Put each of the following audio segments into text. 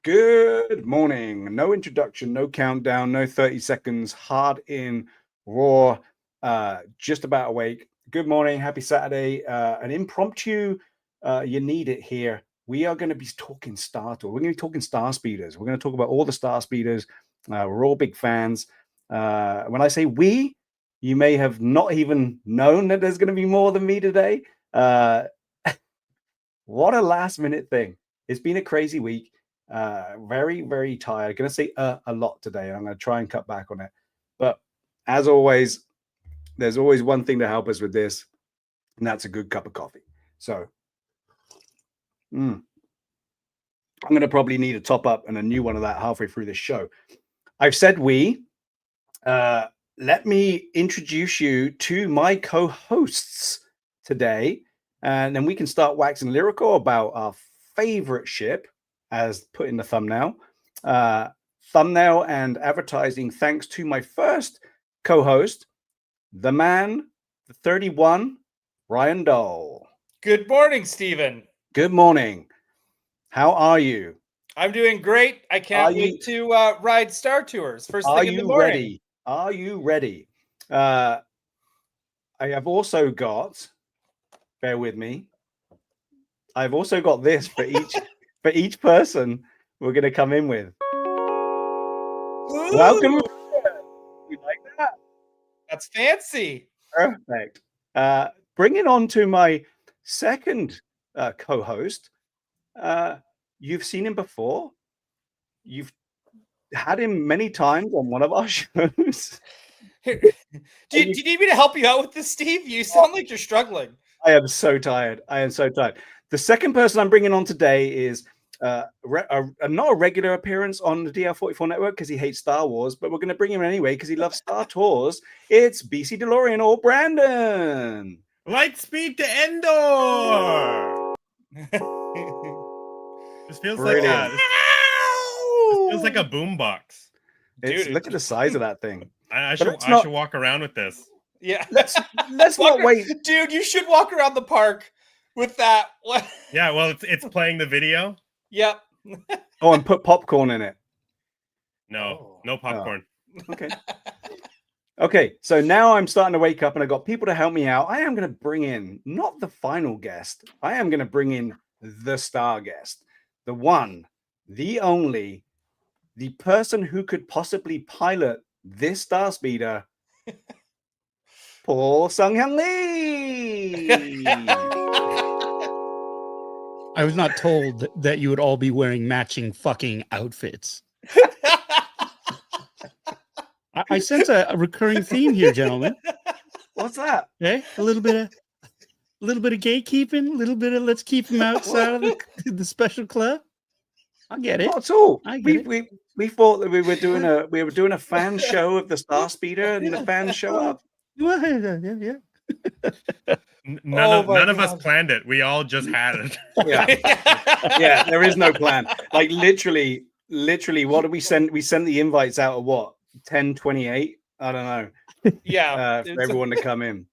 Good morning. No introduction, no countdown, no 30 seconds. Hard in, raw, just about awake. Good morning. Happy Saturday. An impromptu, you need it here. We are going to be talking Star Tour. We're going to be talking Star Speeders. We're going to talk about all the Star Speeders. We're all big fans. When I say we, you may have not even known that there's going to be more than me today. What a last minute thing. It's been a crazy week. Very, very tired. I'm going to say a lot today, and I'm going to try and cut back on it. But as always, there's always one thing to help us with this, and that's a good cup of coffee. So I'm going to probably need a top up and a new one of that halfway through this show. I've said we. Let me introduce you to my co-hosts today, and then we can start waxing lyrical about our favorite ship, as put in the thumbnail. Thumbnail and advertising thanks to my first co-host, the man, the 31, Ryan Dole. Good morning, Stephen. Good morning. How are you? I'm doing great. I can't wait to ride Star Tours first thing in the morning. Ready? Are you ready? I have also got, bear with me, I've also got this for each person we're going to come in with. Ooh. Welcome. You like that? That's fancy. Perfect. Bringing on to my second co-host. You've seen him before. You've had him many times on one of our shows. Do you need me to help you out with this, Steve? You sound like you're struggling. I am so tired. The second person I'm bringing on today is not a regular appearance on the DR44 network because he hates Star Wars, but we're going to bring him anyway because he loves Star Tours. It's BC DeLorean or Brandon. Lightspeed to Endor. This feels like a boombox. Dude, look at the size of that thing. I should walk around with this. Yeah, let's not wait, dude. You should walk around the park with that. Yeah, well, it's playing the video. Yep. And put popcorn in it. No popcorn. Oh. Okay. So now I'm starting to wake up, and I got people to help me out. I am going to bring in not the final guest. I am going to bring in the star guest, the one, the only, the person who could possibly pilot this Star Speeder. Paul Sung-Hyun Lee. I was not told that you would all be wearing matching fucking outfits. I sense a recurring theme here, gentlemen. What's that? Okay, a little bit of gatekeeping, a little bit of let's keep him outside of the special club. I get it. Not at all. We thought that we were doing a fan show of the Star Speeder, and the fans show up. Yeah. None of us planned it. We all just had it. Yeah. There is no plan. Like literally. What did we send? We sent the invites out at what 10:28? I don't know. Yeah, for everyone to come in.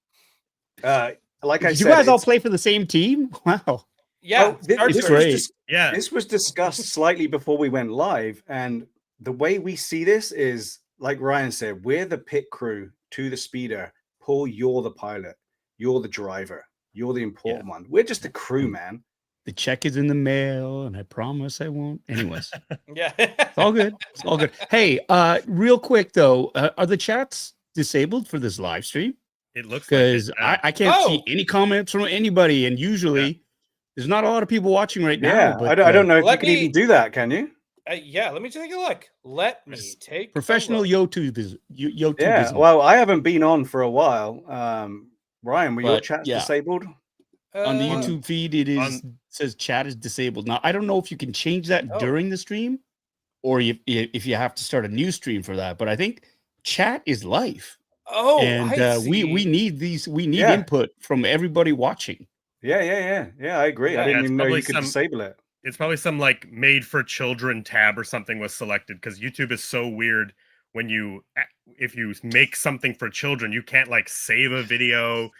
Like I said, you guys all play for the same team? Wow. Yeah, this was discussed slightly before we went live, and the way we see this is, like Ryan said, we're the pit crew to the speeder. Paul, you're the pilot. You're the driver. You're the important one. We're just a crew, man. The check is in the mail, and I promise I won't. Anyways. Yeah. It's all good. It's all good. Hey, real quick, though, are the chats disabled for this live stream? It looks because I can't see any comments from anybody, and usually there's not a lot of people watching right now. Yeah, but, I don't know if you can even do that, can you? Yeah, let me take a look. Let me take professional YouTube. Yeah, well, I haven't been on for a while. Ryan, were your chats disabled? On the YouTube feed, it says chat is disabled. Now, I don't know if you can change that during the stream, or if you have to start a new stream for that. But I think chat is live. Oh, and we need these. We need input from everybody watching. Yeah. I agree. I didn't even know you could disable it. It's probably some like made for children tab or something was selected, because YouTube is so weird. When if you make something for children, you can't like save a video.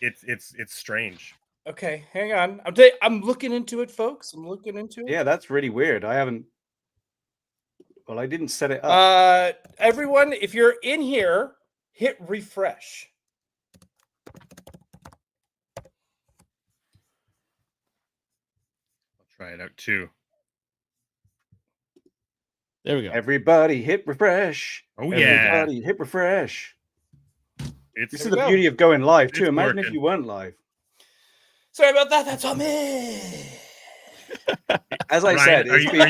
It's strange. Okay, hang on. I'm looking into it, folks. I'm looking into it. Yeah, that's really weird. I haven't Well, I didn't set it up. Everyone, if you're in here, hit refresh. I'll try it out too. There we go. Everybody hit refresh. Oh yeah. Everybody hit refresh. It's This is the beauty of going live too. It's Imagine if working. you weren't live. Sorry about that. That's on me. As I Ryan, said, are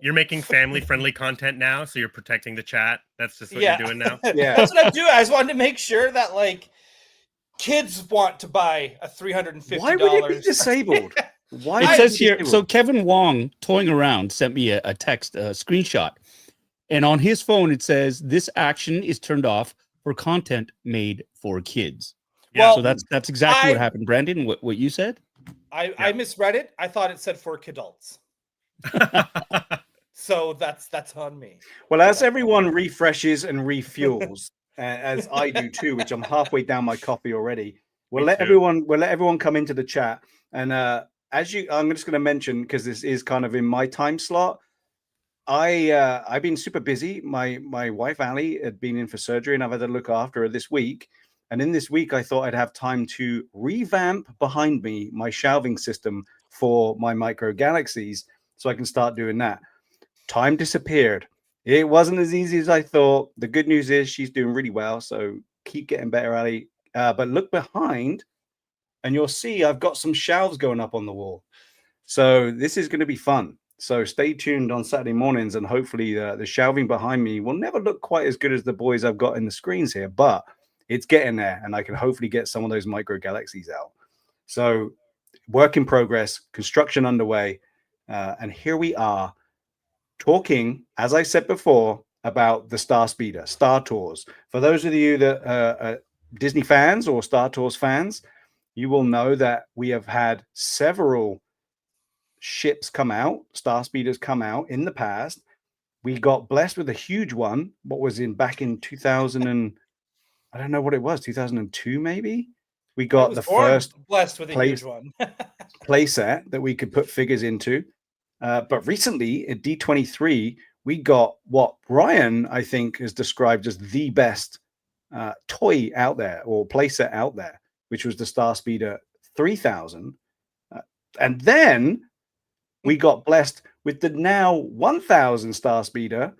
you making family friendly content now? So you're protecting the chat. That's just what you're doing now. Yeah. That's what I'm doing. I just wanted to make sure that like kids want to buy a $350. Why would it be disabled? Why? It would says it be here. disabled? So Kevin Wong, toying around, sent me a text, a screenshot, and on his phone it says this action is turned off for content made for kids. Yeah. Well, So that's exactly what happened, Brandon. What you said? I misread it. I thought it said for kidults. So that's on me. Well, as everyone refreshes and refuels, as I do too, which I'm halfway down my coffee already. We'll Me let too. everyone come into the chat, and I'm just going to mention, because this is kind of in my time slot. I've been super busy. My wife Ali had been in for surgery, and I've had to look after her this week. And in this week, I thought I'd have time to revamp behind me my shelving system for my micro galaxies, so I can start doing that. Time disappeared. It wasn't as easy as I thought. The good news is she's doing really well, so keep getting better, Ali. But look behind, and you'll see I've got some shelves going up on the wall. So this is going to be fun. So stay tuned on Saturday mornings, and hopefully the shelving behind me will never look quite as good as the boys I've got in the screens here, but it's getting there, and I can hopefully get some of those micro galaxies out. So work in progress, construction underway, and here we are talking, as I said before, about the Star Speeder, Star Tours. For those of you that are Disney fans or Star Tours fans, you will know that we have had several ships come out, Star Speeders come out in the past. We got blessed with a huge one. What was back in 2000 and I don't know what it was, 2002 maybe? We got the first blessed with a huge one. play set that we could put figures into. But recently at D23, we got what Ryan, I think, has described as the best toy out there, or playset out there, which was the Star Speeder 3000. And then we got blessed with the now 1000 Star Speeder,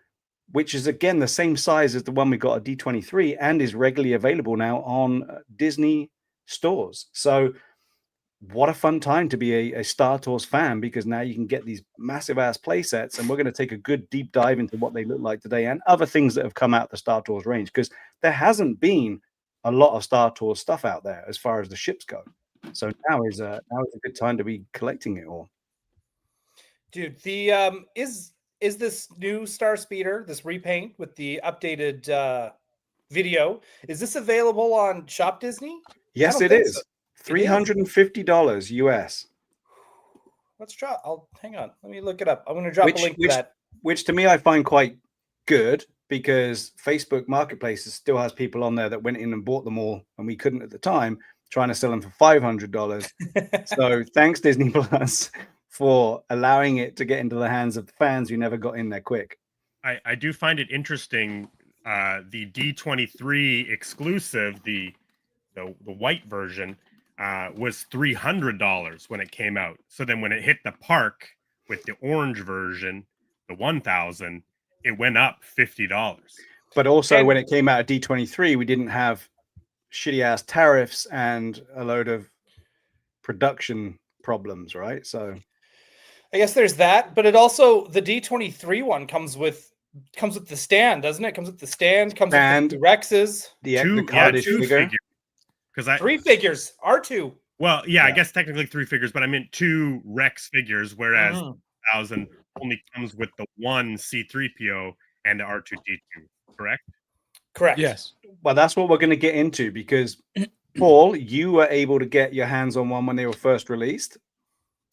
which is again the same size as the one we got at D23 and is regularly available now on Disney stores. So what a fun time to be a Star Tours fan, because now you can get these massive ass play sets, and we're going to take a good deep dive into what they look like today and other things that have come out the Star Tours range, because there hasn't been a lot of Star Tours stuff out there as far as the ships go. So now is a good time to be collecting it all. Dude, the is this new Star Speeder, this repaint with the updated video, is this available on Shop Disney? Yes, it is. $350 US. Let's try. Hang on. Let me look it up. I'm going to drop a link to that. Which to me I find quite good, because Facebook Marketplace still has people on there that went in and bought them all, and we couldn't at the time, trying to sell them for $500. So thanks Disney Plus for allowing it to get into the hands of the fans who never got in there quick. I do find it interesting. The D23 exclusive, the white version, was $300 when it came out. So then when it hit the park with the orange version, the 1000, it went up $50. But also when it came out at D23, we didn't have shitty ass tariffs and a load of production problems, right? So I guess there's that, but it also, the D23 one comes with the stand, doesn't it? Comes with the stand, with the Rexes, the two figure. Because 3 figures, R2. Well, yeah, I guess technically 3 figures, but I meant 2 Rex figures, whereas 1000 only comes with the one C3PO and the R2D2, correct? Correct. Yes. Well, that's what we're going to get into, because Paul, you were able to get your hands on one when they were first released.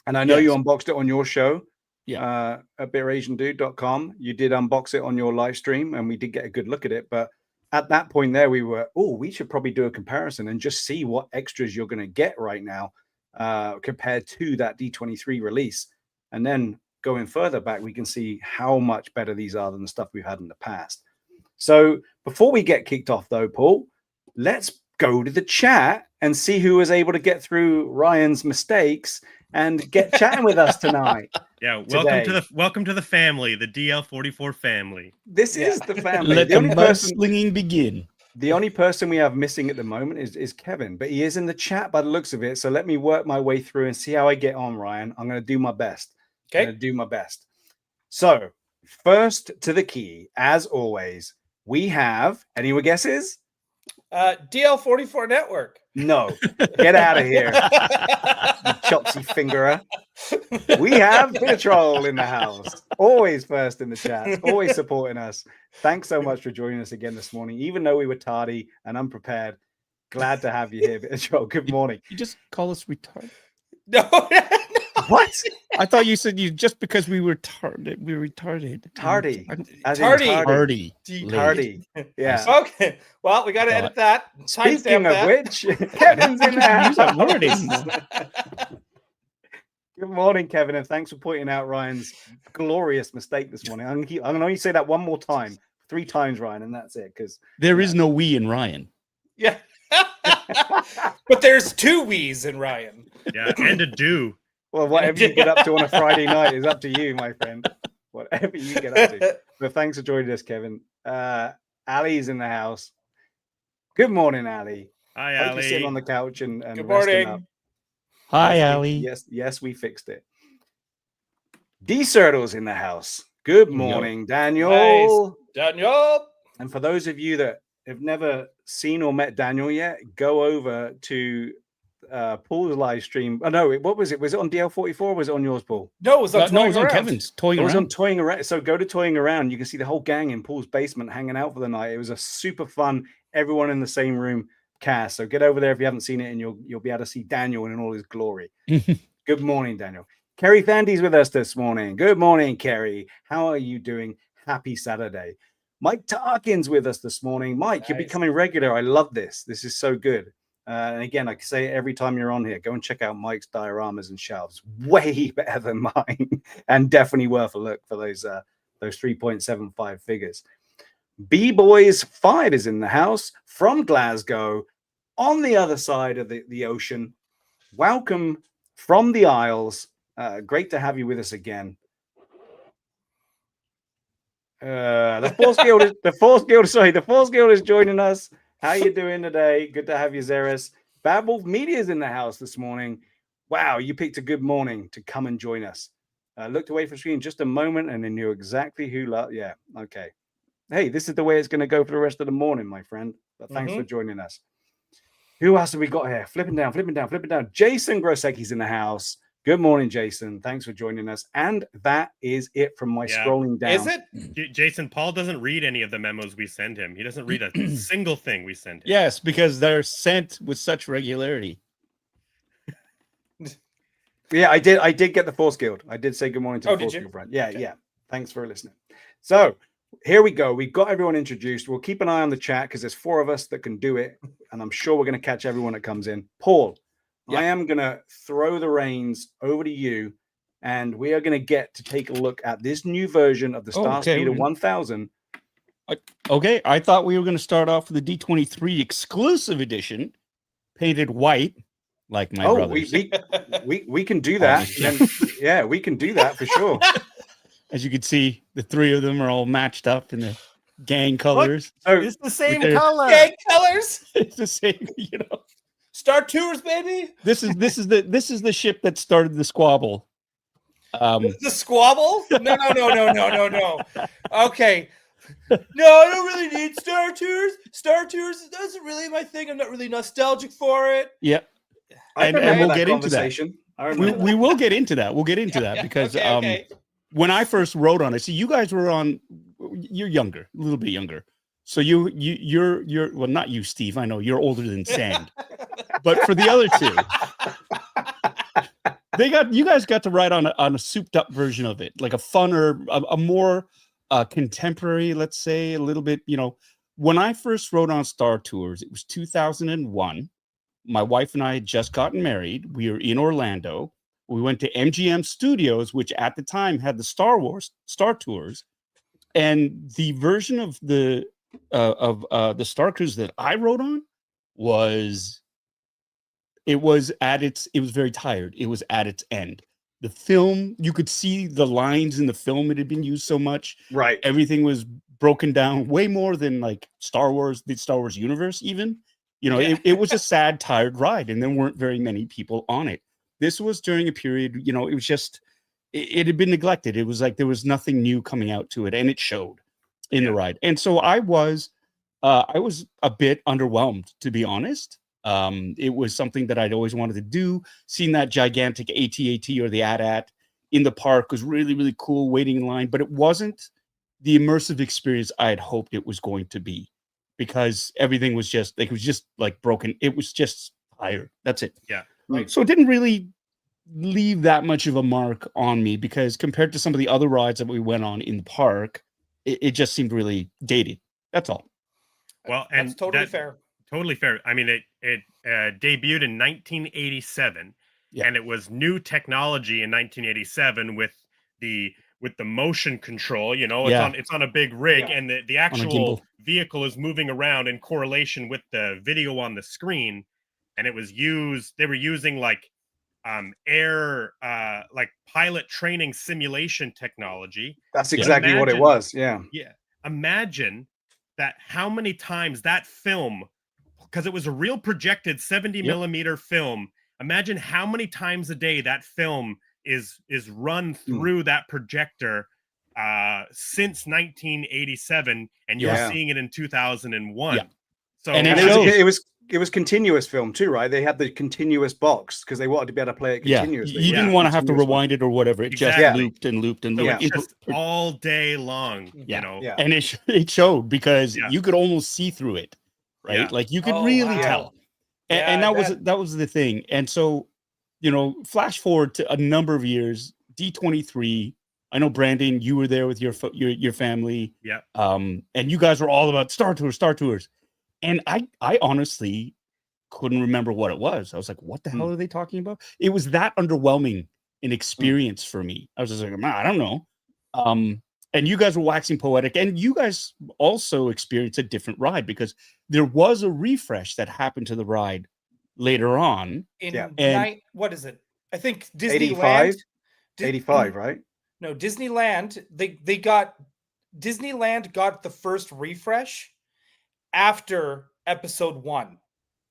And I know you unboxed it on your show, at bitterasiandude.com. You did unbox it on your live stream, and we did get a good look at it. But at that point there, we were, we should probably do a comparison and just see what extras you're going to get right now compared to that D23 release. And then going further back, we can see how much better these are than the stuff we've had in the past. So before we get kicked off, though, Paul, let's go to the chat and see who was able to get through Ryan's mistakes and get chatting with us tonight. Yeah, today. welcome to the family, the DL44 family. This is the family. Let the the only person, mudslinging begin. the only person we have missing at the moment is Kevin, but he is in the chat by the looks of it. So let me work my way through and see how I get on, Ryan. I'm going to do my best. I'm Okay. going to do my best. So first to the key, as always, we have, any guesses? DL44 Network. No, get out of here, you chopsy fingerer. We have Troll in the house, always first in the chat, always supporting us. Thanks so much for joining us again this morning, even though we were tardy and unprepared. Glad to have you here, Troll. Good morning. You just call us retarded. No. What? I thought you said you just because we were retarded. We were retarded. Tardy. As in Tardy. Tardy. Tardy. Yeah. Okay. Well, we got to edit that. Speaking of Timestamp that. which, Kevin's in the Use that word house. anymore. Good morning, Kevin, and thanks for pointing out Ryan's glorious mistake this morning. I'm going to only say that one more time, 3 times, Ryan, and that's it. Because There is no we in Ryan. Yeah. But there's 2 we's in Ryan. Yeah, and a do. well, whatever you get up to on a Friday night is up to you, my friend. Whatever you get up to. But thanks for joining us, Kevin. Ali's in the house. Good morning, Ali. Hi, Hope you're sitting Ali. on the couch and Good resting up. morning. Hi, Yes, Ali. Yes, we fixed it. D-Cirtle's in the house. Good Yo. morning, Daniel. Daniel. And for those of you that have never seen or met Daniel yet, go over to Paul's live stream. Oh no, what was it? Was it on DL44 or was it on yours, Paul? No, it was on, No, it was on Around. Kevin's toying It was on around. Toying Around. So go to Toying Around. You can see the whole gang in Paul's basement hanging out for the night. It was a super fun, everyone in the same room cast. So get over there if you haven't seen it, and you'll be able to see Daniel in all his glory. Good morning, Daniel. Kerry Fandy's with us this morning. Good morning, Kerry. How are you doing? Happy Saturday. Mike Tarkin's with us this morning. Mike, you're Nice. becoming regular. I love this. This is so good. And again, I can say it every time you're on here, go and check out Mike's dioramas and shelves. Way better than mine, and definitely worth a look for those 3.75 figures. B-Boys 5 is in the house from Glasgow, on the other side of the ocean. Welcome from the Isles. Great to have you with us again. The Force Guild is joining us. How you doing today? Good to have you, Zeris. Bad Wolf Media is in the house this morning. Wow, you picked a good morning to come and join us. Looked away from the screen just a moment and then knew exactly who. Yeah, okay. Hey, this is the way it's going to go for the rest of the morning, my friend. But thanks for joining us. Who else have we got here? Flipping down. Jason Grosecki's in the house. Good morning, Jason. Thanks for joining us. And that is it from my scrolling down. Is it? Jason, Paul doesn't read any of the memos we send him. He doesn't read a single thing we send him. Yes, because they're sent with such regularity. Yeah, I did get the Force Guild. I did say good morning to the Force Guild, friend. Yeah, Okay. yeah. Thanks for listening. So here we go. We've got everyone introduced. We'll keep an eye on the chat because there's 4 of us that can do it. And I'm sure we're going to catch everyone that comes in. Paul, I am going to throw the reins over to you. And we are going to get to take a look at this new version of the Star Speeder 1000. Okay, I thought we were going to start off with the D23 exclusive edition, painted white, like my brothers. we can do that. Yeah, we can do that for sure. As you can see, the 3 of them are all matched up in the gang colors. So It's the same their- color. Gang colors. It's the same, you know. Star Tours, baby. This is the ship that started the squabble. The squabble? No. Okay. No, I don't really need Star Tours. Star Tours isn't really my thing. I'm not really nostalgic for it. Yeah, I and remember we'll that get into that. conversation. I remember We will get into that. We'll get into that because okay. when I first wrote on it, see, you guys were on. You're younger, a little bit younger. So you're well, not you, Steve. I know you're older than sand. But for the other 2, you guys got to write on a souped up version of it, like a funner, a more contemporary, let's say, a little bit. You know, when I first wrote on Star Tours, it was 2001. My wife and I had just gotten married. We were in Orlando. We went to MGM Studios, which at the time had the Star Tours, and the version of the Star Cruise that I rode on was very tired. It was at its end. The film, you could see the lines in the film. It had been used so much. Right. Everything was broken down way more than like Star Wars, the Star Wars universe, even. It was a sad, tired ride, and there weren't very many people on it. This was during a period, it was just, it had been neglected. It was like there was nothing new coming out to it, and it showed in the ride. And so I was a bit underwhelmed, to be honest. It was something that I'd always wanted to do. Seeing that gigantic AT-AT or the AT-AT in the park was really, really cool, waiting in line, but it wasn't the immersive experience I had hoped it was going to be, because everything was just like broken. It was just tired. That's it. Yeah. Right. So it didn't really leave that much of a mark on me, because compared to some of the other rides that we went on in the park, it just seemed really dated. That's all. Well, and that's totally fair. Totally fair. I mean, it debuted in 1987, and it was new technology in 1987 with the motion control. It's on a big rig, and the actual vehicle is moving around in correlation with the video on the screen. And it was used. They were using like pilot training simulation technology. That's exactly what it was. Yeah. Yeah. Imagine that, how many times that film, because it was a real projected 70 millimeter film. Imagine how many times a day that film is run through that projector since 1987, and you're seeing it in 2001. Yeah. So, and it was continuous film too, right? They had the continuous box because they wanted to be able to play it continuously. You didn't want to have to rewind it or whatever. It just looped and looped and looped. Just all day long, And it showed, because you could almost see through it, right? Yeah. Like you could really tell. And that was the thing. And so, flash forward to a number of years, D23. I know, Brandon, you were there with your family. Yeah. And you guys were all about Star Tours. And I honestly couldn't remember what it was. I was like, what the hell are they talking about? It was that underwhelming an experience for me. I was just like, I don't know. And you guys were waxing poetic, and you guys also experienced a different ride, because there was a refresh that happened to the ride later on. What is it? I think Disneyland. 85, right? No, Disneyland. Disneyland got the first refresh after episode 1.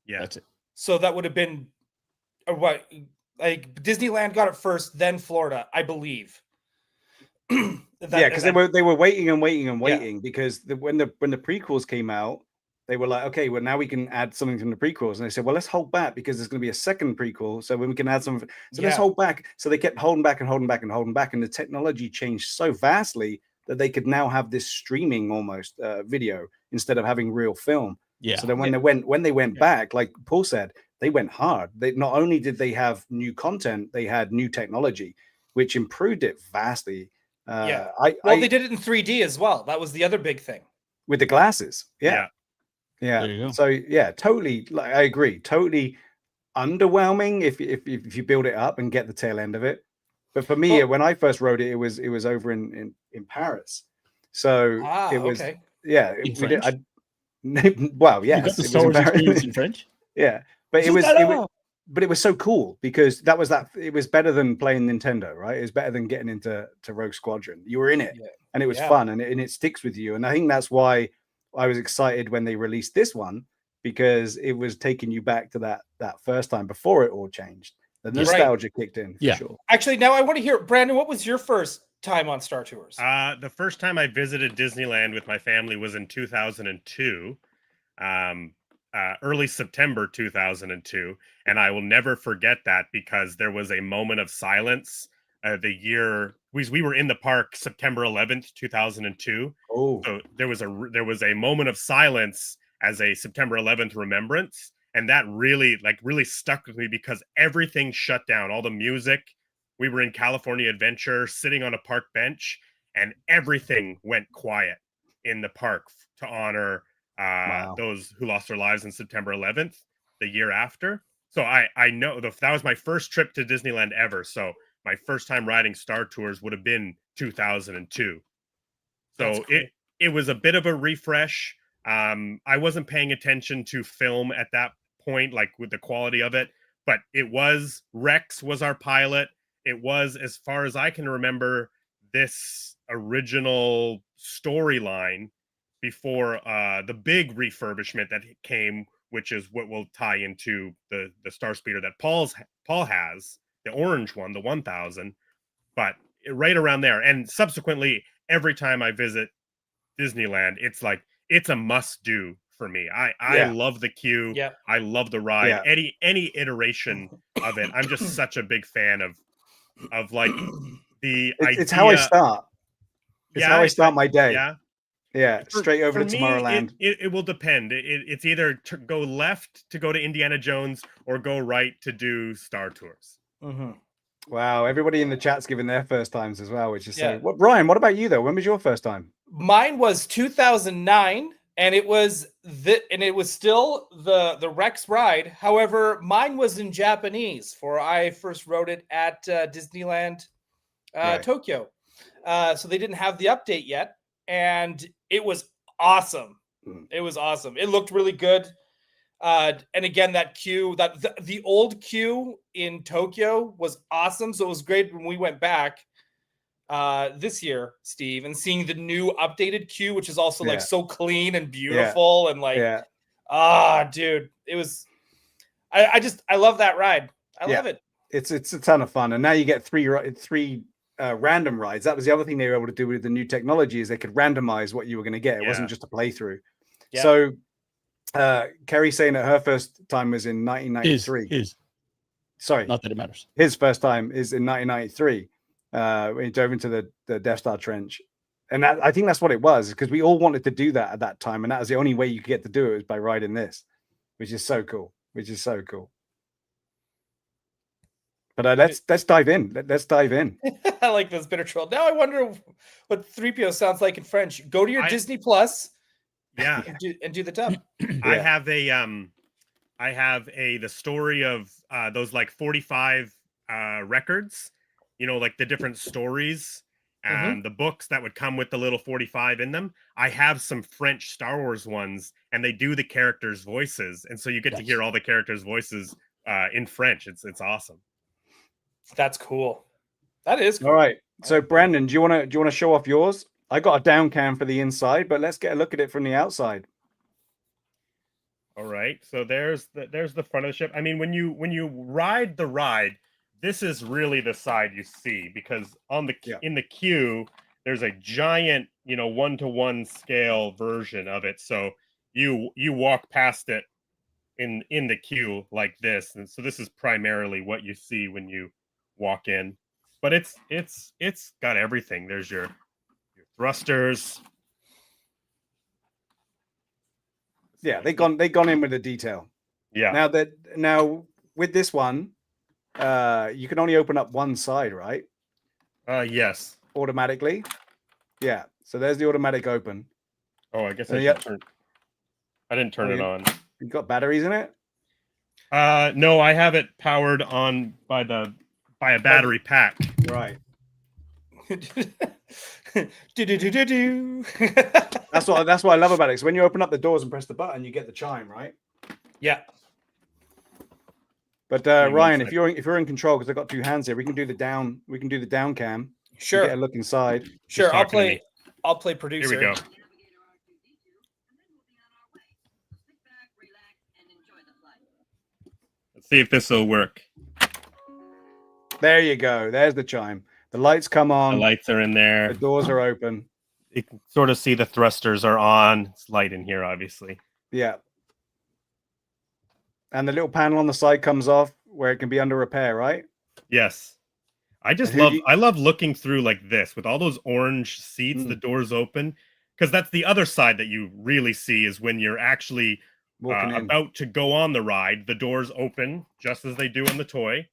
Yeah, that's it. So that would have been what? Like Disneyland got it first, then Florida, I believe. Because they were waiting because when the prequels came out, they were like, okay, well now we can add something from the prequels, and they said, well, let's hold back because there's going to be a second prequel, so when we can add something, let's hold back. So they kept holding back, and the technology changed so vastly that they could now have this streaming almost video instead of having real film. Yeah. So then when they went back, like Paul said, they went hard. They not only did they have new content, they had new technology, which improved it vastly. They did it in 3D as well. That was the other big thing with the glasses. Yeah. There you go. So totally. Like, I agree. Totally underwhelming if you build it up and get the tail end of it. But for me, when I first rode it, it was over in Paris. So it was okay. In French? Yes. You got the Star Wars experience in French. Yeah, but it was so cool because it was better than playing Nintendo, right? It was better than getting into Rogue Squadron. You were in it, and it was fun, and it sticks with you. And I think that's why I was excited when they released this one, because it was taking you back to that first time before it all changed. The nostalgia kicked in, for sure. Actually, now I want to hear, Brandon, what was your first time on Star Tours? The first time I visited Disneyland with my family was in 2002. Early September 2002, and I will never forget that because there was a moment of silence. The year we were in the park, September 11th, 2002. Oh, so there was a moment of silence as a September 11th remembrance, and that really stuck with me because everything shut down. All the music. We were in California Adventure, sitting on a park bench, and everything went quiet in the park to honor those who lost their lives on September 11th, the year after. So I know that was my first trip to Disneyland ever. So my first time riding Star Tours would have been 2002. That's So cool. it was a bit of a refresh. I wasn't paying attention to film at that point, like with the quality of it, but it was Rex was our pilot. It was, as far as I can remember, this original storyline before the big refurbishment that came, which is what will tie into the Star Speeder that Paul has, the orange one, the 1000. But right around there, and subsequently, every time I visit Disneyland, it's a must do for me. I love the queue. Yeah. I love the ride. Yeah. Any iteration of it. I'm just such a big fan of like the idea. It's how I start. It's how I start my day. Yeah. Yeah, straight over for to me, Tomorrowland. It will depend. It's either to go left to go to Indiana Jones or go right to do Star Tours. Mhm. Wow, everybody in the chat's giving their first times as well, which is Yeah. so. What, Ryan? What about you though? When was your first time? Mine was 2009, and it was still the Rex ride. However, mine was in Japanese, for I first rode it at Disneyland Right. Tokyo. So they didn't have the update yet, and it was awesome. Mm. It was awesome. It looked really good. And again, that queue, the old queue in Tokyo was awesome. So it was great when we went back this year, Steve, and seeing the new updated queue, which is also like Yeah. so clean and beautiful, and like, Yeah, dude, it was. I love that ride. I Yeah. love it. it's a ton of fun, and now you get three random rides. That was the other thing they were able to do with the new technology, is they could randomize what you were going to get. It wasn't Yeah. just a playthrough. Yeah. So Kerry saying that her first time was in 1993. His. Sorry, Not that it matters. his first time is in 1993 when he dove into the Death Star trench. And I think that's what it was, because we all wanted to do that at that time, and that was the only way you could get to do it, was by riding this, which is so cool. But let's dive in. Let's dive in. I like this bitter troll. Now I wonder what 3PO sounds like in French. Go to your Disney Plus. Yeah. and do the dub. I have the story of those like 45 records, like the different stories and the books that would come with the little 45 in them. I have some French Star Wars ones, and they do the characters' voices, and so you get to hear all the characters' voices in French. It's awesome. That's cool. That is cool. All right. So Brandon, do you want to show off yours? I got a down cam for the inside, but let's get a look at it from the outside. All right. So there's the front of the ship. I mean, when you ride the ride, this is really the side you see, because in the queue there's a giant, 1-to-1 scale version of it. So you walk past it in the queue like this, and so this is primarily what you see when you walk in. But it's got everything. There's your thrusters. Yeah, they gone in with the detail. Yeah. Now with this one, you can only open up one side, right? Yes. Automatically. Yeah. So there's the automatic open. Oh, I guess I didn't turn it on. You got batteries in it? No, I have it powered on by a battery pack. Right. Do. That's what I love about it. So when you open up the doors and press the button, you get the chime, right? Yeah. But Ryan, if you're in control, because I've got two hands here, we can do the down cam. Sure. Get a look inside. Sure. I'll play producer. Here we go. Let's see if this will work. There you go. There's the chime. The lights come on. The lights are in there. The doors are open. You can sort of see the thrusters are on. It's light in here, obviously. Yeah. And the little panel on the side comes off where it can be under repair, right? Yes. I love looking through like this with all those orange seats, the doors open, because that's the other side that you really see, is when you're actually about to go on the ride. The doors open just as they do in the toy.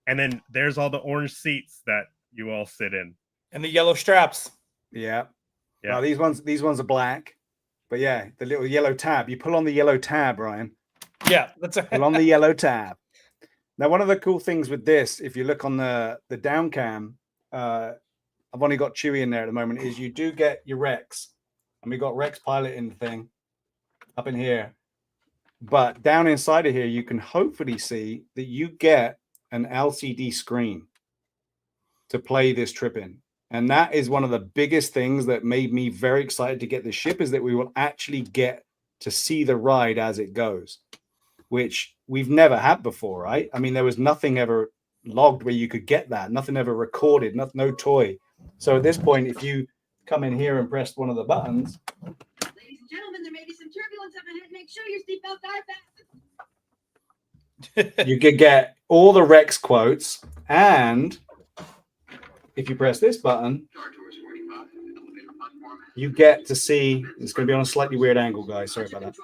And then there's all the orange seats that you all sit in. And the yellow straps. Yeah. Well, these ones are black. But yeah, the little yellow tab. You pull on the yellow tab, Ryan, Yeah, that's Still on the yellow tab. Now, one of the cool things with this, if you look on the down cam, I've only got Chewie in there at the moment, is you do get your Rex. And we got Rex piloting the thing up in here. But down inside of here, you can hopefully see that you get an LCD screen to play this trip in. And that is one of the biggest things that made me very excited to get this ship, is that we will actually get to see the ride as it goes, which we've never had before, right? I mean, there was nothing ever logged where you could get that, nothing ever recorded, no toy. So at this point, if you come in here and press one of the buttons, ladies and gentlemen, there may be some turbulence up ahead. Make sure your seatbelt are fastened. you could get all the Rex quotes. And if you press this button, you get to see, it's going to be on a slightly weird angle, guys. Sorry about that.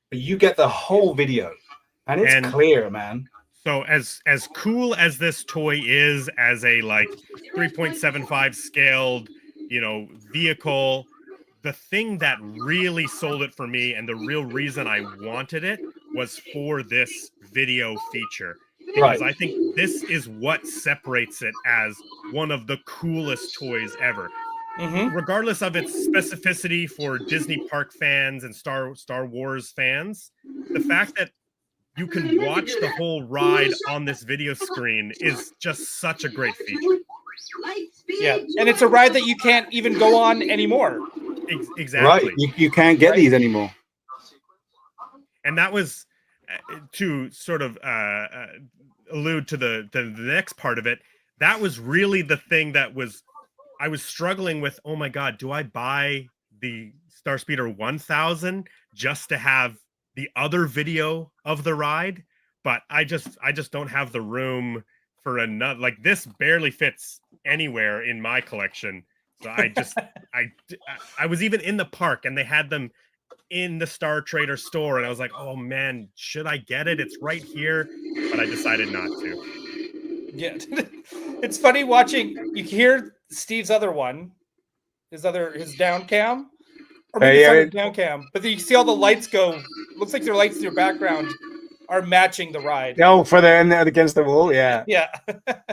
But you get the whole video, and it's clear, man. So as cool as this toy is, as a like 3.75 scaled, vehicle, the thing that really sold it for me, and the real reason I wanted it, was for this video feature. Because I think this is what separates it as one of the coolest toys ever. Mm-hmm. Regardless of its specificity for Disney Park fans and Star Wars fans, the fact that you can watch the whole ride on this video screen is just such a great feature. Yeah, and it's a ride that you can't even go on anymore. Exactly. Right, you can't get these anymore. And that was to sort of allude to the next part of it. That was really the thing that I was struggling with. Oh my God, do I buy the Starspeeder 1000 just to have the other video of the ride? But I just don't have the room for another. Like, this barely fits anywhere in my collection. So I was even in the park and they had them in the Star Trader store, and I was like, oh man, should I get it? It's right here. But I decided not to. Yeah. It's funny watching, you hear Steve's other one, his down cam. Or maybe it's down cam. But then you see all the lights go. Looks like their lights in your background are matching the ride. Oh, for the against the wall, yeah. Yeah.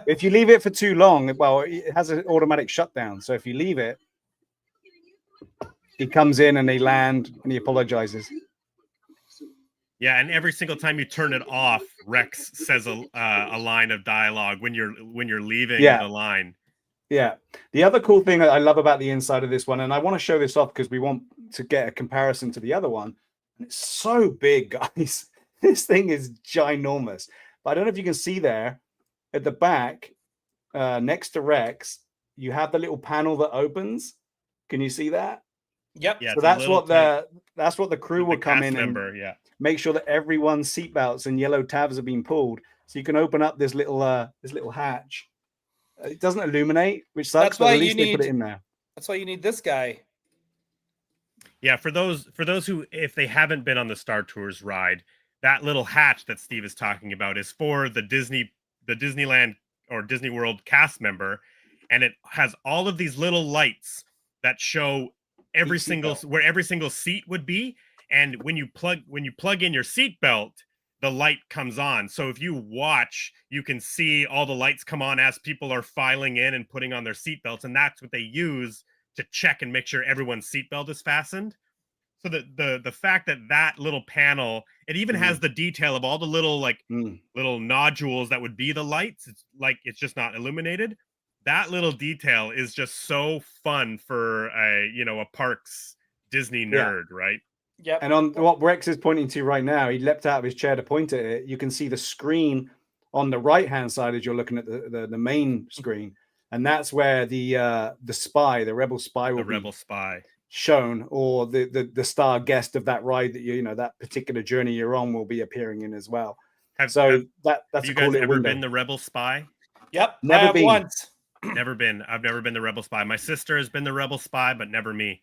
If you leave it for too long, well, it has an automatic shutdown. So if you leave it, he comes in and they land and he apologizes. Yeah, and every single time you turn it off, Rex says a line of dialogue when you're leaving the line. Yeah. The other cool thing I love about the inside of this one, and I want to show this off because we want to get a comparison to the other one. And it's so big, guys. This thing is ginormous. But I don't know if you can see there at the back, next to Rex, you have the little panel that opens. Can you see that? Yep. Yeah, so that's what the crew will come in and make sure that everyone's seatbelts and yellow tabs are being pulled. So you can open up this little hatch. It doesn't illuminate, which sucks, but at least they put it in there. That's why you need this guy. Yeah, for those who, if they haven't been on the Star Tours ride, that little hatch that Steve is talking about is for the Disneyland or Disney World cast member, and it has all of these little lights that show where every single seat would be, and when you plug in your seatbelt, the light comes on. So if you watch, you can see all the lights come on as people are filing in and putting on their seatbelts, and that's what they use to check and make sure everyone's seatbelt is fastened. So the fact that little panel, it even has the detail of all the little little nodules that would be the lights. It's just not illuminated. That little detail is just so fun for a parks Disney nerd, right? Yeah. And on what Rex is pointing to right now, he leapt out of his chair to point at it. You can see the screen on the right hand side as you're looking at the main screen, and that's where the rebel spy will be shown, or the star guest of that ride that that particular journey you're on will be appearing in as well. That's have a you cool guys ever window. Been the rebel spy? Yep, never been. Once. Never been. I've never been the rebel spy. My sister has been the rebel spy, but never me.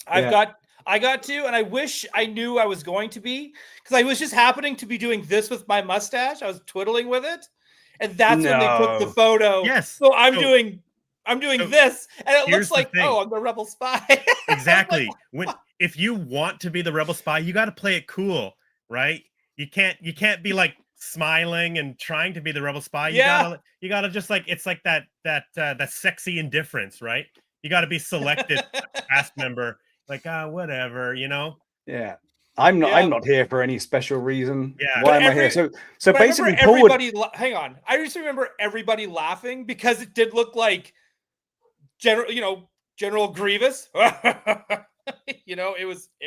I got to, and I wish I knew I was going to be, because I was just happening to be doing this with my mustache. I was twiddling with it, and that's when they took the photo. Yes. So I'm doing this, and it looks like, I'm the rebel spy. Exactly. if you want to be the rebel spy, you got to play it cool, right? You can't be like smiling and trying to be the rebel spy. Yeah. You gotta just like, it's like that sexy indifference, right? You got to be selected cast member, like whatever, you know. Yeah. I'm Yeah. not here for any special reason. Yeah. Why But am I here? So But I remember basically, Paul would, everybody. Hang on, I just remember everybody laughing because it did look like General Grievous. It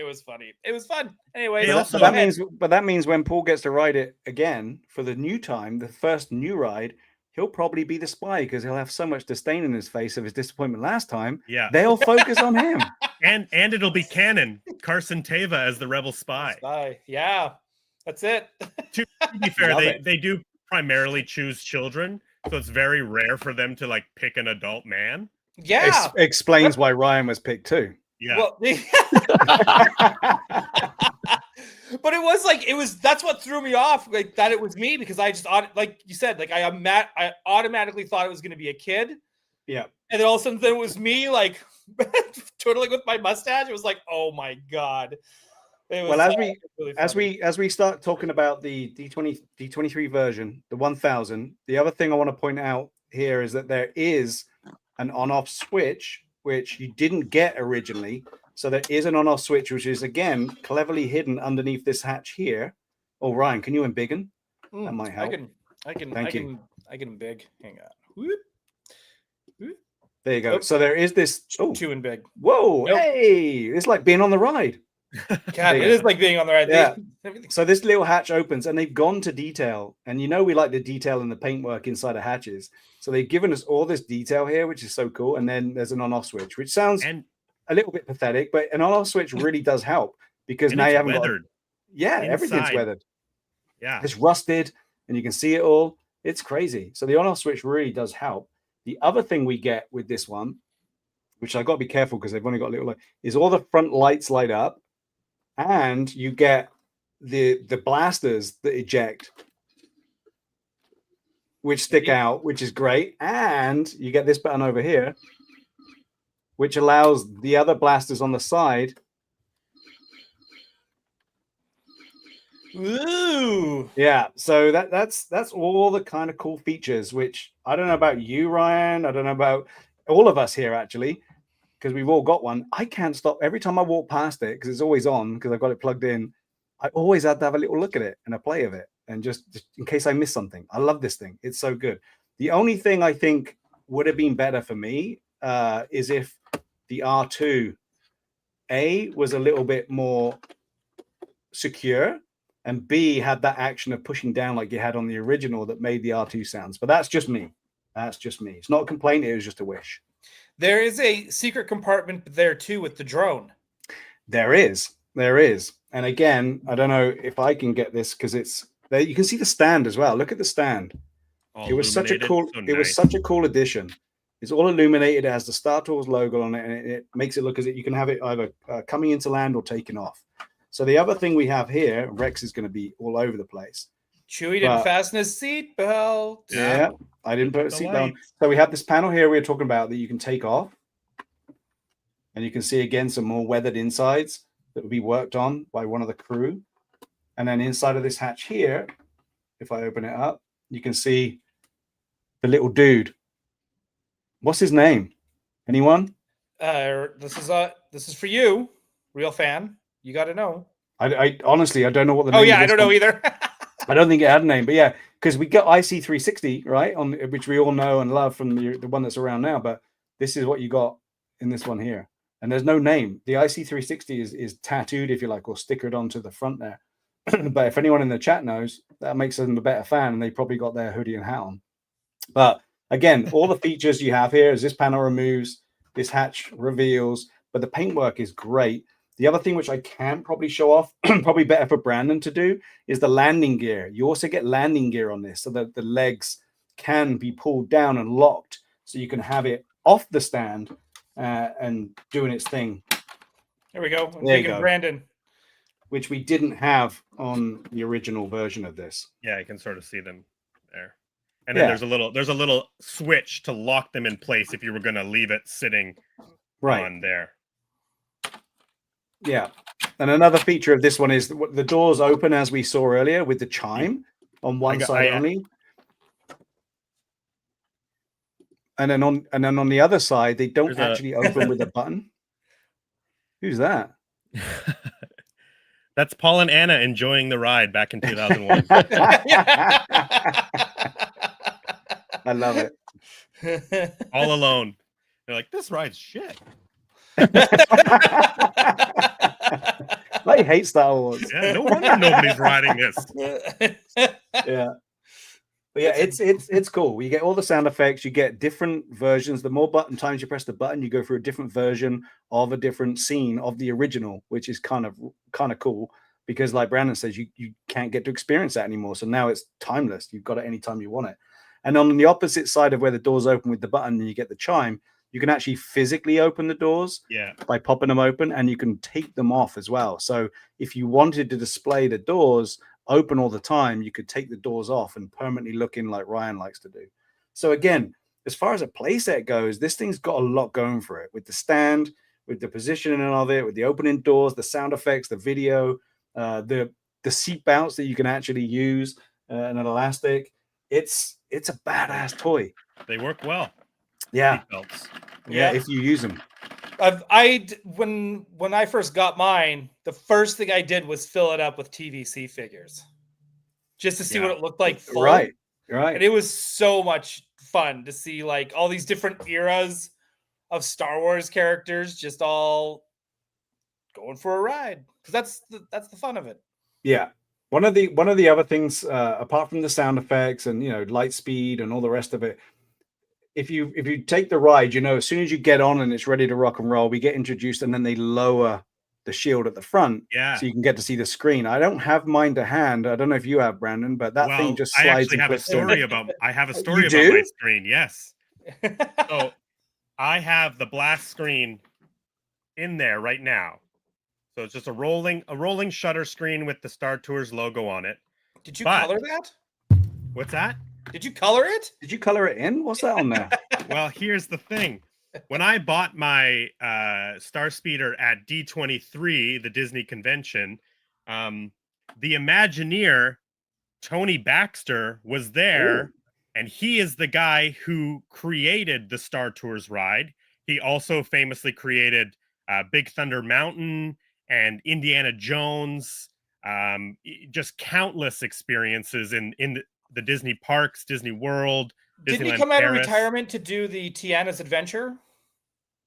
was funny. It was fun. Anyway, They also- but that means when Paul gets to ride it again for the new time, the first new ride, he'll probably be the spy because he'll have so much disdain in his face of his disappointment last time. Yeah. They'll focus on him. And it'll be canon, Carson Teva as the rebel spy. Yeah, that's it. To be fair, Love it. they do primarily choose children, so it's very rare for them to like pick an adult man. Yeah. Explains why Ryan was picked too. Yeah. Well, but that's what threw me off, like that it was me, because I just, like you said, like I automatically thought it was going to be a kid. Yeah. And then all of a sudden it was me, like twiddling with my mustache. It was like, oh my God. It was, Well, really as we start talking about the D23 version, the 1000, the other thing I want to point out here is that there is an on-off switch which you didn't get originally. So there is an on-off switch, which is again cleverly hidden underneath this hatch here. Oh, Ryan, can you embiggen? That might help. I can big. Hang on. Whoop. There you go. Nope. So there is this. Oh, Too in big. whoa! Nope. Hey, it's like being on the ride. God, it is like being on the ride. Yeah. Everything. So this little hatch opens, and they've gone to detail. And we like the detail and the paintwork inside of hatches. So they've given us all this detail here, which is so cool. And then there's an on-off switch, which sounds a little bit pathetic, but an on-off switch really does help because now you haven't weathered. Everything's Inside. weathered. Yeah. It's rusted, and you can see it all. It's crazy. So the on-off switch really does help. The other thing we get with this one, which I got to be careful because they've only got a little light, is all the front lights light up, and you get the blasters that eject, which stick out, which is great. And you get this button over here, which allows the other blasters on the side. Ooh. Yeah, so that's all the kind of cool features, which I don't know about you, Ryan. I don't know about all of us here, actually, because we've all got one. I can't stop. Every time I walk past it, because it's always on, because I've got it plugged in, I always have to have a little look at it and a play of it, and just in case I miss something. I love this thing. It's so good. The only thing I think would have been better for me is if the R2 was a little bit more secure, and B had that action of pushing down like you had on the original that made the R2 sounds. But that's just me. That's just me. It's not a complaint. It was just a wish. There is a secret compartment there too with the drone. There is. And again, I don't know if I can get this because it's there. You can see the stand as well. Look at the stand. All It was such a cool. So It was such a cool addition. It's all illuminated. It has the Star Tours logo on it, and it makes it look as if you can have it either coming into land or taking off. So the other thing we have here, Rex is going to be all over the place. Chewie didn't fasten his seatbelt. Yeah, I didn't put a The seatbelt. lights. So we have this panel here we were talking about that you can take off. And you can see again some more weathered insides that will be worked on by one of the crew. And then inside of this hatch here, if I open it up, you can see the little dude. What's his name? Anyone? This is for you, real fan. You got to know. I honestly, I don't know what the name Oh yeah, of I this don't know one- either. I don't think it had a name, but yeah, because we got IC360, right? On which we all know and love from the one that's around now, but this is what you got in this one here. And there's no name. The IC360 is tattooed, if you like, or stickered onto the front there. But if anyone in the chat knows, that makes them a better fan, and they probably got their hoodie and hat on. But again, all the features you have here is this panel removes, this hatch reveals, but the paintwork is great. The other thing which I can probably show off, probably better for Brandon to do, is the landing gear. You also get landing gear on this so that the legs can be pulled down and locked so you can have it off the stand and doing its thing. There we go. There you go. Brandon. Which we didn't have on the original version of this. Yeah, you can sort of see them there. And then there's a little switch to lock them in place if you were going to leave it sitting Right. on there. Yeah. And another feature of this one is the doors open, as we saw earlier, with the chime on one side only. And then on the other side, they don't actually open with a button. Who's that? That's Paul and Anna enjoying the ride back in 2001. I love it. All alone. They're like, this ride's shit. I hate Star Wars. Yeah, no wonder nobody's riding this. Yeah. But yeah, it's cool. You get all the sound effects, you get different versions. The more button times you press the button, you go through a different version of a different scene of the original, which is kind of cool because, like Brandon says, you can't get to experience that anymore. So now it's timeless. You've got it anytime you want it. And on the opposite side of where the doors open with the button and you get the chime, you can actually physically open the doors by popping them open, and you can take them off as well. So if you wanted to display the doors open all the time, you could take the doors off and permanently look in like Ryan likes to do. So again, as far as a playset goes, this thing's got a lot going for it with the stand, with the positioning of it, with the opening doors, the sound effects, the video, the seat belts that you can actually use, and an elastic. It's a badass toy. They work well. Yeah. Yeah, if you use them. When I first got mine, the first thing I did was fill it up with TVC figures, just to see what it looked like full. Right. And it was so much fun to see like all these different eras of Star Wars characters just all going for a ride, because that's the fun of it. Yeah. One of the other things, apart from the sound effects and light speed and all the rest of it, if you take the ride, as soon as you get on and it's ready to rock and roll, we get introduced, and then they lower the shield at the front, so you can get to see the screen. I don't have mine to hand. I don't know if you have, Brandon, but that thing just slides. I have a story about my screen. Yes. So I have the blast screen in there right now. So it's just a rolling shutter screen with the Star Tours logo on it. Did you color that? What's that? Did you color it? Did you color it in? What's that on there? Well, here's the thing. When I bought my Star Speeder at D23, the Disney convention, the Imagineer, Tony Baxter, was there. Ooh. And he is the guy who created the Star Tours ride. He also famously created Big Thunder Mountain and Indiana Jones, just countless experiences in the Disney parks, Disney World. Didn't he come out of retirement to do the Tiana's Adventure?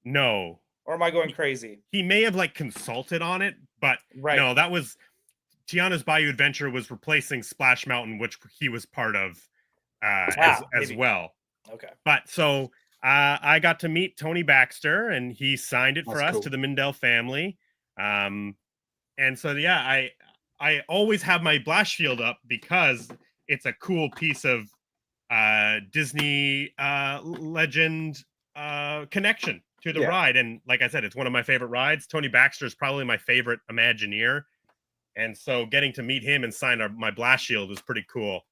No. Or am I going crazy? He may have consulted on it, but no, that was Tiana's Bayou Adventure was replacing Splash Mountain, which he was part of as well. Okay. But so I got to meet Tony Baxter, and he signed it for us to the Mindell family. And so, I always have my blast shield up because it's a cool piece of Disney legend connection to the ride. And like I said, it's one of my favorite rides. Tony Baxter is probably my favorite Imagineer. And so getting to meet him and sign my blast shield was pretty cool.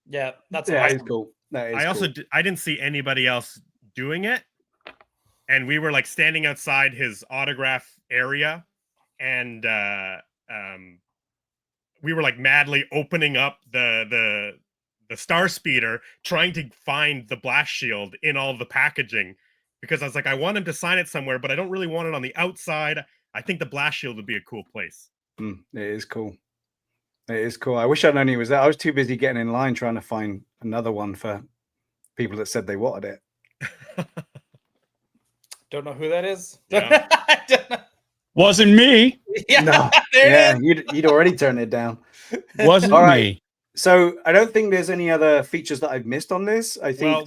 Yeah, that's cool. I didn't see anybody else doing it. And we were standing outside his autograph area, and we were madly opening up the Star Speeder, trying to find the blast shield in all the packaging, because I was like, I want him to sign it somewhere, but I don't really want it on the outside. I think the blast shield would be a cool place. It is cool. It is cool. I wish I'd known he was there. I was too busy getting in line trying to find another one for people that said they wanted it. Don't know who that is. Yeah. Wasn't me. Yeah, no. Yeah, you'd already turned it down. Wasn't All right. me. So I don't think there's any other features that I've missed on this. I think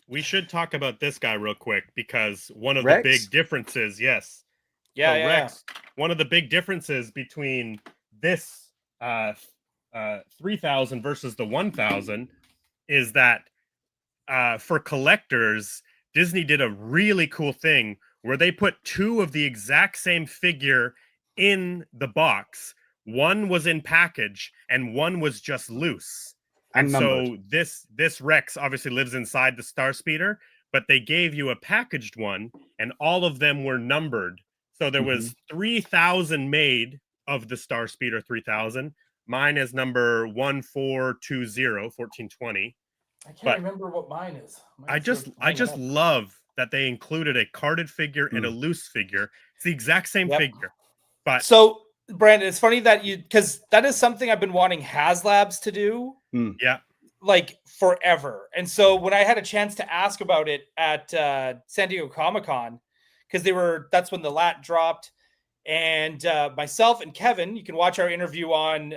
we should talk about this guy real quick, because one of Rex? the big differences, Rex, one of the big differences between this 3000 versus the 1000 is that for collectors, Disney did a really cool thing where they put two of the exact same figure in the box. One was in package and one was just loose. And so this Rex obviously lives inside the Star Speeder, but they gave you a packaged one, and all of them were numbered. So there was 3,000 made of the Star Speeder 3000. Mine is number 1420, I can't But remember what mine is. I just love that they included a carded figure and a loose figure. It's the exact same figure. But so, Brandon, it's funny that because that is something I've been wanting HasLabs to do. Yeah. Like forever. And so when I had a chance to ask about it at San Diego Comic-Con, because that's when the lat dropped, and myself and Kevin, you can watch our interview on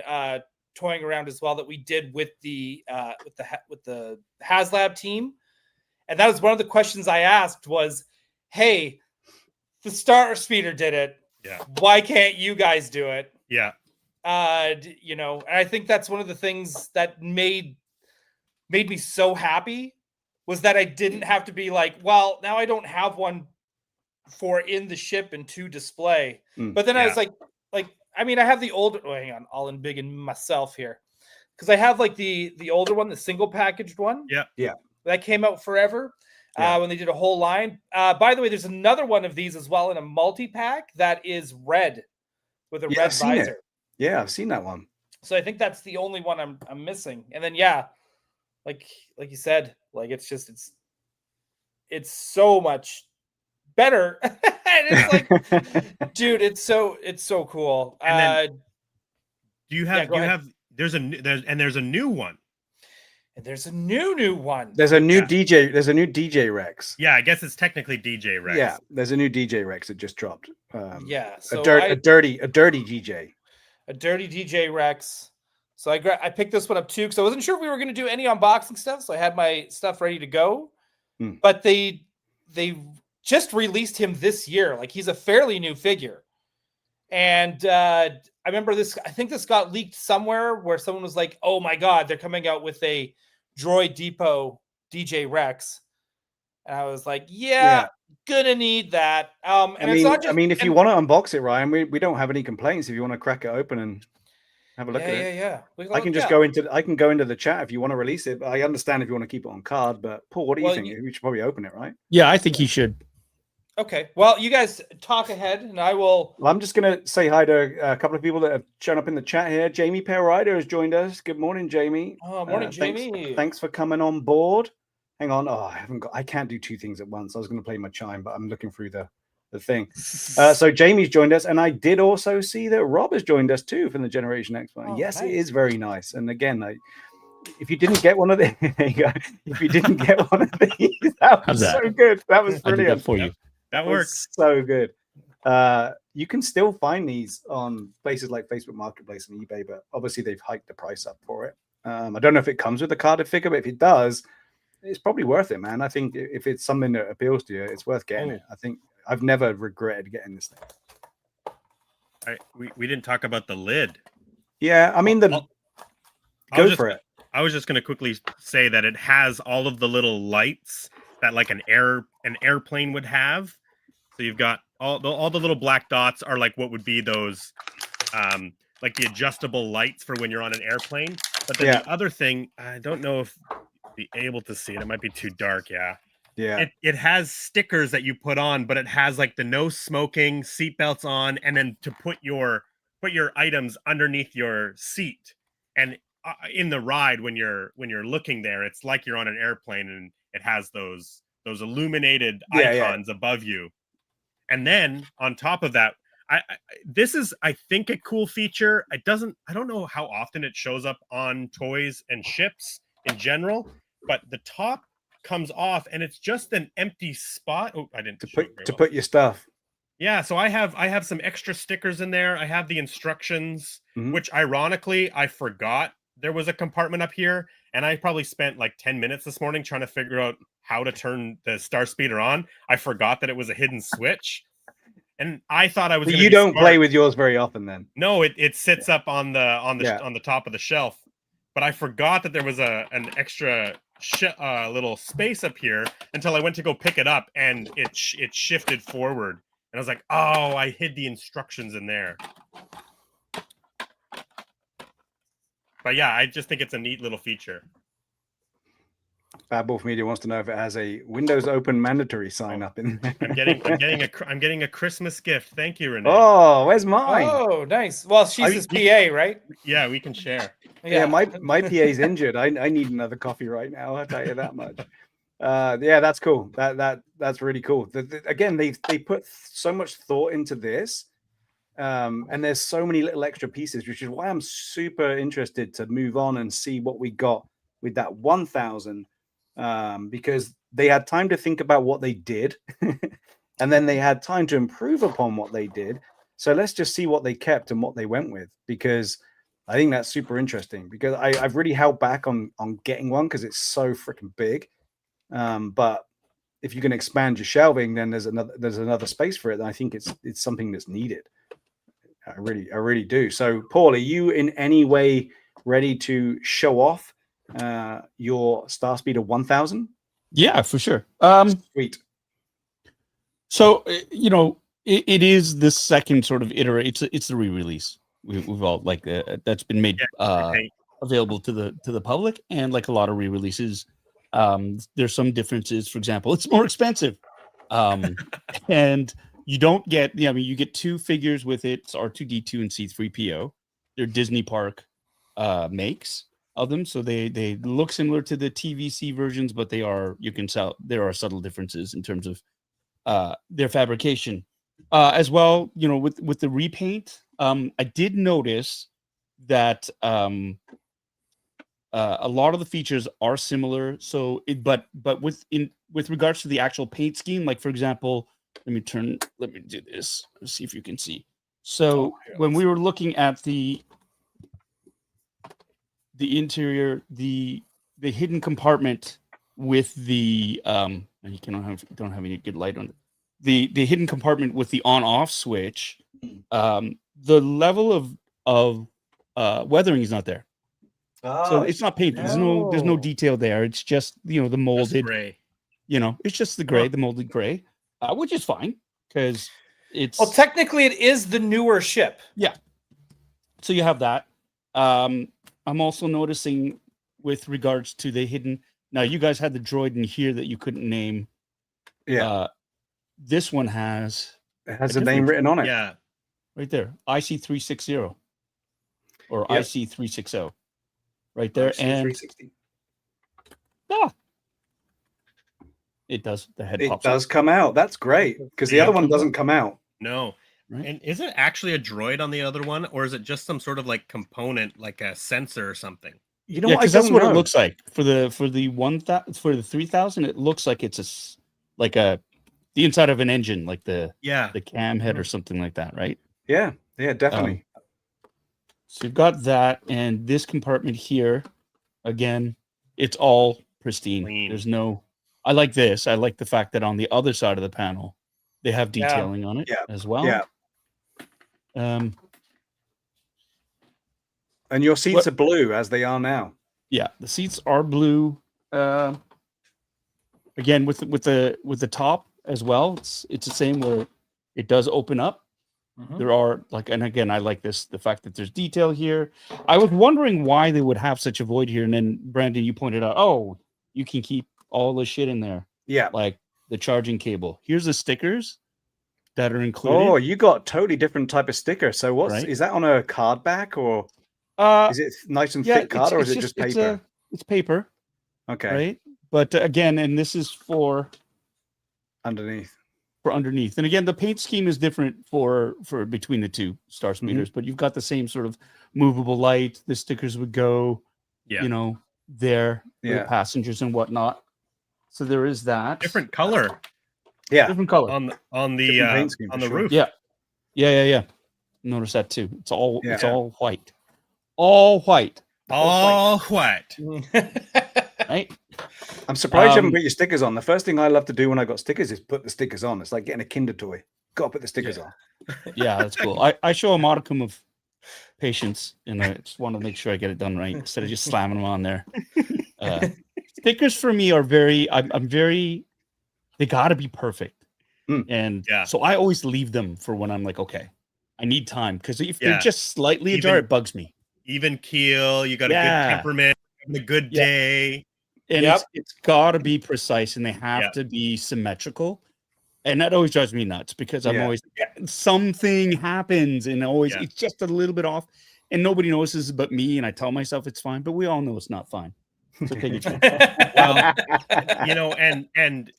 Toying Around as well that we did with the HasLab team. And that was one of the questions I asked was, hey, the Star Speeder did it. Yeah. Why can't you guys do it? Yeah. And I think that's one of the things that made me so happy was that I didn't have to be like, well, now I don't have one for in the ship and to display. But then I was like, I mean, I have the older, hang on, all in big in myself here. Because I have like the older one, the single packaged one. Yeah. Yeah. That came out forever when they did a whole line. By the way, there's another one of these as well in a multi-pack that is red with a red visor. Yeah, I've seen that one. So I think that's the only one I'm missing. And then like you said, like it's so much better. And it's like, dude, it's so cool. And then, there's a new one. And there's a new one. There's a new DJ Rex. Yeah, I guess it's technically DJ Rex. Yeah, there's a new DJ Rex that just dropped. So a dirty DJ. A dirty DJ Rex. So I picked this one up too because I wasn't sure if we were going to do any unboxing stuff. So I had my stuff ready to go. But they just released him this year. Like he's a fairly new figure. And I remember this. I think this got leaked somewhere where someone was like, "Oh my God, they're coming out with a Droid Depot DJ Rex." And I was like, "Yeah. Gonna need that." And I mean, if you want to unbox it, Ryan, we don't have any complaints. If you want to crack it open and have a look at it, I can just go into the chat if you want to release it. But I understand if you want to keep it on card. But Paul, what do you think? We should probably open it, right? Yeah, I think he should. Okay. Well, you guys talk ahead, and I will. Well, I'm just gonna say hi to a couple of people that have shown up in the chat here. Jamie Perrider has joined us. Good morning, Jamie. Oh, morning, Jamie. Thanks for coming on board. Hang on. Oh, I can't do two things at once. I was going to play my chime, but I'm looking through the thing. So Jamie's joined us, and I did also see that Rob has joined us too from the Generation X one. Yes, nice. It is very nice. And again, if you didn't get one of these, if you didn't get one of these, that was so good. That was brilliant. I did that for you. That works so good. You can still find these on places like Facebook Marketplace and eBay, but obviously they've hiked the price up for it. I don't know if it comes with a carded figure, but if it does, it's probably worth it, man. I think if it's something that appeals to you, it's worth getting it. I think I've never regretted getting this thing. We didn't talk about the lid. Yeah, I mean go for it. I was just going to quickly say that it has all of the little lights that like an airplane would have. So you've got all the little black dots are like what would be those like the adjustable lights for when you're on an airplane. But then the other thing, I don't know if you'll be able to see it. It might be too dark. Yeah. It has stickers that you put on, but it has like the no smoking, seatbelts on, and then to put your items underneath your seat. And in the ride when you're looking there, it's like you're on an airplane, and it has those illuminated icons above you. And then on top of that, this is, I think, a cool feature. I don't know how often it shows up on toys and ships in general, but the top comes off and it's just an empty spot. Oh, I didn't put your stuff. Yeah, so I have some extra stickers in there. I have the instructions, which ironically I forgot there was a compartment up here, and I probably spent like 10 minutes this morning trying to figure out how to turn the Star Speeder on. I forgot that it was a hidden switch, and I thought I was. You don't play with yours very often, then? No, it sits up on the top of the shelf, but I forgot that there was an extra little space up here until I went to go pick it up, and it shifted forward, and I was like, oh, I hid the instructions in there. But yeah, I just think it's a neat little feature. Bad Wolf Media wants to know if it has a Windows Open mandatory sign up in there. I'm getting a Christmas gift. Thank you, Renee. Oh, where's mine? Oh, nice. Well, she's his PA, right? Yeah, we can share. Yeah, my PA's injured. I need another coffee right now. I'll tell you that much. Yeah, that's cool. That's really cool. Again, they put so much thought into this, and there's so many little extra pieces, which is why I'm super interested to move on and see what we got with that 1000, because they had time to think about what they did, and then they had time to improve upon what they did. So let's just see what they kept and what they went with, because I think that's super interesting, because I've really held back on getting one because it's so freaking big. But if you can expand your shelving, then there's another space for it. And I think it's something that's needed. I really do. So, Paul, are you in any way ready to show off your Star Speeder 1000? Yeah, for sure. Sweet. So it is the second sort of iteration. It's the re-release. We've all that's been made available to the public, and like a lot of re-releases, there's some differences. For example, it's more expensive, and you don't get. You get 2 figures with it. It's R2D2 and C3PO. They're Disney Park makes of them, so they look similar to the TVC versions, but there are subtle differences in terms of their fabrication. As well, with the repaint, I did notice that a lot of the features are similar. So, but with regards to the actual paint scheme, like for example, let me do this. Let's see if you can see. So when we were looking at the interior, the hidden compartment with the you don't have any good light on it. The hidden compartment with the on-off switch, the level of weathering is not there. So it's not painted. No. There's no detail there. It's just the molded gray. It's just the gray, the molded gray, which is fine because it's technically it is the newer ship. Yeah. So you have that. I'm also noticing with regards to the hidden. Now you guys had the droid in here that you couldn't name. Yeah. This one has a name written on it. Yeah. Right there. IC360 or Yep. IC360. Right there. And 360. It does. The head It pops does up. come out. That's great, because the Yeah. other one doesn't come out. No. Right. And is it actually a droid on the other one, or is it just some sort of like component, like a sensor or something? You know Yeah, what? because I that's don't what know. it looks like for the 3000. It looks like it's the inside of an engine, like the cam head or something like that, right? Yeah, definitely. So you've got that, and this compartment here, again, it's all pristine. Clean. There's no. I like this. I like the fact that on the other side of the panel, they have detailing on it as well. Yeah. Um. And your seats are blue as they are now. Yeah, the seats are blue. Again, with the top as well, it's the same where it does open up. Mhm. There are and again, I like the fact that there's detail here. I was wondering why they would have such a void here, and then Brandon, you pointed out, oh, you can keep all the shit in there, Yeah. like the charging cable. Here's the stickers that are included. Oh, you got totally different type of sticker. So Right. is that on a card back, or is it nice and thick card, or is it just paper? It's paper. Okay. Right. But again, and this is for Underneath. underneath. And again, the paint scheme is different for between the two Star Mm-hmm. Speeders, but you've got the same sort of movable light. The stickers would go, there for the passengers and whatnot. So there is that. Different color. Yeah. Different color. On the Different paint scheme, on for the sure. roof. Yeah. Notice that too. It's all Yeah. it's all white. All white. All white. Right? I'm surprised you haven't put your stickers on. The first thing I love to do when I got stickers is put the stickers on. It's like getting a Kinder toy. Got to put the stickers on. Yeah, that's cool. I show a modicum of patience, and I just want to make sure I get it done right instead of just slamming them on there. Stickers for me are very. I'm very. They got to be perfect, and so I always leave them for when I'm like, okay, I need time, because if they're just slightly ajar, it bugs me. Even keel. You got a good temperament. Having a good day. And Yep. it's got to be precise, and they have Yeah. to be symmetrical. And that always drives me nuts because I'm Yeah. always something happens, and always Yeah. it's just a little bit off, and nobody notices but me. And I tell myself it's fine, but we all know it's not fine. So take it. Well, you know, and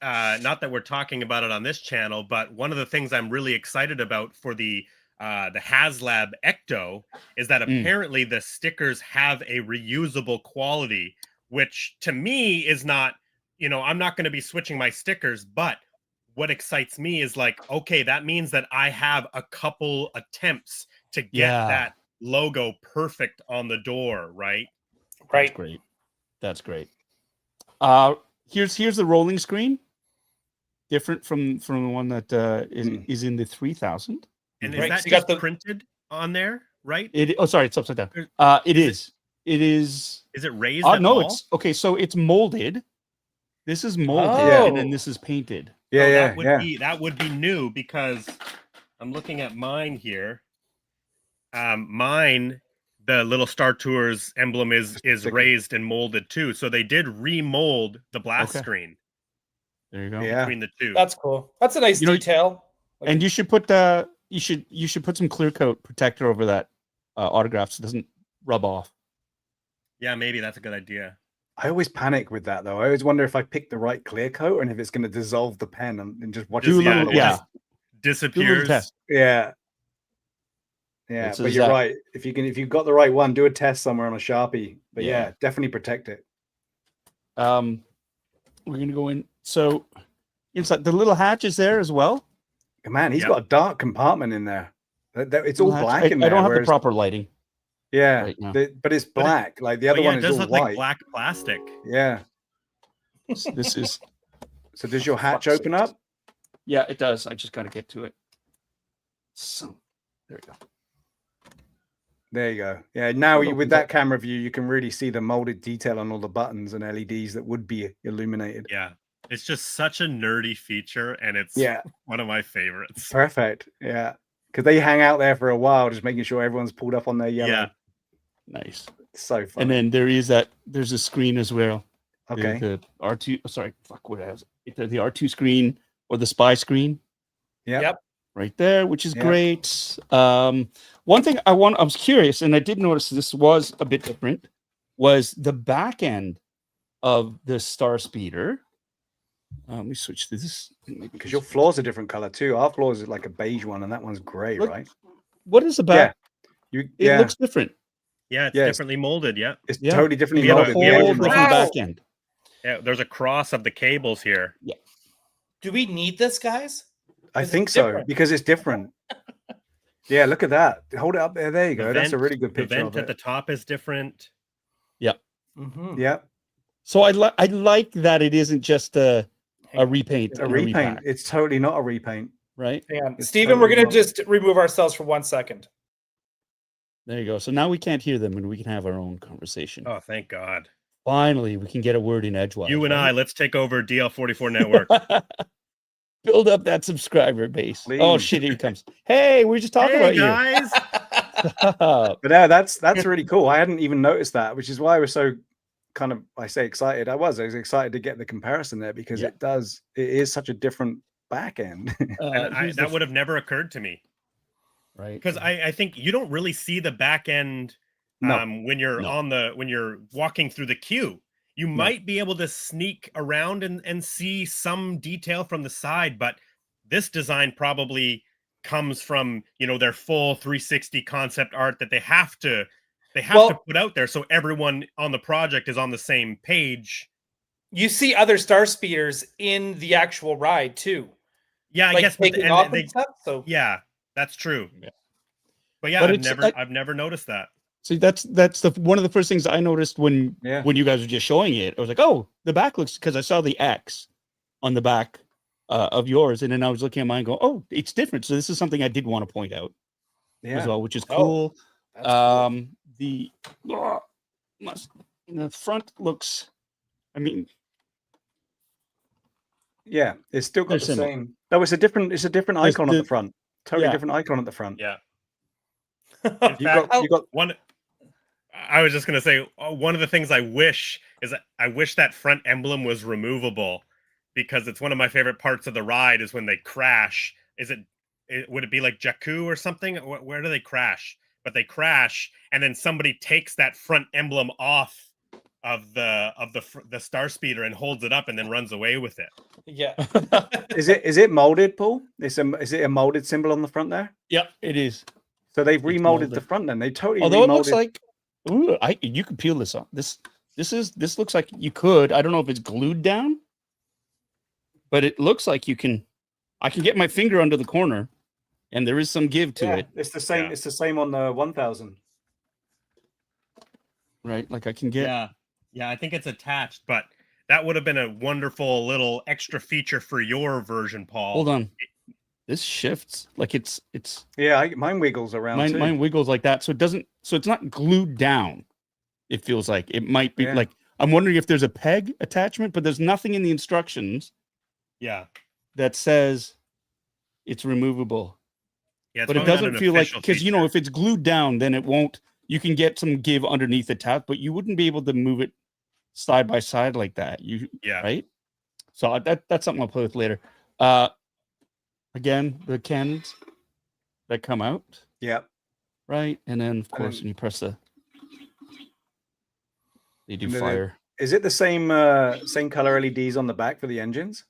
not that we're talking about it on this channel, but one of the things I'm really excited about for the HasLab Ecto is that apparently the stickers have a reusable quality, which to me is not, you know, I'm not going to be switching my stickers, but what excites me is like, okay, that means that I have a couple attempts to get that logo perfect on the door, right? Right. That's great. That's great. Here's the rolling screen. Different from the one that is in the 3000. And Right, is that so you just got the- printed on there, right? Sorry, it's upside down. It is. It is. Is it raised at No, all? it's okay. So it's molded. This is molded, Oh. and then this is painted. Yeah, Oh, yeah, that would be new because I'm looking at mine here. Mine, the little Star Tours emblem is raised and molded too. So they did remold the blast screen There you go. Yeah. between the two. That's cool. That's a nice You know, detail. Like, And you should put you should put some clear coat protector over that autograph so it doesn't rub off. Yeah, maybe that's a good idea. I always panic with that though. I always wonder if I pick the right clear coat and if it's going to dissolve the pen and just watch Do it. a little- fall yeah. away. Do a little Disappears. test. Yeah. Yeah, It's but you're exact- right. If you've got the right one, do a test somewhere on a Sharpie. But Yeah. yeah, definitely protect it. We're gonna go in. So inside the little hatch is there as well. Man, he's Yep. got a dark compartment in there. It's all Little hatch. black in there. I don't have the whereas- proper lighting. Yeah, right now. but it's But it- black. Like the But other yeah, one it is does all look white. like black plastic. Yeah. This is So does your hatch Fuck's open sakes. up? yeah, it does. I just gotta get to it. So there we go. There you go. Yeah. Now It with opens that up. camera view, you can really see the molded detail on all the buttons and LEDs that would be illuminated. Yeah. It's just such a nerdy feature, and it's Yeah. one of my favorites. Perfect. Yeah. Because they hang out there for a while, just making sure everyone's pulled up on their yellow. Yeah. Nice. It's so fun. And then there's a screen as well. Okay. The R2. Sorry, fuck what else? The R2 screen or the spy screen. Yeah. Yep. Right there, which is Yeah. great. One thing I was curious, and I did notice this was a bit different, was the back end of the Star Speeder. Let me switch to this. Because your floor's a different color too. Our floor is like a beige one, and that one's gray, Look, right? What is the back? It Yeah. looks different. Yeah, it's Yes. differently molded. Yeah. It's Yeah. totally differently We have a- molded. we have a Whole Yeah. different Wow. back end. Yeah. There's a cross of the cables here. do we need this, guys? I It's think so different. because it's different. Yeah, look at that. Hold it up there. There you go. The That's a vent- really good The picture vent of at it. the top is different. Mm-hmm. Yeah, So I like that it isn't just a repaint. it's a and repaint. repack, It's totally not a repaint. right? Hang on. It's Steven, we're totally going to not. just remove ourselves for 1 second. There you go. So now we can't hear them and we can have our own conversation. Oh, thank God. Finally, we can get a word in edgewise. You and I, right? let's take over DL44 Network. Build up that subscriber base. Oh Please. shit, here he comes. Hey, we were just talking Hey, about guys. you. But yeah, that's really cool. I hadn't even noticed that, which is why I was so kind of excited. I was excited to get the comparison there because Yeah. it is such a different back end. And Here's that the- would have never occurred to me right. because I think you don't really see the back end No. when you're No. when you're walking through the queue. You might be able to sneak around and see some detail from the side, but this design probably comes from their full 360 concept art that they have to put out there so everyone on the project is on the same page. You see other Star Speeders in the actual ride too. Yeah, I Like guess, but taking off they, and stuff. So yeah, that's true. Yeah. But yeah, But I've never noticed that. See, that's one of the first things I noticed when you guys were just showing it. I was like, oh, the back looks, because I saw the X on the back of yours, and then I was looking at mine, going, oh, it's different. So this is something I did want to point out as well, which is cool. that's cool. The front looks, I mean, Yeah, it's still got They're the similar. same. No, it's a different There's icon at the- the front. Totally yeah. different icon at the front. Yeah. You got One. I was just gonna say one of the things I wish is that I wish that front emblem was removable, because it's one of my favorite parts of the ride is when they crash. Would it be like Jakku or something? Where do they crash? But they crash, and then somebody takes that front emblem off of the star speeder and holds it up, and then runs away with it. Yeah. Is it molded, Paul? Is it a molded symbol on the front there? Yeah, it is. So they've remolded molded. the front then. They totally Although it remolded. looks like, ooh, you could peel this off. This looks like you could. I don't know if it's glued down, but it looks like you can. I can get my finger under the corner, and there is some give to it. It's the same. Yeah. It's the same on the 1000. Right, like I can get. Yeah, I think it's attached, but that would have been a wonderful little extra feature for your version, Paul. Hold on, this shifts like it's. Yeah, mine wiggles around too. Mine wiggles like that, so it doesn't. So it's not glued down. It feels like it might be like. I'm wondering if there's a peg attachment, but there's nothing in the instructions. Yeah. That says it's removable. Yeah, but it doesn't feel like, because you know, if it's glued down, then it won't. You can get some give underneath the tap, but you wouldn't be able to move it side by side like that. Right. So that's something I'll play with later. Again, the cannons that come out. Yeah. Right, and then of course when you press they do fire. Is it the same color LEDs on the back for the engines?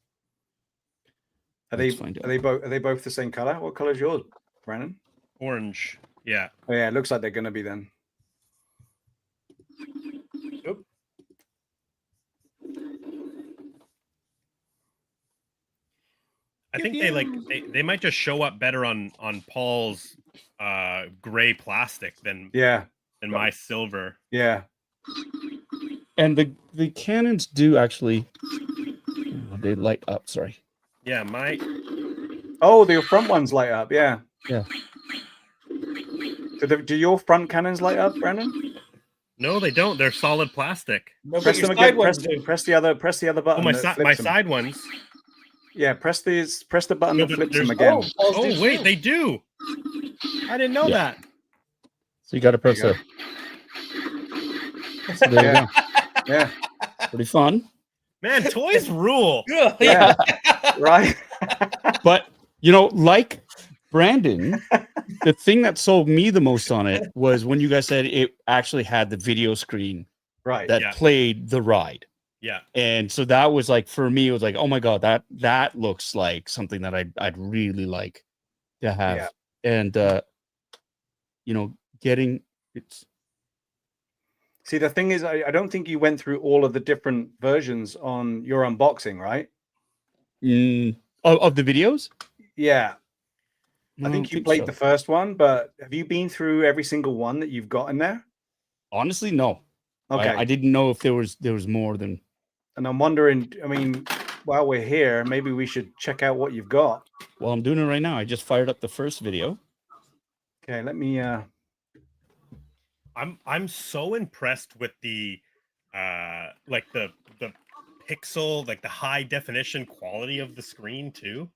Are they both the same color? What color is yours, Brandon? Orange. Yeah. Oh, yeah, it looks like they're going to be then. Oop. I think they might just show up better on Paul's gray plastic than my silver. Yeah. And the cannons do actually they light up, sorry. Yeah, the front ones light up, yeah. Yeah. Do your front cannons light up, Brandon? No, they don't. They're solid plastic. No, press them again. Press the other button. Oh, my side ones. Yeah, press the button that flips them again. Oh, wait, they do. I didn't know that. So you got to press it. So there you go. Yeah. Pretty fun. Man, toys rule. Yeah. Right. But, you know, like Brandon, the thing that sold me the most on it was when you guys said it actually had the video screen that played the ride. Yeah. And so that was like, for me, it was like, oh my God, that looks like something that I'd really like to have. Yeah. And, you know, getting it's. See, the thing is, I don't think you went through all of the different versions on your unboxing, right? Of the videos? Yeah. I think you played the first one, but have you been through every single one that you've got in there? Honestly, no. Okay. I didn't know if there was more than. And I'm wondering, I mean, while we're here, maybe we should check out what you've got. Well, I'm doing it right now. I just fired up the first video. Okay, let me I'm so impressed with the like the pixel, like the high definition quality of the screen too.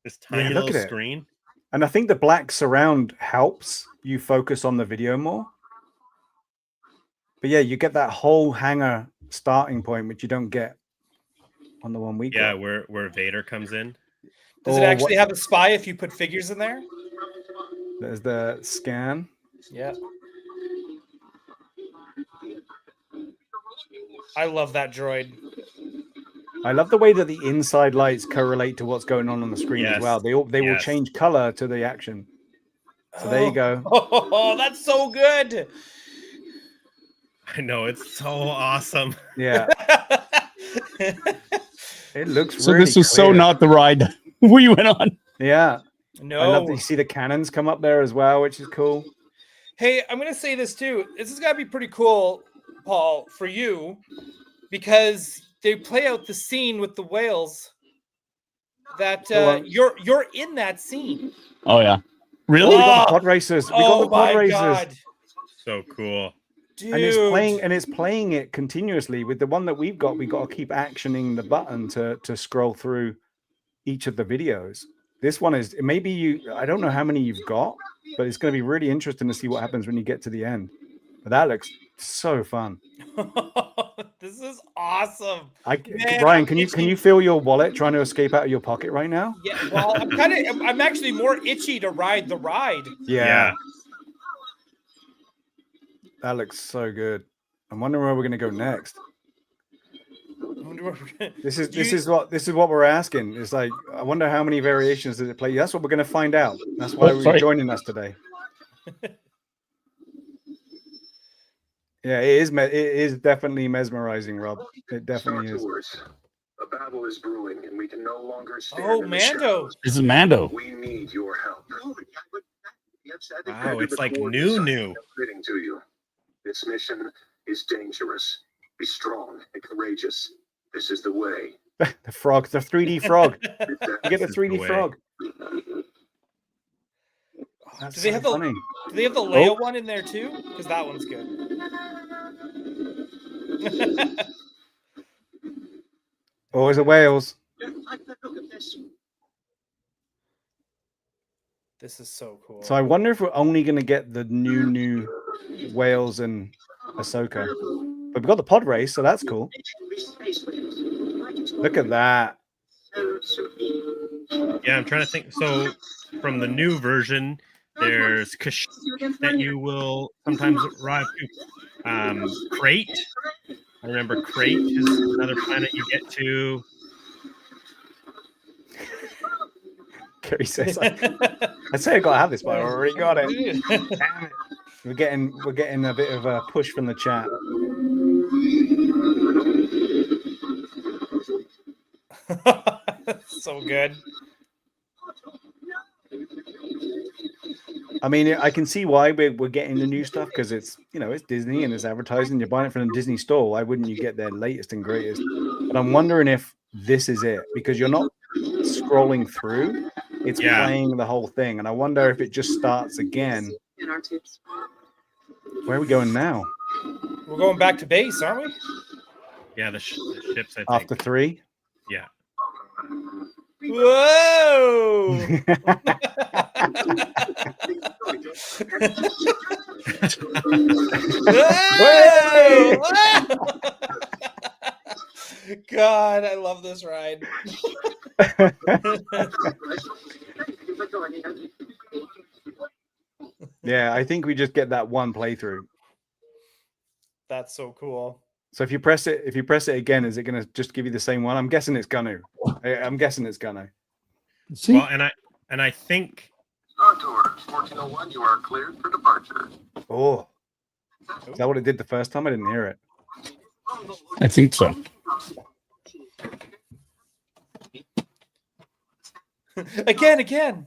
This tiny little screen. And I think the black surround helps you focus on the video more. But yeah, you get that whole hangar starting point, which you don't get on the one we got. Yeah, where Vader comes in. Does it actually have a spy if you put figures in there? There's the scan. Yeah. I love that droid. I love the way that the inside lights correlate to what's going on the screen as well. They will change color to the action. So there you go. Oh, that's so good. I know, it's so awesome. Yeah. It looks so really this was clear. So not the ride we went on. Yeah. No. I love that you see the cannons come up there as well, which is cool. Hey, I'm going to say this too. This has got to be pretty cool, Paul, for you, because they play out the scene with the whales that you're in that scene. Oh, yeah. Really? We got the pod racers. We got the pod racers. God. So cool. Dude. And it's playing it continuously. With the one that we've got to keep actioning the button to scroll through each of the videos. This one is I don't know how many you've got, but it's going to be really interesting to see what happens when you get to the end. But that looks so fun. This is awesome. Man, Ryan, I'm can itching. you feel your wallet trying to escape out of your pocket right now? Yeah, well, I'm actually more itchy to ride the ride. Yeah. That looks so good. I'm wondering where we're gonna go next. I wonder where we're gonna- This is Do you- this is what we're asking. It's like, I wonder how many variations does it play. That's what we're gonna find out. That's why we're sorry. joining us today. Yeah, it is definitely mesmerizing, Rob. It definitely is. A battle is brewing, and we can no longer stand Oh, in the Mando. shadows. This is Mando. We need your help. Wow, it's like new. Fitting to you. This mission is dangerous. Be strong and courageous. This is the way. The frog, the 3D frog. You get the This is the 3D way. frog. That's Do they have the- funny. Do they have the Leia one in there too? Because that one's good. Always a Wales. This is so cool. So I wonder if we're only going to get the new Wales and Ahsoka. But we've got the pod race, so that's cool. Look at that. Yeah, I'm trying to think. So from the new version, there's Kashyyyk that you will sometimes arrive to. Crate. I remember Crate is another planet you get to. Kerry says, I'd say I got to have this, but I already got it. Damn it. We're getting a bit of a push from the chat. So good. I mean, I can see why we're getting the new stuff, because it's, you know, it's Disney and it's advertising. You're buying it from the Disney store. Why wouldn't you get their latest and greatest? But I'm wondering if this is it, because you're not scrolling through. It's playing the whole thing. And I wonder if it just starts again. Where are we going now? We're going back to base, aren't we? Yeah, the ships, I think. After 3? Yeah. Whoa! Whoa! God, I love this ride. Yeah, I think we just get that one playthrough. That's so cool. So if you press it again, is it going to just give you the same one? I'm guessing it's gonna. I'm guessing it's gonna. See? Well, and I think Star Tours 1401, you are cleared for departure. Oh, is that what it did the first time? I didn't hear it. I think so. Again.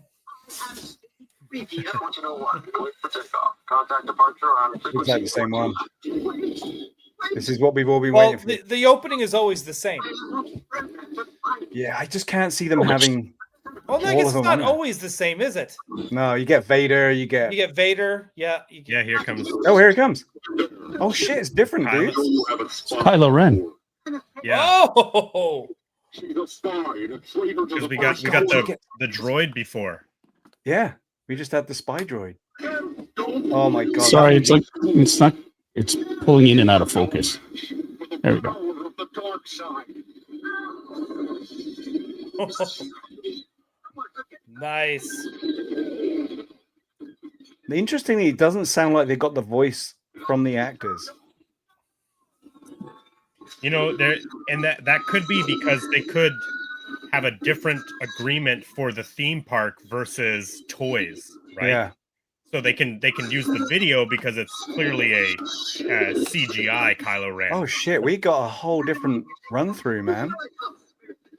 1401, cleared for takeoff. Contact departure on Looks frequency. like the same one. This is what we've all been Well, waiting for. the opening is always the same. Yeah, I just can't see them having. Well, I All guess of it's them not on there. always the same, is it? No, you get Vader. You get. You get Vader. Yeah. yeah, here comes Oh, here it comes. Oh shit, it's different, dude. Kylo Ren. yeah. Oh. Because we Oh got the droid before. Yeah, we just had the spy droid. Oh my god. Sorry, it's pulling in and out of focus. There we go. Nice. Interestingly, it doesn't sound like they got the voice from the actors. You know, there and that could be because they could have a different agreement for the theme park versus toys, right? Yeah. So they can use the video because it's clearly a CGI Kylo Ren. Oh shit, we got a whole different run through, man.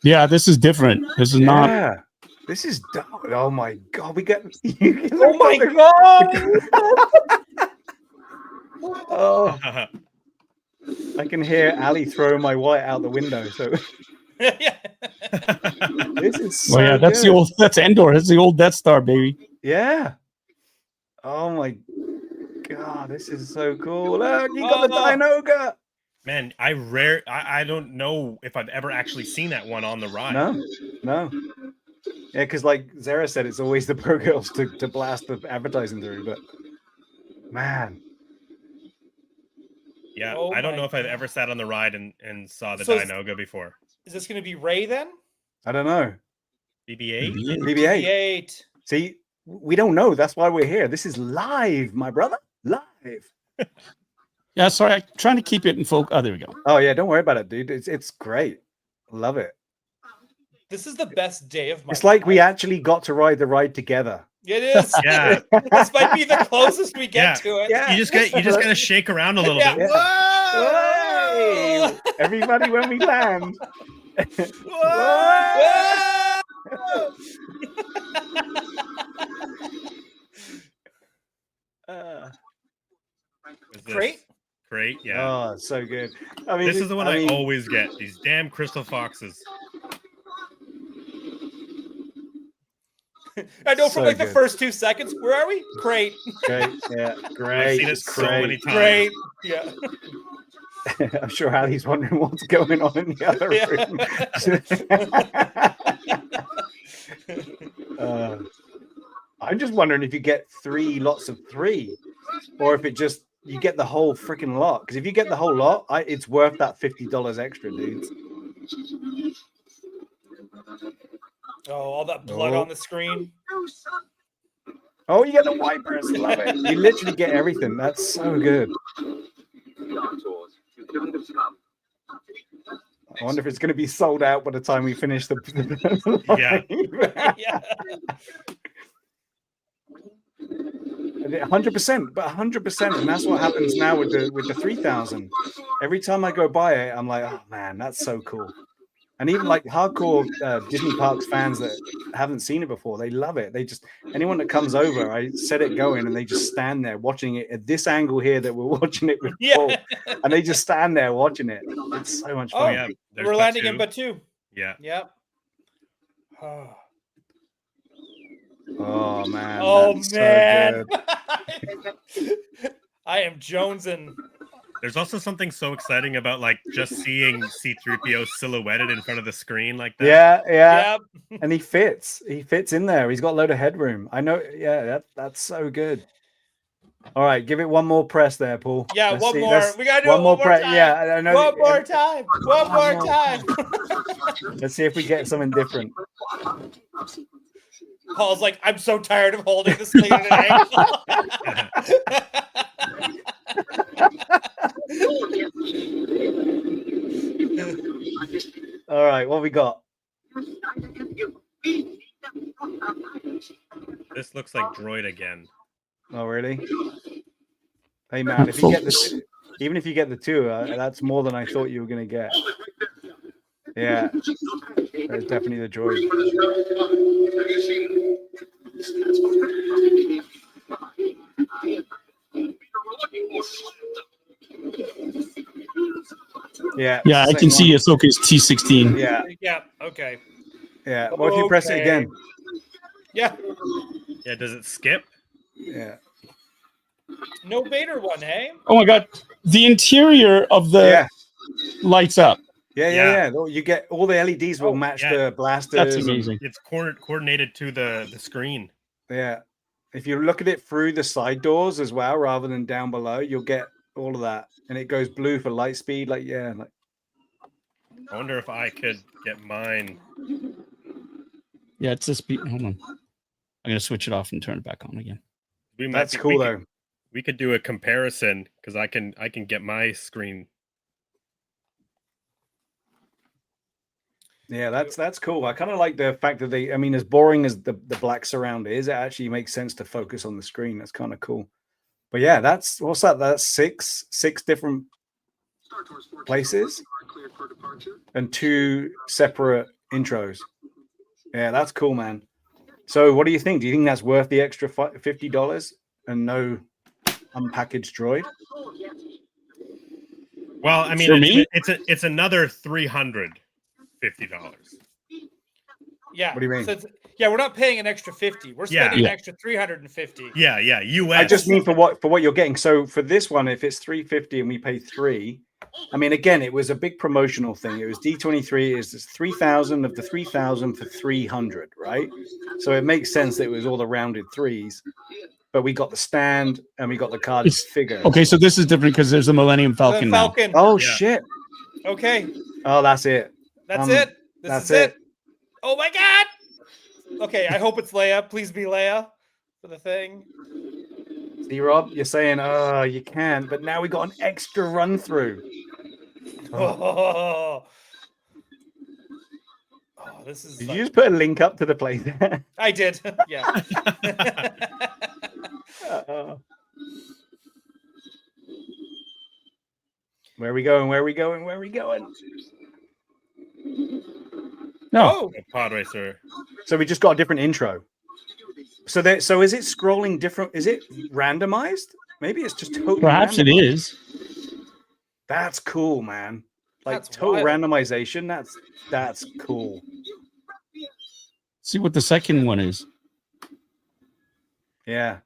Yeah, this is different. This is not. Yeah. This is oh my god, we got Oh my god. Oh, I can hear Ali throwing my wallet out the window. So Yeah. this is so Well, yeah, that's good. that's Endor. That's the old Death Star, baby. Yeah. Oh my god, this is so cool. Look, you got the Dinoga. Man, I don't know if I've ever actually seen that one on the ride. No. Yeah, because like Zara said, it's always the Pro Girls to blast the advertising through, but man. Yeah, Oh I don't know my if I've God. ever sat on the ride and saw the So is- Dinoga before. Is this going to be Ray then? I don't know. BB-8? BB-8. BB-8. See, we don't know. That's why we're here. This is live, my brother. Live. Yeah, sorry, I'm trying to keep it in focus. Oh, there we go. Oh yeah, don't worry about it, dude. It's great. Love it. This is the best day of my It's like we life. actually got to ride the ride together. It is. Yeah. This might be the closest we get Yeah. to it. Yeah. You just gotta shake around a little Yeah. bit. Yeah. Whoa! Hey, everybody, when we land. Whoa! Is this Great. Great, yeah. Oh, so good. I mean, This is the one I mean, always get. These damn crystal foxes. I know from So like the good. first 2 seconds. Where are we? Great. Great. Yeah, I've great. seen it It's so many times. Great. Yeah. I'm sure Ali's wondering what's going on in the other room. I'm just wondering if you get 3 lots of 3, or if it just you get the whole freaking lot. Because if you get the whole lot, it's worth that $50 extra, dudes. Oh, all that blood on the screen. Oh, you get the wipers. Love it. You literally get everything. That's so good. I wonder if it's going to be sold out by the time we finish the. Yeah. Yeah. 100%, but 100%, and that's what happens now with the 3000. Every time I go by it, I'm like, oh man, that's so cool. And even like hardcore Disney Parks fans that haven't seen it before, they love it. They just anyone that comes over, I set it going, and they just stand there watching it at this angle here that we're watching it with Paul, and they just stand there watching it. It's so much fun. Oh, yeah. There's We're landing in Batu. Batu. Yeah. Yep. Oh, Oh man. oh that's so man. good. I am jonesing. There's also something so exciting about like just seeing C-3PO silhouetted in front of the screen like that. Yeah. Yep. And he fits in there. He's got a load of headroom. I know. Yeah, that's so good. All right, give it one more press there, Paul. Yeah, Let's one see. more. We gotta do one it more one more press. time. Yeah, I know. One more time. One more time. Let's see if we get something different. Paul's like, I'm so tired of holding this thing at an angle. All right, what we got? This looks like Droid again. Oh, really? Hey, man, if you get the even if you get the 2, that's more than I thought you were going to get. Yeah, there's definitely the droid. Yeah. Yeah, I can see Ahsoka's T16. Yeah. Yeah. Okay. Yeah. What if you press it again? Yeah. Yeah, does it skip? Yeah. No Vader one, hey? Oh my god, the interior of the lights up. Yeah. You get all the LEDs will match the blasters. That's amazing. It's coordinated to the screen. Yeah. If you look at it through the side doors as well, rather than down below, you'll get all of that. And it goes blue for light speed. Like, yeah. Like... I wonder if I could get mine. Yeah, it's this beat. Hold on. I'm going to switch it off and turn it back on again. That's cool, though. We could do a comparison because I can get my screen. Yeah, that's cool. I kind of like the fact that they, I mean, as boring as the black surround is, it actually makes sense to focus on the screen. That's kind of cool. But yeah, what's that? That's six different places and 2 separate intros. Yeah, that's cool, man. So what do you think? Do you think that's worth the extra $50 and no unpackaged droid? Well, I mean, it's another $350. Yeah. What do you mean? So we're not paying an extra 50. We're spending an extra 350. Yeah, US. I just mean for what you're getting. So for this one, if it's $350 and we pay $3, I mean, again, it was a big promotional thing. It was D23 is 3,000 of the 3,000 for 300, right? So it makes sense that it was all the rounded 3s. but we got the stand and we got the card figure. Okay, so this is different because there's a Millennium Falcon The Falcon. Oh Yeah. shit! Okay, Oh, that's it. that's it. This that's is it. Oh my god. Okay, I hope it's Leia. Please be Leia for the thing. See, Rob, you're saying, oh, you can, but now we got an extra run through. Oh, this is. Did like- you just put a link up to the play there? I did. Yeah. Where are we going? Where are we going? Where are we going? No. Oh, Pod racer. So we just got a different intro. So is it scrolling different? Is it randomized? Maybe it's just totally. Perhaps it randomized. is. That's cool, man. Like That's total wild. randomization. That's cool. See what the second one is. Yeah.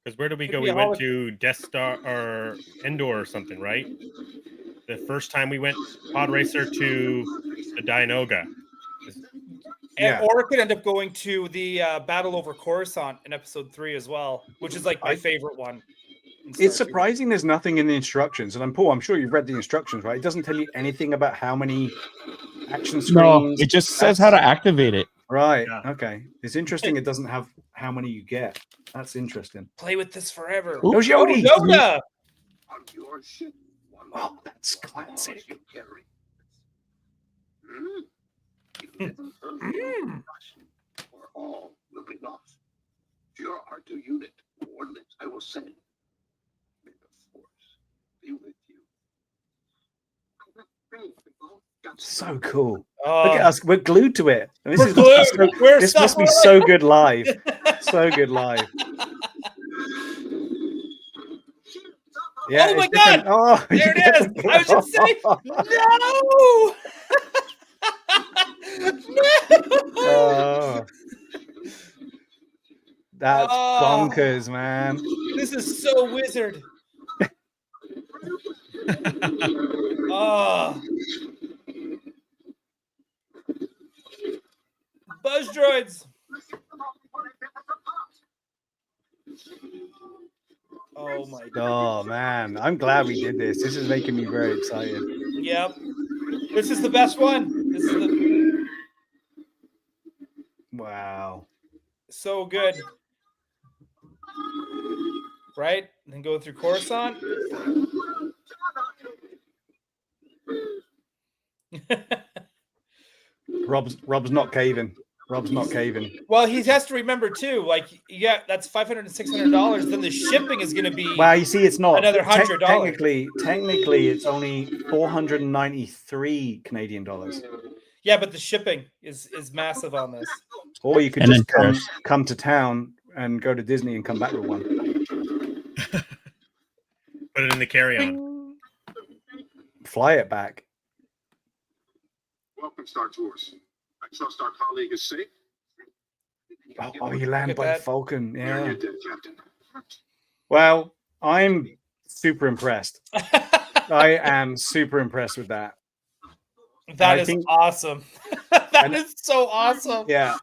Because where did we Could go? be We a went to Death Star or Endor or something, right? The first time we went Pod Racer to the Dianoga. Yeah. or it could end up going to the battle over Coruscant in episode 3 as well, which is like my favorite one. in Star It's Tours. surprising there's nothing in the instructions. And Paul, I'm sure you've read the instructions, right? It doesn't tell you anything about how many action screens. No, it just says how to activate it. Right. Yeah. Okay. It's interesting. It doesn't have how many you get. That's interesting. Play with this forever. Ooh. Oh, Jody. Yoda! On your ship, one Oh, that's classic. you carry. You never heard or all will be lost. To your R2 unit, coordinates I will send. May the force be with you. So cool. Oh, Look at us. We're glued to it. And this we're is glued. We're this so must be so good live. So good live. Yeah, Oh my it's different. God! Oh, There you it get is. the- I was just saying, no! Oh. That's Oh. bonkers, man. This is so wizard. Oh. Buzz droids. Oh my god. Oh man, I'm glad we did this. This is making me very excited. Yep. This is the best one. This is the Wow. so good. Right? And then go through Coruscant. Rob's not caving. Rob's not caving. Well, he has to remember too, like, yeah, that's $500 and $600. Then the shipping is going to be Well, you see, it's not Another $100. Technically, it's only 493 Canadian dollars. yeah, but the shipping is massive on this. Or you could And just then come to town and go to Disney and come back with one. Put it in the carry-on. Fly it back. Welcome, Star Tours. I trust our colleague is safe. Oh, you land at by the that. Falcon. There Yeah. you did, Captain. Well, I'm super impressed. I am super impressed with that. That I is think- awesome. That is so awesome. Yeah.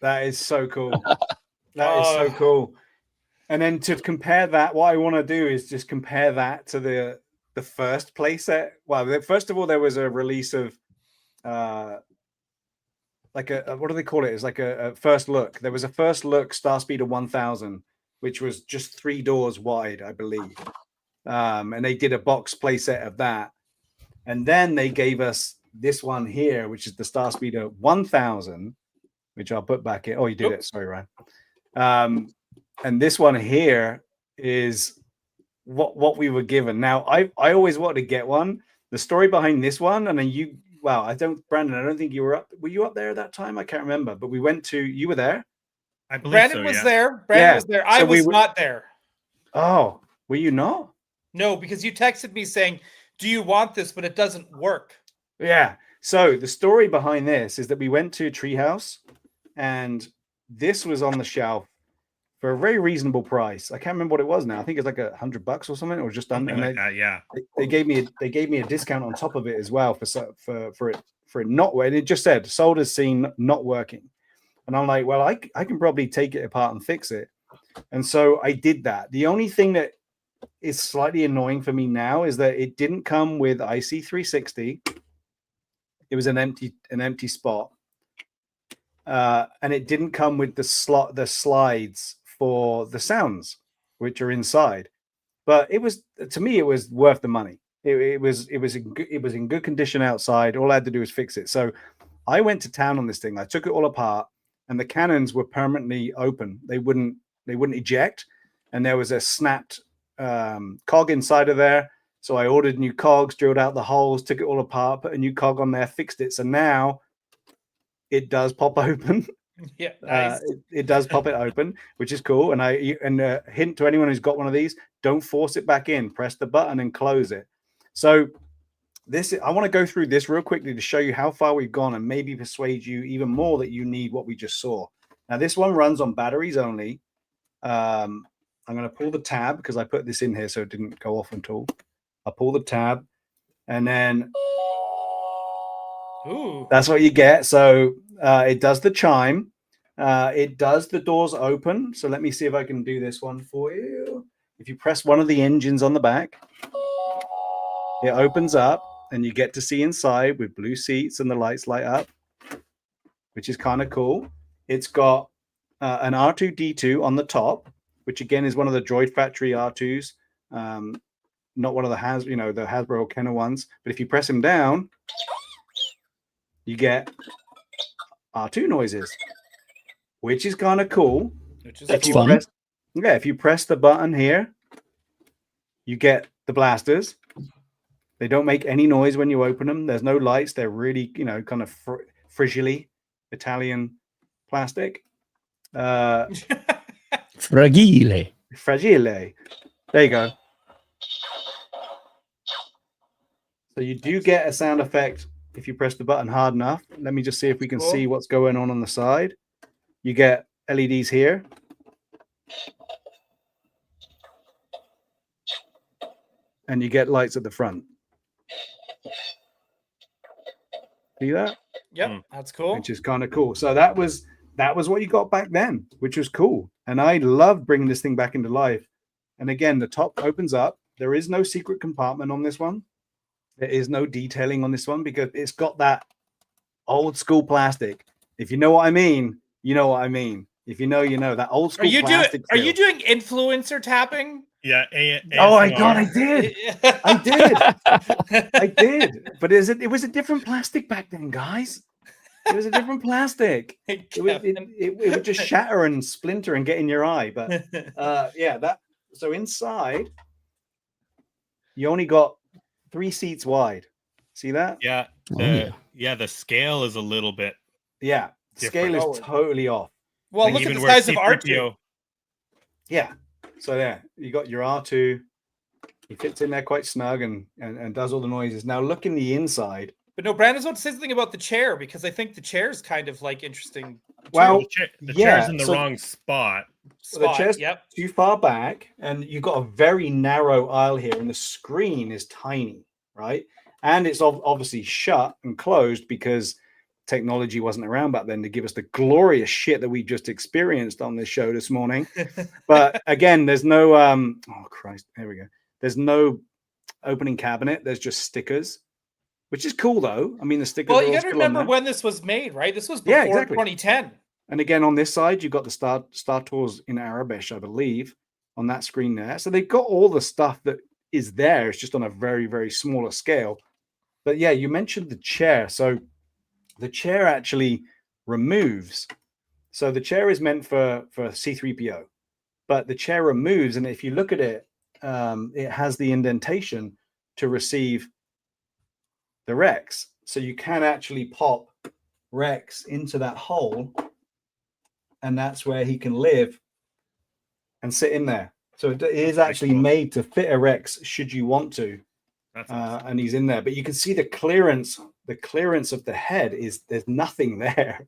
That is so cool. That is so cool. And then to compare that, what I want to do is just compare that to the first playset. Well, first of all, there was a release of like a what do they call it? It's like a first look. There was a first look Starspeeder 1000, which was just 3 doors wide, I believe. And they did a box playset of that. And then they gave us this one here, which is the Starspeeder 1000, which I'll put back in. Oh, you did it. Sorry, Ryan. And this one here is what we were given. Now, I always wanted to get one. The story behind this one, and then Brandon, I don't think you were up. Were you up there at that time? I can't remember. But we went to. You were there. I believe Brandon so, was yeah. there. Brandon Yeah. was there. I So we was were- not there. Oh, were you not? No, because you texted me saying, "Do you want this?" But it doesn't work. Yeah. So the story behind this is that we went to Treehouse, and this was on the shelf for a very reasonable price. I can't remember what it was now. I think it's like $100 or something, or just under. Something And like that, yeah. they gave me a discount on top of it as well for it not. And it just said sold as seen, not working. And I'm like, well, I can probably take it apart and fix it. And so I did that. The only thing that is slightly annoying for me now is that it didn't come with IC360. It was an empty spot. And it didn't come with the slides for the sounds, which are inside. But it was, to me, it was worth the money. It was in good condition outside. All I had to do was fix it. So I went to town on this thing. I took it all apart, and the cannons were permanently open. They wouldn't eject, and there was a snapped cog inside of there. So I ordered new cogs, drilled out the holes, took it all apart, put a new cog on there, fixed it. So now it does pop open. Yeah, nice. It does pop it open, which is cool. And a hint to anyone who's got one of these: don't force it back in. Press the button and close it. So I want to go through this real quickly to show you how far we've gone and maybe persuade you even more that you need what we just saw. Now, this one runs on batteries only. I'm going to pull the tab because I put this in here so it didn't go off at all. I'll pull the tab, and then that's what you get. So it does the chime. It does the doors open. So let me see if I can do this one for you. If you press one of the engines on the back, it opens up and you get to see inside with blue seats and the lights light up, which is kind of cool. It's got an R2-D2 on the top, which again is one of the Droid Factory R2s, not one of the the Hasbro Kenner ones. But if you press him down, you get R2 noises, which is kind of cool. That's fun. If you press the button here, you get the blasters. They don't make any noise when you open them. There's no lights. They're really, kind of fragile Italian plastic. Fragile. Fragile. There you go. So you do get a sound effect if you press the button hard enough. Let me just see if we can see what's going on the side. You get LEDs here. And you get lights at the front. See that? Yep, that's cool. Which is kind of cool. So that was what you got back then, which was cool. And I loved bringing this thing back into life. And again, the top opens up. There is no secret compartment on this one. There is no detailing on this one because it's got that old school plastic. If you know what I mean, you know what I mean. If you know, you know that old school plastic. Are you doing influencer tapping? Yeah. Oh my God, I did. I did. But it was a different plastic back then, guys. It was a different plastic. It would just shatter and splinter and get in your eye. But so inside, you only got 3 seats wide. See that? Yeah. The scale is a little bit. Yeah, the scale is totally off. Well, look at the size of R2. Yeah. So there, you got your R2. He fits in there quite snug and does all the noises. Now look in the inside. But no, Brandon's about to say something about the chair because I think the chair is kind of like interesting. Well, the chair's in the wrong spot. The chair's too far back, and you've got a very narrow aisle here, and the screen is tiny, right? And it's obviously shut and closed because technology wasn't around back then to give us the glorious shit that we just experienced on this show this morning. But again, there's no oh Christ, here we go. There's no opening cabinet. There's just stickers, which is cool though. I mean, the stickers. Well, you got to remember when this was made, right? This was before 2010. And again, on this side, you've got the Star Tours in Arabic, I believe, on that screen there. So they've got all the stuff that is there. It's just on a very, very smaller scale. But yeah, you mentioned the chair. So the chair actually removes. So the chair is meant for C-3PO, but the chair removes. And if you look at it, it has the indentation to receive the Rex. So you can actually pop Rex into that hole, and that's where he can live and sit in there. So it is actually made to fit a Rex should you want to. And he's in there, but you can see the clearance of the head there's nothing there.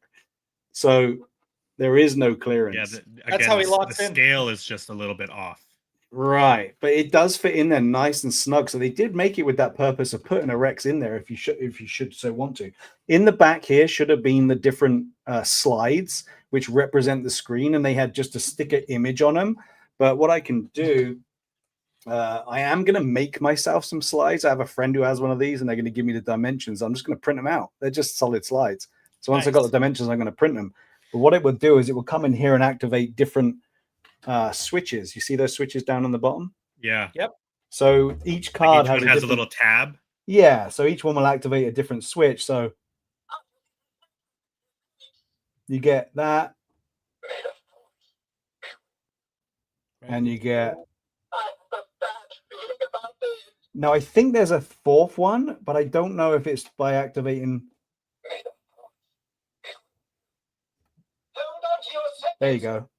So there is no clearance. Yeah, that's how he locks in. The scale is just a little bit off. Right, but it does fit in there nice and snug. So they did make it with that purpose of putting a Rex in there if you should so want to. In the back here should have been the different slides which represent the screen, and they had just a sticker image on them. But what I can do, I am going to make myself some slides. I have a friend who has one of these, and they're going to give me the dimensions. I'm just going to print them out. They're just solid slides. So once I got the dimensions, I'm going to print them. But what it would do is it will come in here and activate different switches. You see those switches down on the bottom? Yeah. Yep. So each card like has a little tab. Yeah. So each one will activate a different switch. So you get that, and you get. Now I think there's a fourth one, but I don't know if it's by activating. There you go.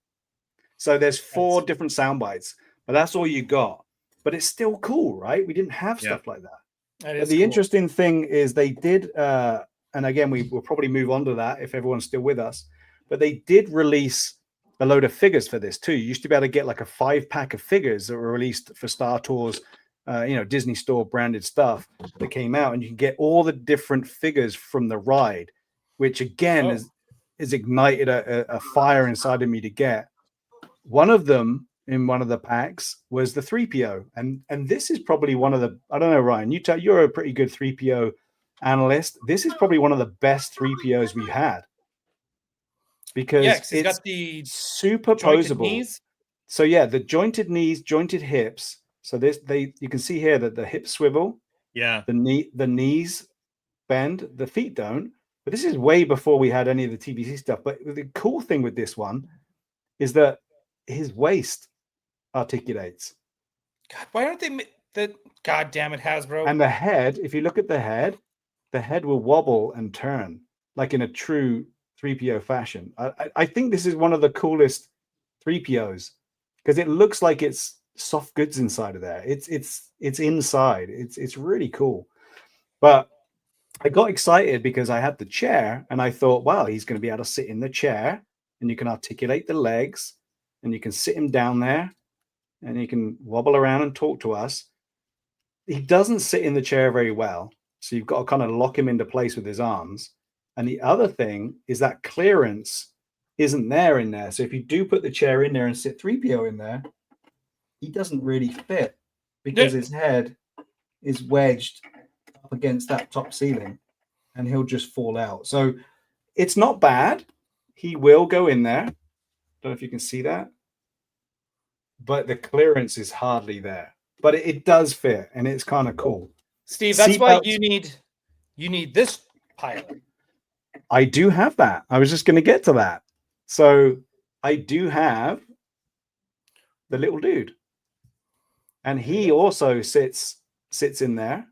So there's 4 different sound bites, but that's all you got. But it's still cool, right? We didn't have stuff like that. But the interesting thing is they did, and again, we will probably move on to that if everyone's still with us, but they did release a load of figures for this too. You used to be able to get like a 5-pack of figures that were released for Star Tours, Disney Store branded stuff that came out, and you can get all the different figures from the ride, which again is ignited a fire inside of me to get. One of them in one of the packs was the 3PO, and this is probably one of the, I don't know, Ryan, you're a pretty good 3PO analyst. This is probably one of the best 3POs we had, because it's got the super posable. So yeah, the jointed knees, jointed hips. So you can see here that the hips swivel. Yeah. The knees bend, the feet don't. But this is way before we had any of the TBC stuff. But the cool thing with this one is that his waist articulates. God, why aren't they God damn it, Hasbro. And the head, if you look at the head will wobble and turn like in a true 3PO fashion. I think this is one of the coolest 3POs because it looks like it's soft goods inside of there. It's inside. It's really cool. But I got excited because I had the chair and I thought, wow, he's going to be able to sit in the chair and you can articulate the legs and you can sit him down there and he can wobble around and talk to us. He doesn't sit in the chair very well. So you've got to kind of lock him into place with his arms. And the other thing is that clearance isn't there in there. So if you do put the chair in there and sit 3PO in there, he doesn't really fit because his head is wedged up against that top ceiling and he'll just fall out. So it's not bad. He will go in there. Don't know if you can see that, but the clearance is hardly there, but it does fit and it's kind of cool. Steve, that's why you need this pilot. I do have that. I was just going to get to that. So I do have the little dude, and he also sits in there.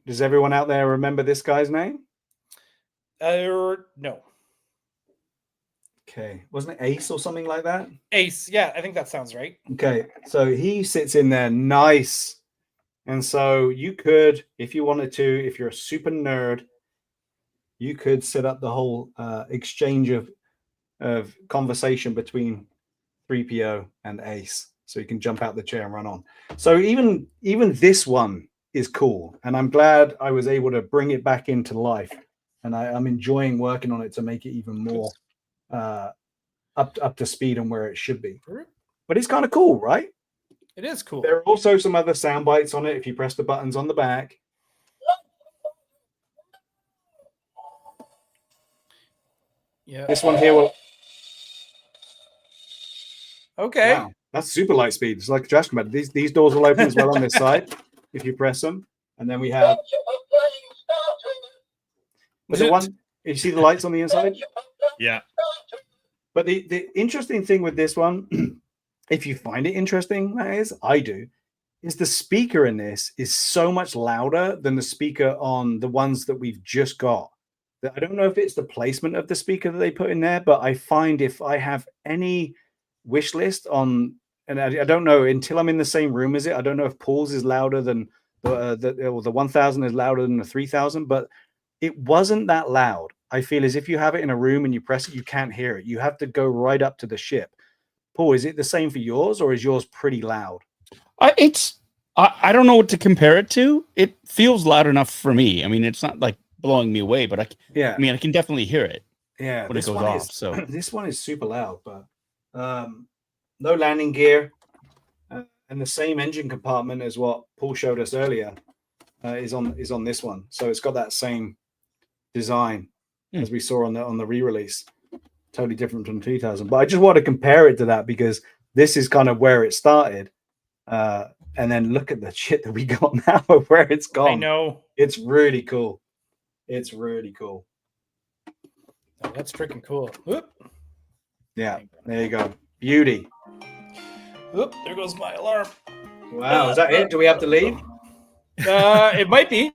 Does everyone out there remember this guy's name? No. Okay, wasn't it Ace or something like that? Ace, yeah, I think that sounds right. Okay, so he sits in there, nice. And so you could, if you wanted to, if you're a super nerd, you could set up the whole exchange of conversation between 3PO and Ace. So you can jump out the chair and run on. So even this one is cool. And I'm glad I was able to bring it back into life. And I'm enjoying working on it to make it even more up to speed and where it should be. But it's kind of cool, right? It is cool. There are also some other sound bites on it if you press the buttons on the back. Yeah. This one here will. Okay. Wow, that's super light speed. It's like a trash command. These doors will open as well on this side if you press them, and then we have. Was it one? You see the lights on the inside? Yeah. But the interesting thing with this one, if you find it interesting, that is, I do, is the speaker in this is so much louder than the speaker on the ones that we've just got. I don't know if it's the placement of the speaker that they put in there, but I find if I have any wish list on, and I don't know until I'm in the same room as it, I don't know if Paul's is louder than the 1000 is louder than the 3000, but it wasn't that loud. I feel as if you have it in a room and you press it, you can't hear it. You have to go right up to the ship. Paul, is it the same for yours, or is yours pretty loud? I don't know what to compare it to. It feels loud enough for me. I mean, it's not like blowing me away, but I mean, I can definitely hear it. Yeah, when it goes off. So this one is super loud, but no landing gear, and the same engine compartment as what Paul showed us earlier is on this one. So it's got that same design as we saw on the re-release. Totally different from 2000, but I just want to compare it to that because this is kind of where it started, and then look at the shit that we got now of where it's gone. I know, it's really cool. It's really cool. Oh, that's freaking cool. Whoop. Yeah, there you go. Beauty. Whoop, there goes my alarm. Wow, is that it? Do we have to leave? It might be.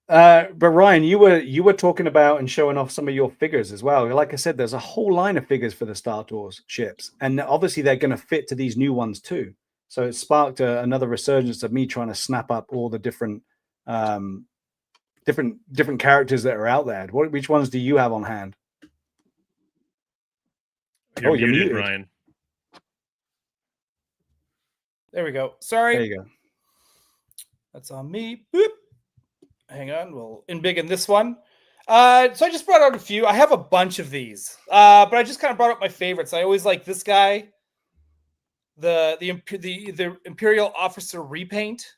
But Ryan, you were talking about and showing off some of your figures as well. Like I said, there's a whole line of figures for the Star Tours ships, and obviously they're going to fit to these new ones too. So it sparked another resurgence of me trying to snap up all the different characters that are out there. Which ones do you have on hand? You're muted, Ryan. There we go. Sorry. There you go. That's on me. Boop. Hang on, we'll embiggen this one. So I just brought out a few. I have a bunch of these, but I just kind of brought up my favorites. I always like this guy, the Imperial Officer repaint.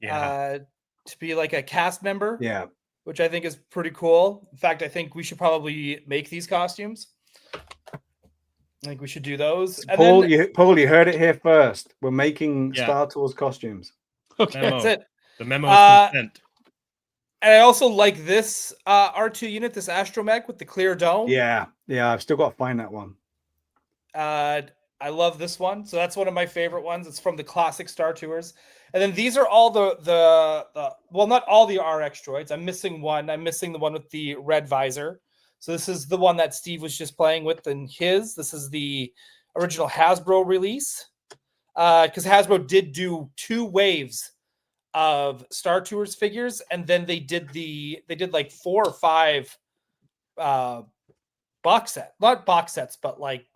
Yeah. To be like a cast member. Yeah. Which I think is pretty cool. In fact, I think we should probably make these costumes. I think we should do those. Paul, you heard it here first. We're making Star Tours costumes. Okay, that's it. The memo is consent. And I also like this R2 unit, this astromech with the clear dome. Yeah, I've still got to find that one. I love this one. So that's one of my favorite ones. It's from the classic Star Tours. And then these are all the well, not all the RX droids. I'm missing one. I'm missing the one with the red visor. So this is the one that Steve was just playing with in his. This is the original Hasbro release. Because Hasbro did do 2 waves of Star Tours figures, and then they did like 4 or 5 box set, not box sets, but like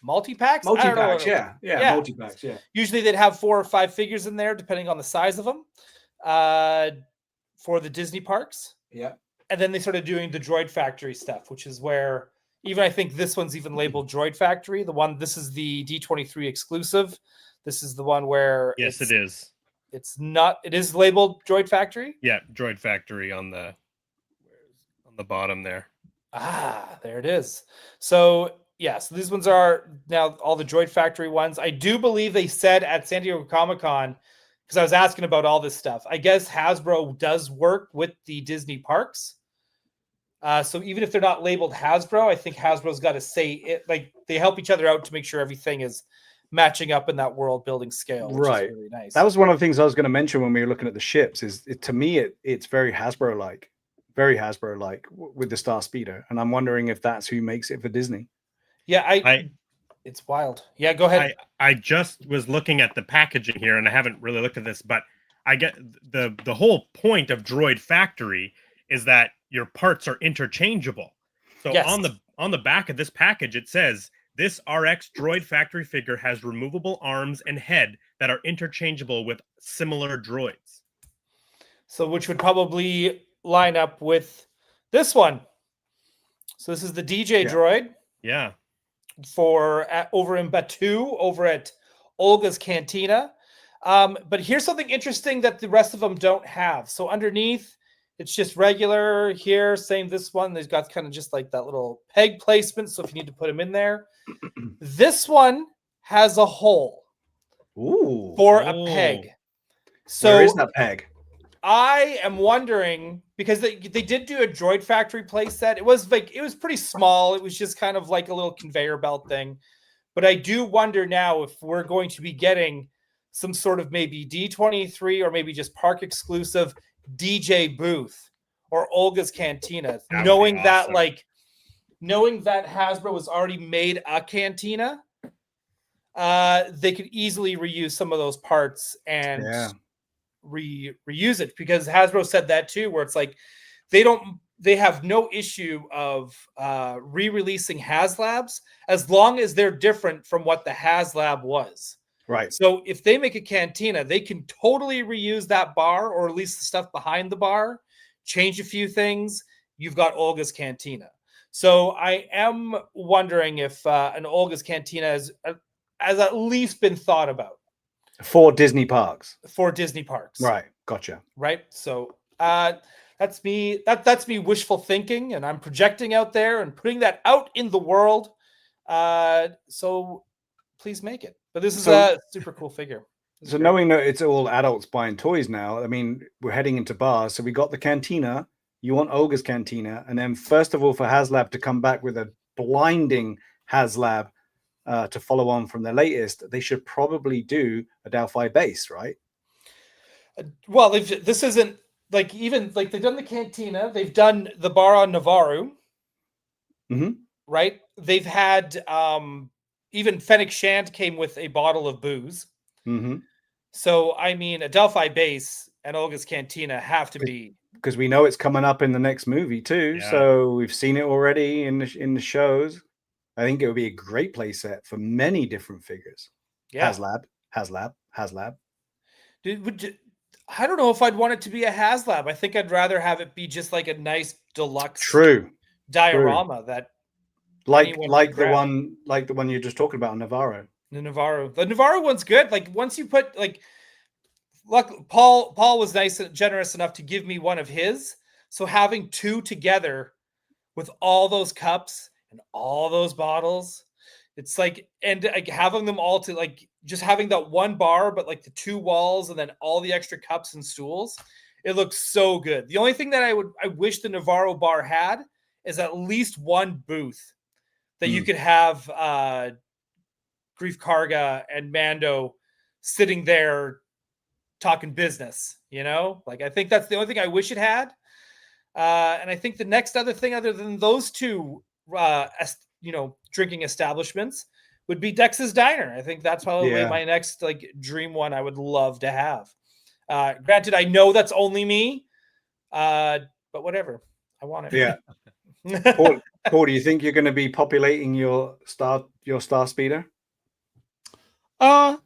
multi-packs. Multi-packs, yeah, multi-packs, yeah. Usually they'd have 4 or 5 figures in there, depending on the size of them, for the Disney parks. Yeah. And then they started doing the Droid Factory stuff, which is where even I think this one's even labeled Droid Factory. This is the D23 exclusive. This is the one where it is. It's not. It is labeled Droid Factory. Yeah, Droid Factory on the bottom there. Ah, there it is. So yeah, so these ones are now all the Droid Factory ones. I do believe they said at San Diego Comic-Con, because I was asking about all this stuff. I guess Hasbro does work with the Disney parks. So even if they're not labeled Hasbro, I think Hasbro's got to say it. Like they help each other out to make sure everything is matching up in that world building scale, which right? Is really nice. That was one of the things I was going to mention when we were looking at the ships. To me, it's very Hasbro-like, with the Star Speeder, and I'm wondering if that's who makes it for Disney. Yeah, it's wild. Yeah, go ahead. I just was looking at the packaging here, and I haven't really looked at this, but I get the whole point of Droid Factory is that your parts are interchangeable. So yes. on the back of this package, it says this RX Droid Factory figure has removable arms and head that are interchangeable with similar droids. So which would probably line up with this one. So this is the DJ droid. Yeah. Over in Batuu, over at Olga's Cantina. But here's something interesting that the rest of them don't have. So underneath, it's just regular here. Same this one. They've got kind of just like that little peg placement. So if you need to put them in there. This one has a hole for a peg. So where is that peg? I am wondering, because they did do a Droid Factory play set. It was pretty small. It was just kind of like a little conveyor belt thing. But I do wonder now if we're going to be getting some sort of maybe D23 or maybe just park exclusive DJ booth or Olga's Cantina. Knowing that Hasbro has already made a cantina, they could easily reuse some of those parts and reuse it, because Hasbro said that too, where it's like they don't they have no issue of re-releasing HasLabs as long as they're different from what the HasLab was. Right. So if they make a cantina, they can totally reuse that bar, or at least the stuff behind the bar, change a few things. You've got Olga's Cantina. So I am wondering if an Olga's Cantina has at least been thought about For Disney parks. for Disney parks. Right. Gotcha. Right. So that's me. That's me wishful thinking, and I'm projecting out there and putting that out in the world. So please make it. But this is a super cool figure. So knowing that it's all adults buying toys now, I mean, we're heading into bars. So we got the Cantina. You want Olga's Cantina. And then first of all, for HasLab to come back with a blinding HasLab to follow on from their latest, they should probably do a Delphi base, right? Well, this isn't like, even like they've done the Cantina. They've done the bar on Navarro. Mm-hmm. Right. They've had even Fennec Shand came with a bottle of booze. Mm-hmm. So, I mean, a Delphi base and Olga's Cantina have to be, because we know it's coming up in the next movie too. Yeah. So we've seen it already in the shows. I think it would be a great play set for many different figures. yeah. HasLab. I don't know if I'd want it to be a HasLab. I think I'd rather have it be just like a nice deluxe True. diorama that Like anyone the can one you're just talking about, Navarro. the Navarro one's good. Like once you put look, Paul was nice and generous enough to give me one of his. So having two together with all those cups and all those bottles, it's like, and like having them all to like just having that one bar, but like the two walls and then all the extra cups and stools, it looks so good. The only thing that I wish the Navarro bar had is at least one booth that you could have Grief Karga and Mando sitting there talking business, you know? Like, I think that's the only thing I wish it had. And I think the next other thing other than those two, drinking establishments would be Dex's Diner. I think that's probably my next like dream one I would love to have. Granted, I know that's only me, but whatever. I want it. Yeah. Paul, do you think you're going to be populating your star speeder? I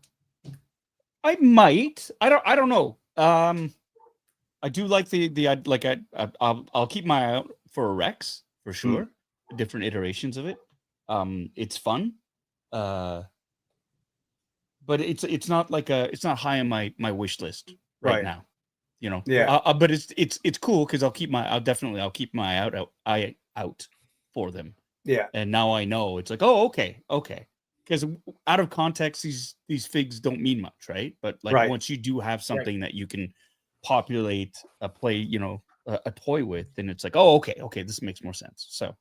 might. I don't know. I do like I'll keep my eye out for a Rex for sure. Different iterations of it. It's fun. But it's not like it's not high on my wish list right now. You know. Yeah. But it's cool because I'll keep my eye out for them. Yeah. And now I know it's like, oh, okay. Because out of context, these figs don't mean much, right? But like once you do have something that you can populate a play, a toy with, then it's like, oh, okay, this makes more sense. So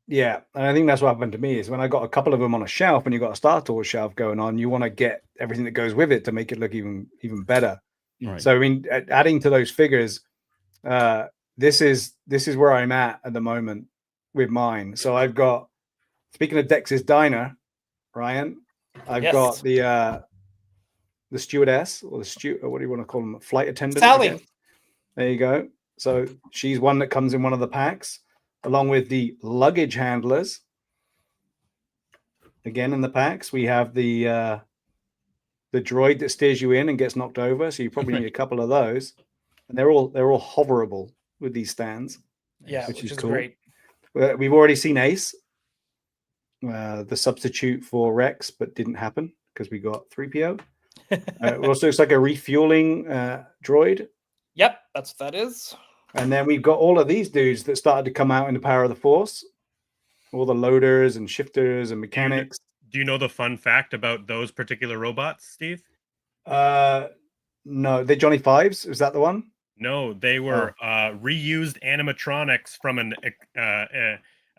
yeah, and I think that's what happened to me is when I got a couple of them on a shelf, and you got a Star Tours shelf going on, you want to get everything that goes with it to make it look even better. Right. So I mean, adding to those figures, this is where I'm at the moment with mine. So I've got, speaking of Dex's Diner, Ryan, I've got the stewardess or what do you want to call them? Flight attendant. Sally. There you go. So she's one that comes in one of the packs, along with the luggage handlers. Again, in the packs, we have the droid that steers you in and gets knocked over. So you probably need a couple of those, and they're all hoverable with these stands. Yeah, which is cool. Great. We've already seen Ace, the substitute for Rex, but didn't happen because we got 3PO. It also looks like a refueling droid. Yep, that's what that is. And then we've got all of these dudes that started to come out in the Power of the Force. All the loaders and shifters and mechanics. Do you know the fun fact about those particular robots, Steve? No, they're Johnny Fives. Is that the one? No, they were reused animatronics from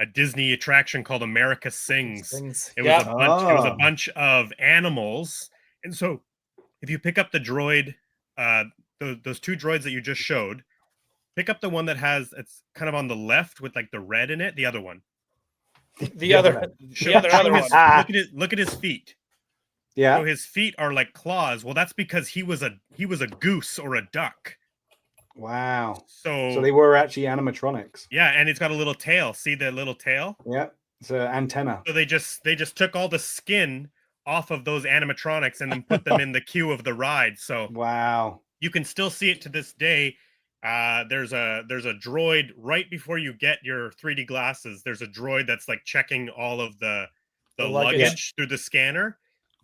a Disney attraction called America Sings. It was a bunch of animals, and so if you pick up the droid, those two droids that you just showed, pick up the one that it's kind of on the left with like the red in it. The other one. The other one. Look at his feet. Yeah. So his feet are like claws. Well, that's because he was a goose or a duck. Wow. So So they were actually animatronics. yeah, and it's got a little tail. See the little tail? Yeah. It's an antenna. So they just took all the skin off of those animatronics and then put them in the queue of the ride. So Wow. you can still see it to this day. There's a droid right before you get your 3D glasses. There's a droid that's like checking all of the The luggage. luggage through the scanner,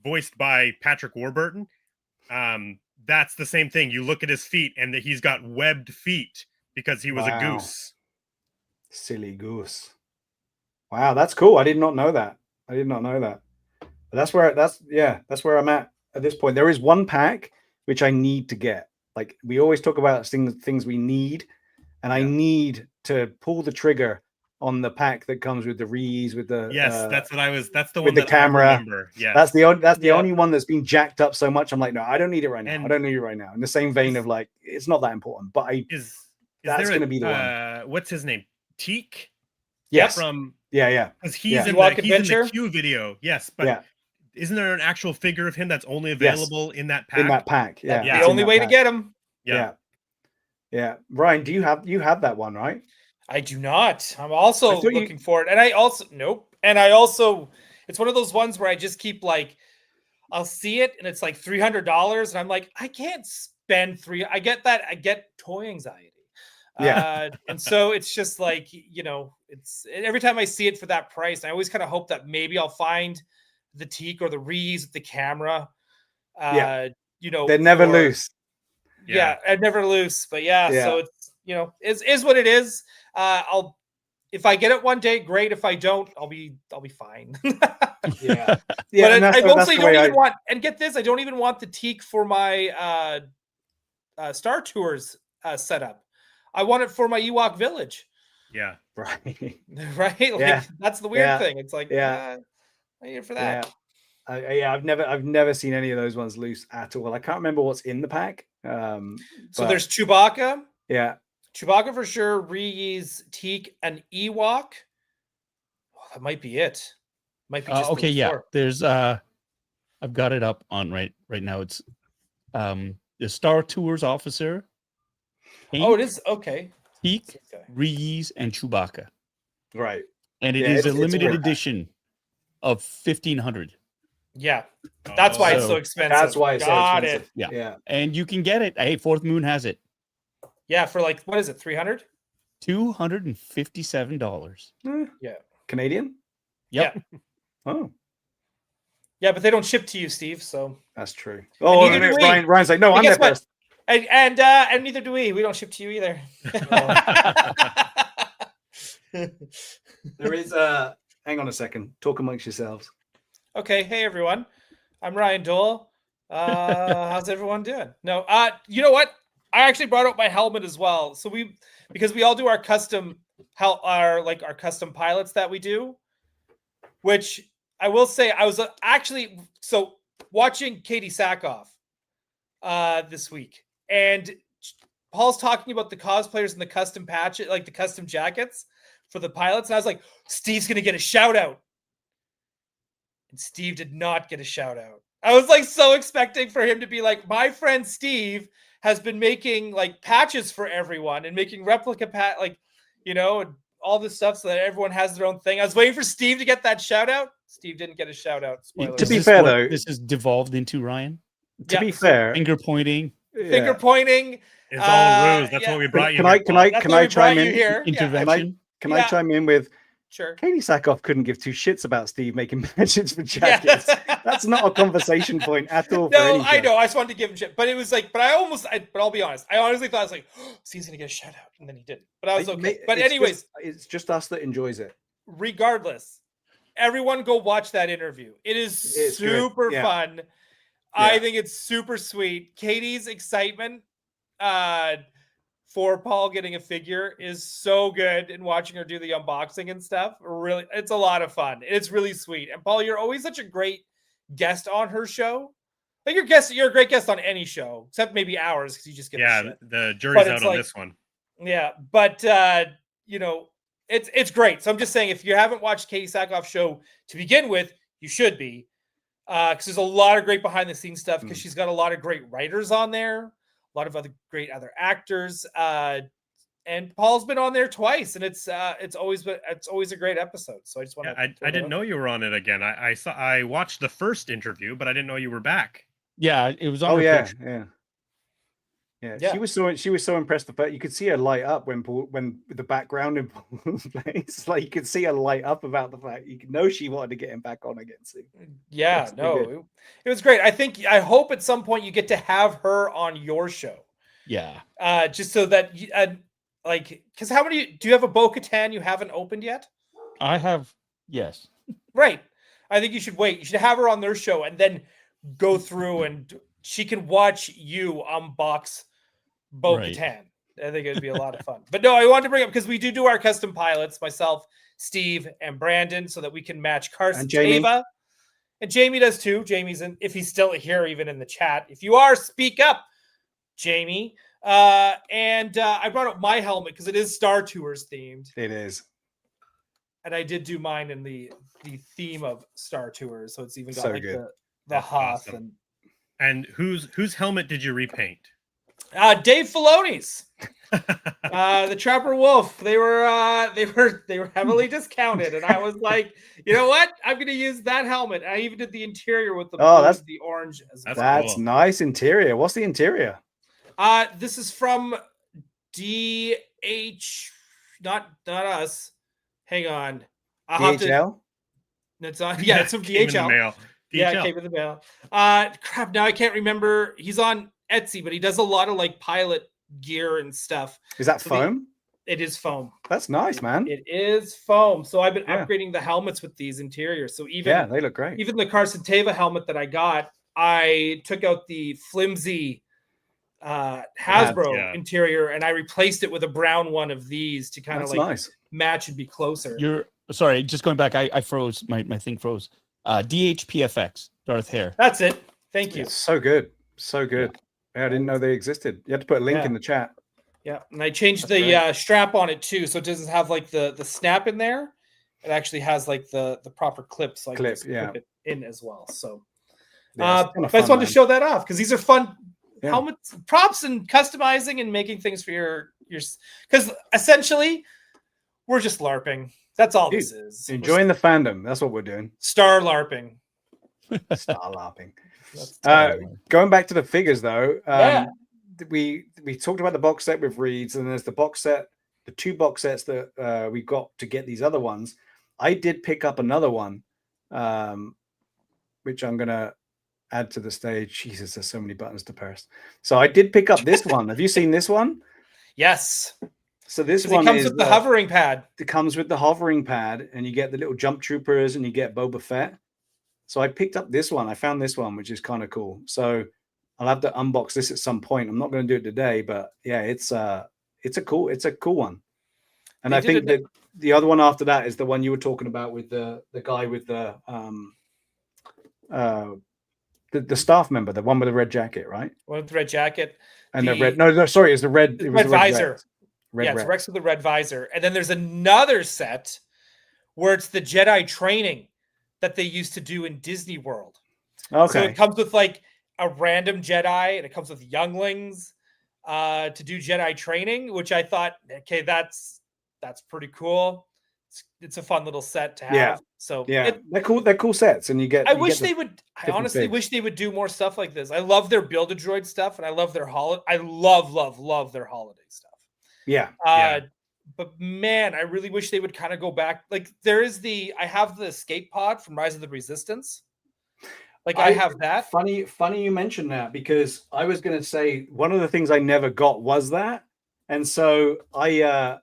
voiced by Patrick Warburton. That's the same thing. You look at his feet, and he's got webbed feet because he was a Wow. goose. Silly goose. Wow, that's cool. I did not know that. I did not know that. But that's where I'm at this point. There is one pack which I need to get. Like we always talk about things we need, and I need to pull the trigger on the pack that comes with the rees with the That's the with one the that camera. I remember. Yeah, that's the only one that's been jacked up so much. I'm like, no, I don't need it right now. And I don't need it right now. In the same vein of like, it's not that important. But is that's there going to be the one. What's his name? Teak? Yes. From Yeah. because he's Yeah. in Ewok the Adventure? Q video. Yes, but isn't there an actual figure of him that's only available in that pack? In that pack. Yeah. Yeah. The only way to get him. Yeah. Ryan, do you have that one, right? I do not. I'm also I thought looking for it. And I also, nope. And I also, it's one of those ones where I just keep like, I'll see it and it's like $300. And I'm like, I can't spend I get that. I get toy anxiety. Yeah. And so it's just like, you know, it's every time I see it for that price, I always kind of hope that maybe I'll find the teak or the rees with the camera. You know, they're never loose. Yeah, I'd never loose. But yeah, so it's, you know, is what it is. If I get it one day, great. If I don't, I'll be fine. Yeah. But I mostly don't even want, and get this, I don't even want the teak for my Star Tours setup. I want it for my Ewok Village. Yeah. Right. Right? Like that's the weird thing. It's like, I need it for that. I've never seen any of those ones loose at all. I can't remember what's in the pack. So there's Chewbacca. Yeah. Chewbacca for sure, Reese, Teak, and Ewok. Oh, that might be it. Might be just okay, yeah. Four. There's I've got it up on right now. It's the Star Tours officer. Oh, it is okay. Teak, Reese, and Chewbacca. Right. And it is a limited edition of 1,500. Yeah. That's why it's so expensive. That's why it's so expensive. Yeah. And you can get it. Hey, Fourth Moon has it. Yeah, for like, what is it, 300? $257. Yeah. Canadian? Yep. Yeah. Oh. Yeah, but they don't ship to you, Steve, so. That's true. Oh, Ryan's like, no, I'm there first. And neither do we. We don't ship to you either. There is hang on a second. Talk amongst yourselves. Okay, hey everyone. I'm Ryan Dole. How's everyone doing? No, you know what? I actually brought out my helmet as well. So because we all do our custom custom pilots that we do, which I will say I was actually watching Katie Sackhoff this week, and Paul's talking about the cosplayers and the custom patch, like the custom jackets for the pilots, and I was like, Steve's gonna get a shout out. And Steve did not get a shout out. I was like so expecting for him to be like, my friend Steve has been making like patches for everyone and making replica and all this stuff so that everyone has their own thing. I was waiting for Steve to get that shout out. Steve didn't get a shout out. To be fair, though, this has devolved into, Ryan. To be fair, finger pointing. Finger pointing. It's all ruse. That's what we brought you. Can I chime in here? Intervention. Can I chime in with? Sure. Katie Sackhoff couldn't give two shits about Steve making patches for jackets. That's not a conversation point at all. No, I know. I just wanted to give him shit, but it was like, but I'll be honest. I honestly thought I was like, oh, Steve's gonna get a shout out, and then he didn't. But I was okay. But anyways, it's just us that enjoys it. Regardless, everyone go watch that interview. It's super fun. Yeah. I think it's super sweet. Katie's excitement for Paul getting a figure is so good, and watching her do the unboxing and stuff. Really, it's a lot of fun. It's really sweet. And Paul, you're always such a great guest on her show. Like you're a great guest on any show, except maybe ours, because you just get the jury's out on this one. Yeah, but it's great. So I'm just saying, if you haven't watched Katie Sackhoff's show to begin with, you should be, because there's a lot of great behind the scenes stuff. Because she's got a lot of great writers on there, a lot of other great other actors. And Paul's been on there twice, and it's always a great episode. So I just want to. I didn't know you were on it again. I watched the first interview, but I didn't know you were back. Yeah, it was on. Oh her yeah, picture. yeah. Yeah. She was so impressed with that. You could see her light up when the background in Paul's place. Like you could see her light up about the fact you could know she wanted to get him back on again soon. Yeah, That's pretty good. no, it was great. I hope at some point you get to have her on your show. Yeah. Just so that like, because how many do you have a Bo-Katan you haven't opened yet? I have, yes. Right. I think you should wait. You should have her on their show and then go through and she can watch you unbox Bo-Katan. I think it'd be a lot of fun. But no, I wanted to bring up because we do our custom pilots, myself, Steve, and Brandon, so that we can match Carson, And Jamie. Tava. And Jamie does too. Jamie's in, if he's still here, even in the chat. If you are, speak up, Jamie. And I brought up my helmet because it is Star Tours themed. It is And I did do mine in the theme of Star Tours, so it's even got So like good. the That's Hoth awesome. And whose helmet did you repaint? Dave Filoni's. The Trapper Wolf. They were heavily discounted, and I was like, you know what? I'm going to use that helmet. I even did the interior with the blue, that's- the orange as well. that's cool. nice interior. What's the interior? This is from DH, not us. Hang on. I'll have to. DHL. It's on. Yeah, it's from Came in the DHL. mail. Yeah, DHL. it came in the mail. Crap. Now I can't remember. He's on Etsy, but he does a lot of like pilot gear and stuff. Is that So foam? It is foam. That's nice, man. It is foam. So I've been Yeah. upgrading the helmets with these interiors. So Yeah, they look great. even the Carson Tava helmet that I got, I took out the flimsy Hasbro Yeah. interior and I replaced it with a brown one of these to kind of That's like nice. match and be closer. You're sorry, just going back, I froze, my thing froze. DHPFX, Darth Hare. That's it. Thank you. It's so good. So good. Yeah, I didn't know they existed. You had to put a link Yeah. in the chat. Yeah, and I changed That's the strap on it too, so it doesn't have like the snap in there. It actually has like the proper clip, so I can Clip, just yeah. clip it in as well. So, Yeah, it's kinda but I just fun, wanted man. to show that off because these are fun Yeah. helmets, props, and customizing and making things for your because essentially we're just LARPing. That's all this is. We're Enjoying the fandom. That's what we're doing. star LARPing. Star LARPing. That's Going back to the figures though, Yeah. we talked about the box set with Reeds, and there's the box set, the two box sets that we got to get these other ones. I did pick up another one, which I'm gonna add to the stage. Jesus, there's so many buttons to press. So I did pick up this one. Have you seen this one? yes. So this 'Cause one it comes is with the hovering pad. it comes with the hovering pad, and you get the little jump troopers, and you get Boba Fett. So I picked up this one. I found this one, which is kind of cool. So I'll have to unbox this at some point. I'm not going to do it today, but yeah, it's a cool one. And They I did think it- that the other one after that is the one you were talking about with the guy with the staff member, the one with the red jacket, right? One with the red jacket. And the The- red. No, sorry, it's the red. the It was red the red visor. Rex. Red Yeah, it's Rex. Rex with the red visor. And then there's another set where it's the Jedi training that they used to do in Disney World. So Okay. it comes with like a random Jedi and it comes with younglings to do Jedi training, which I thought, okay, that's pretty cool. It's a fun little set to have. Yeah. So Yeah, they're cool. They're cool sets, and you get. I you wish get the- they would. I different honestly figs. wish they would do more stuff like this. I love their Build-A-Droid stuff, and I love their I love their holiday stuff. Yeah. Yeah. But man, I really wish they would kind of go back. Like I have the escape pod from Rise of the Resistance. Like I have that. Funny you mentioned that, because I was going to say one of the things I never got was that, and so I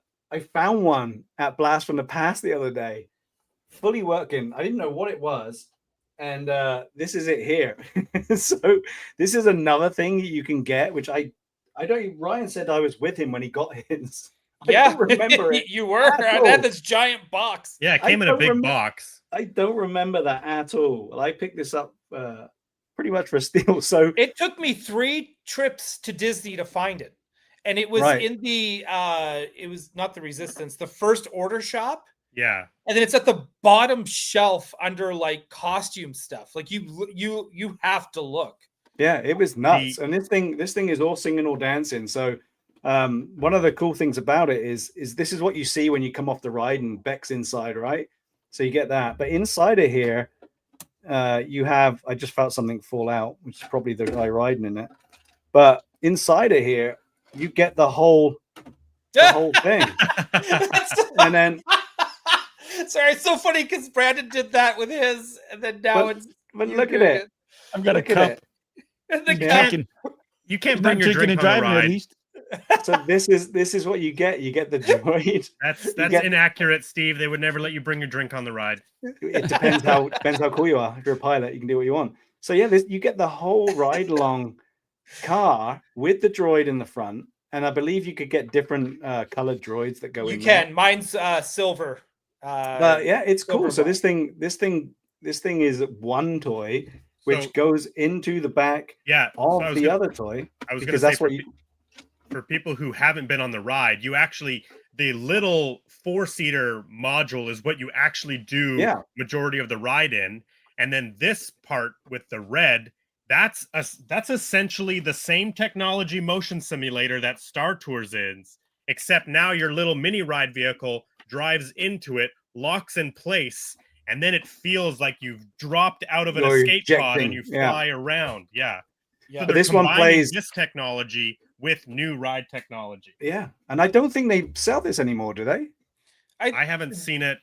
found one at Blast from the Past the other day, fully working. I didn't know what it was, and this is it here. So this is another thing you can get, which I don't. Ryan said I was with him when he got his. I Yeah, don't remember it. you were. at I all. had this giant box. Yeah, it I came in a don't big remem- box. I don't remember that at all. Well, I picked this up pretty much for a steal. So It took me 3 trips to Disney to find it. And it was Right. in the it was not the Resistance, the First Order shop. Yeah. And then it's at the bottom shelf under like costume stuff. Like you have to look. Yeah, it was nuts. And this thing is all singing or dancing. So one of the cool things about it is this is what you see when you come off the ride and Beck's inside, right? So you get that. But inside of here, you have, I just felt something fall out, which is probably the guy riding in it. But inside of here, you get the whole thing. And then sorry, it's so funny because Brandon did that with his, and then now but look at it. I've got a cup. You can't bring your drink and on the driving ride. at least. So this is what you get. You get the droid. That's get, inaccurate, Steve. They would never let you bring your drink on the ride. It depends how cool you are. If you're a pilot, you can do what you want. So yeah, you get the whole ride along car with the droid in the front, and I believe you could get different colored droids that go in. You can. Mine's silver. Yeah, it's cool. So black. this thing is one toy which goes into the back of the other toy. I was because gonna that's say what for people who haven't been on the ride, you actually, the little 4-seater module is what you actually do majority of the ride in. And then this part with the red, that's essentially the same technology motion simulator that Star Tours is, except now your little mini ride vehicle drives into it, locks in place, and then it feels like you've dropped out of an escape pod and you fly around. Yeah. So but this one plays this technology with new ride technology. Yeah. And I don't think they sell this anymore, do they? I haven't seen it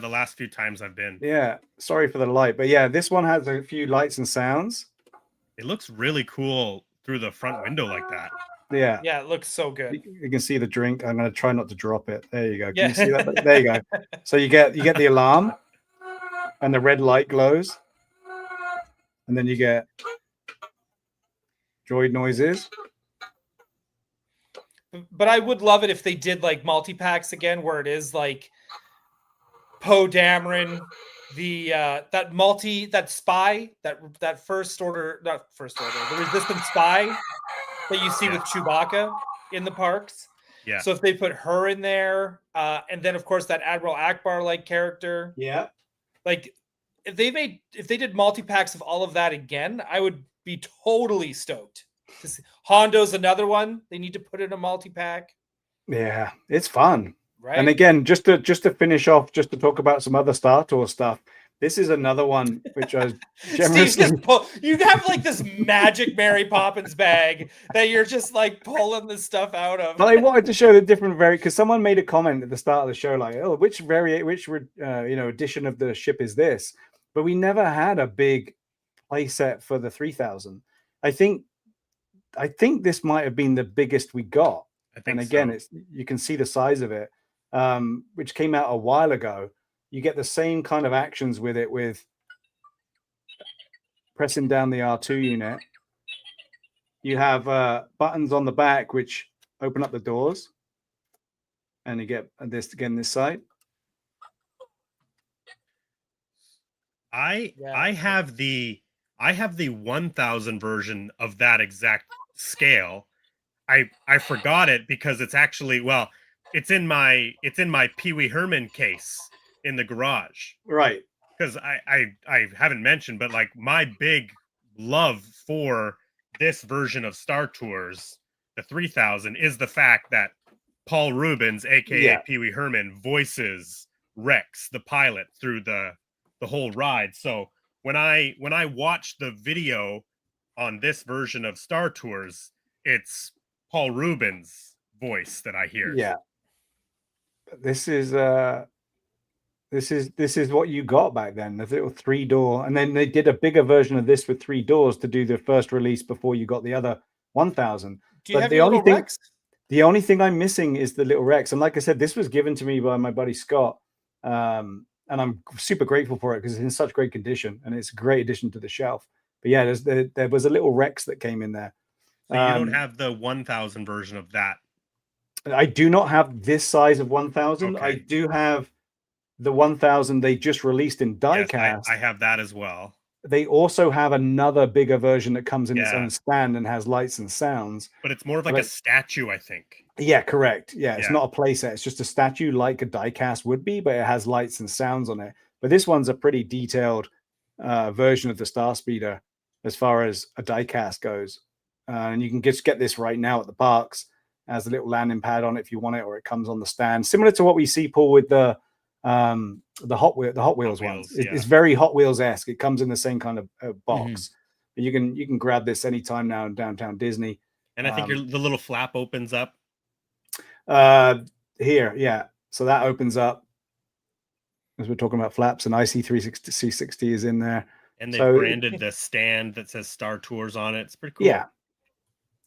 the last few times I've been. Yeah. Sorry for the light. But yeah, this one has a few lights and sounds. It looks really cool through the front window like that. Yeah. Yeah, it looks so good. You can see the drink. I'm going to try not to drop it. There you go. Can you see that? There you go. So you get the alarm and the red light glows. And then you get droid noises. But I would love it if they did like multi-packs again, where it is like Poe Dameron, the that spy, that first order, the resistance spy that you see with Chewbacca in the parks. Yeah. So if they put her in there, and then of course that Admiral Akbar like character. Yeah. Like if they did multi-packs of all of that again, I would be totally stoked. Hondo's another one. They need to put in a multi-pack. Yeah, it's fun. Right. And again, just to finish off, just to talk about some other Star Tours stuff. This is another one which I generously... you have like this magic Mary Poppins bag that you're just like pulling the stuff out of. But I wanted to show the different because someone made a comment at the start of the show, like, "Oh, which edition of the ship is this?" But we never had a big playset for the 3000. I think this might have been the biggest we got. And again, you can see the size of it, which came out a while ago. You get the same kind of actions with it, with pressing down the R2 unit. You have buttons on the back which open up the doors, and you get this side. I have the 1000 version of that exact scale. I forgot it because it's actually, well, it's in my Pee Wee Herman case in the garage. Right. Because I haven't mentioned, but like my big love for this version of Star Tours, the 3000, is the fact that Paul Rubens, aka Pee Wee Herman, voices Rex, the pilot, through the whole ride. So when I watch the video on this version of Star Tours, it's Paul Rubens' voice that I hear. Yeah. This is what you got back then, the little 3-door, and then they did a bigger version of this with 3 doors to do the first release before you got the other 1000. Do you have the only thing Rex? The only thing I'm missing is the little Rex. And like I said, this was given to me by my buddy Scott. And I'm super grateful for it because it's in such great condition and it's a great addition to the shelf. But yeah, there was a little Rex that came in there. So you don't have the 1000 version of that? I do not have this size of 1000. Okay. I do have the 1000 they just released in diecast. Yes, I have that as well. They also have another bigger version that comes in its own stand and has lights and sounds. But it's more of like a statue, I think. Yeah, correct. Yeah, it's not a playset. It's just a statue like a diecast would be, but it has lights and sounds on it. But this one's a pretty detailed version of the Starspeeder as far as a die cast goes. And you can just get this right now at the parks as a little landing pad on it if you want it, or it comes on the stand, similar to what we see, Paul, with the Hot Wheels ones. It's very Hot Wheels-esque. It comes in the same kind of box. But you can grab this anytime now in downtown Disney. And I think the little flap opens up. Here, yeah. So that opens up as we're talking about flaps, and IC 360 is in there. And they branded the stand that says Star Tours on it. It's pretty cool. Yeah.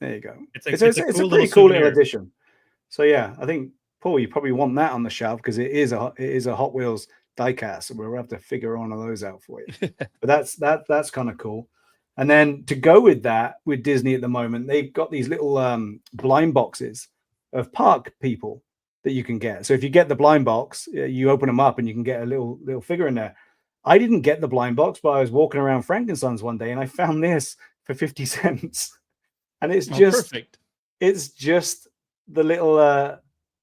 There you go. It's a cool pretty cool little souvenir. addition. So yeah, I think, Paul, you probably want that on the shelf because it is a Hot Wheels diecast. So we'll have to figure one of those out for you. But that's kind of cool. And then to go with that, with Disney at the moment, they've got these little blind boxes of park people that you can get. So if you get the blind box, you open them up and you can get a little figure in there. I didn't get the blind box, but I was walking around Frankenstein's one day and I found this for 50 cents. And it's perfect. It's just the little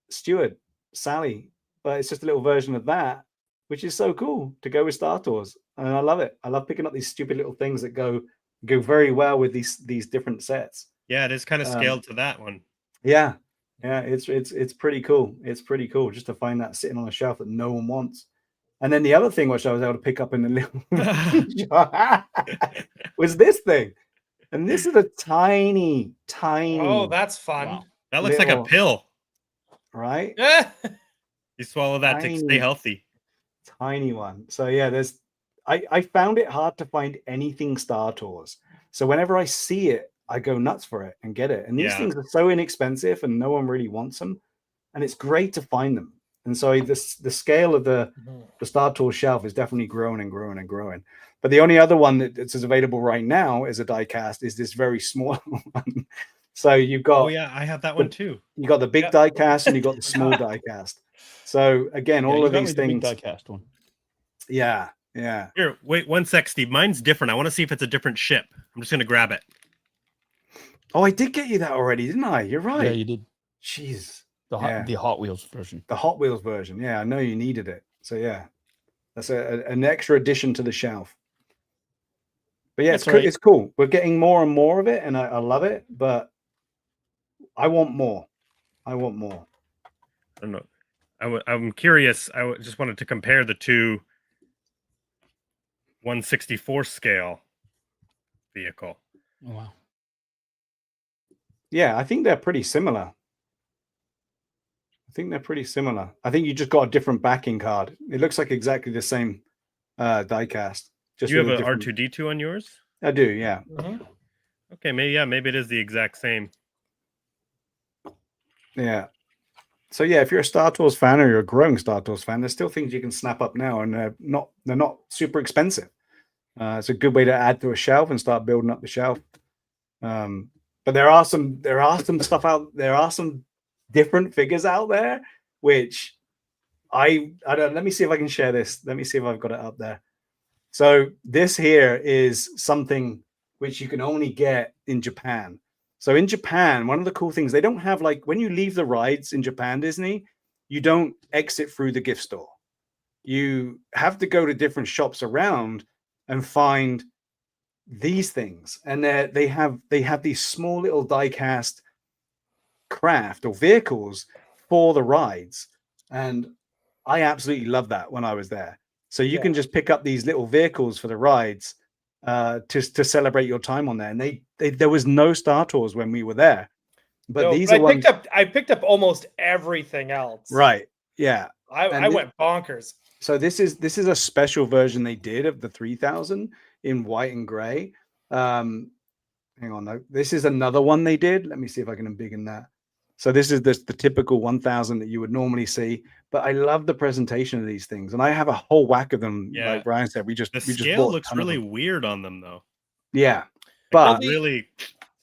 steward, Sally, but it's just a little version of that, which is so cool to go with Star Tours. And I love it. I love picking up these stupid little things that go very well with these different sets. Yeah, it is kind of scaled to that one. Yeah. Yeah, it's pretty cool. It's pretty cool just to find that sitting on a shelf that no one wants. And then the other thing which I was able to pick up in the little was this thing. And this is a tiny. Oh, that's fun. Wow. That looks like a pill. Right? You swallow that to stay healthy. Tiny one. So yeah, I found it hard to find anything Star Tours. So whenever I see it, I go nuts for it and get it. And these things are so inexpensive and no one really wants them. And it's great to find them. And so the scale of the Star Tours shelf is definitely growing and growing and growing. But the only other one that's available right now as a die cast is this very small one. So you've got... Oh yeah, I have that one too. You got the big die cast and you got the small die cast. So again, all of these things... The big die cast one. Yeah. Here, wait 1 sec, Steve. Mine's different. I want to see if it's a different ship. I'm just going to grab it. Oh, I did get you that already, didn't I? You're right. Yeah, you did. Jeez. The Hot Wheels version. The Hot Wheels version. Yeah, I know you needed it. So yeah, that's an extra addition to the shelf. But yeah, it's cool. We're getting more and more of it, and I love it. But I want more. I don't know. I'm curious. I just wanted to compare the two 1/64 scale vehicle. Oh, wow. Yeah, I think they're pretty similar. I think you just got a different backing card. It looks like exactly the same diecast. Do you have an R2-D2 on yours? I do, yeah. Okay, maybe it is the exact same. Yeah. So yeah, if you're a Star Tours fan or you're a growing Star Tours fan, there's still things you can snap up now, and they're not super expensive. It's a good way to add to a shelf and start building up the shelf. But there are some stuff out. There are some different figures out there, which I don't. Let me see if I can share this. Let me see if I've got it up there. So this here is something which you can only get in Japan. So in Japan, one of the cool things, they don't have, like, when you leave the rides in Japan, Disney, you don't exit through the gift store. You have to go to different shops around and find these things. And they have these small little die-cast craft or vehicles for the rides. And I absolutely love that when I was there. So you can just pick up these little vehicles for the rides to celebrate your time on there. And there was no Star Tours when we were there, but I picked up almost everything else. Right. Yeah. I went bonkers. So this is a special version they did of the 3000 in white and gray. Hang on, though. This is another one they did. Let me see if I can embiggen that. So this is the typical 1000 that you would normally see, but I love the presentation of these things, and I have a whole whack of them. Yeah. Like Brian said, the scale looks really weird on them, though. Yeah, but really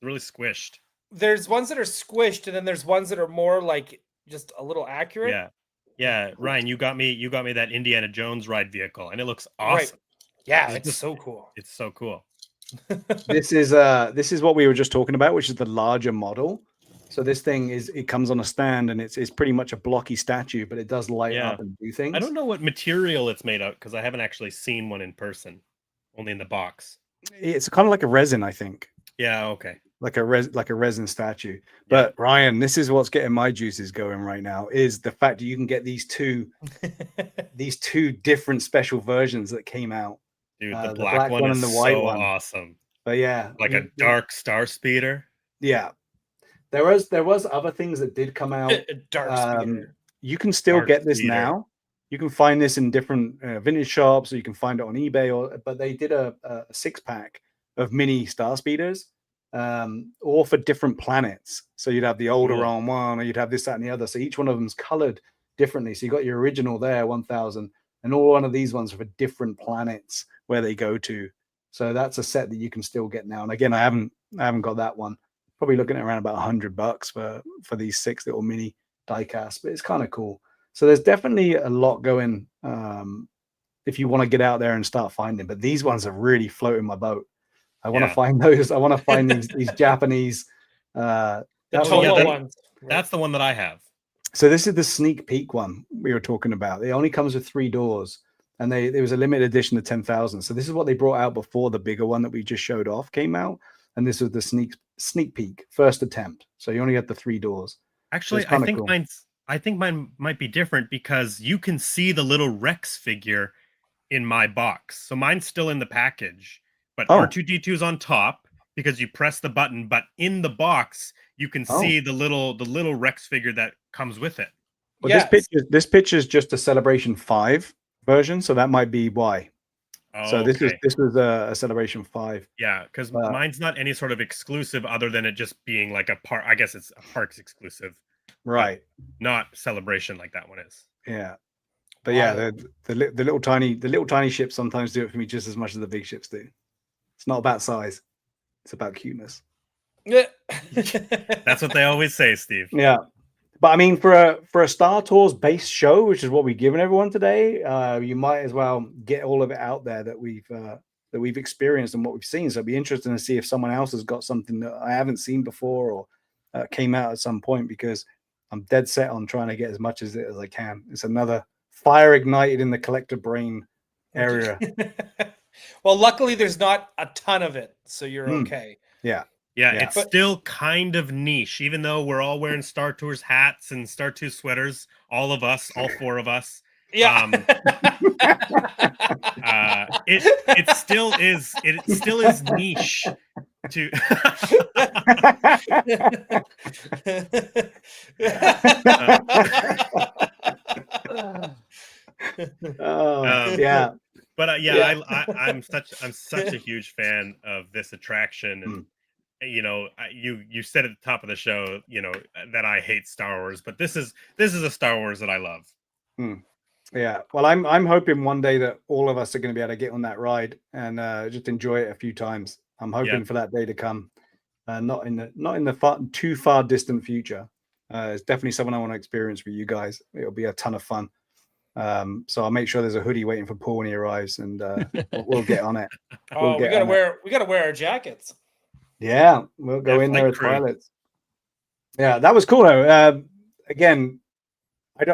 squished. There's ones that are squished, and then there's ones that are more like just a little accurate. Yeah. Ryan, you got me that Indiana Jones ride vehicle, and it looks awesome. Right. Yeah, it's so cool. It's so cool. this is what we were just talking about, which is the larger model. So this thing it comes on a stand, and it's pretty much a blocky statue, but it does light up and do things. I don't know what material it's made of because I haven't actually seen one in person, only in the box. It's kind of like a resin, I think. Yeah, okay. Like a resin statue. But Ryan, this is what's getting my juices going right now, is the fact that you can get these two different special versions that came out. Dude, the black one and the is white so one. awesome. But yeah, Like a dark star speeder. Yeah. There was other things that did come out. Dark speeder. You can still Dark get this speeder. now. You can find this in different vintage shops, or you can find it on eBay. But they did a 6-pack of mini star speeders, all for different planets. So you'd have the Alderaan one, or you'd have this, that, and the other. So each one of them's colored differently. So you got your original there, 1000, and all one of these ones are for different planets where they go to. So that's a set that you can still get now. And again, I haven't got that one. Probably looking at around about $100 for these 6 little mini die-cast, but it's kind of cool. So there's definitely a lot going if you want to get out there and start finding. But these ones are really floating my boat. I want to find those. I want to find these Japanese. The Toa ones. That's the one that I have. So this is the sneak peek one we were talking about. It only comes with 3 doors, and there was a limited edition of 10,000. So this is what they brought out before the bigger one that we just showed off came out. And this was the sneak peek, first attempt. So you only had the 3 doors. Actually, so I think mine might be different because you can see the little Rex figure in my box. So mine's still in the package, but R2-D2 is on top because you press the button. But in the box, you can see the little Rex figure that comes with it. Well, this picture is just a Celebration 5 version, so that might be why. So this was a Celebration 5. Yeah, because mine's not any sort of exclusive other than it just being like a part. I guess it's a Parks exclusive, right? Not Celebration like that one is. Yeah, but yeah, the little tiny ships sometimes do it for me just as much as the big ships do. It's not about size; it's about cuteness. That's what they always say, Steve. Yeah. But I mean, for a Star Tours based show, which is what we've given everyone today, you might as well get all of it out there that we've experienced and what we've seen. So it'd be interesting to see if someone else has got something that I haven't seen before or came out at some point, because I'm dead set on trying to get as much as I can. It's another fire ignited in the collector brain area. Well, luckily there's not a ton of it, so you're okay. Yeah. Yeah, it's still kind of niche, even though we're all wearing Star Tours hats and Star Tours sweaters. All of us, all 4 of us. Yeah. It still is niche to. Yeah. But I'm such a huge fan of this attraction, and you said at the top of the show, that I hate Star Wars, but this is a Star Wars that I love. Yeah, well, I'm hoping one day that all of us are going to be able to get on that ride and just enjoy it a few times. I'm hoping for that day to come, not in the too far distant future. It's definitely something I want to experience with you guys. It'll be a ton of fun. So I'll make sure there's a hoodie waiting for Paul when he arrives, and we'll get on it. We gotta wear our jackets. Yeah, we'll go in there as pilots. Yeah, that was cool though. Again,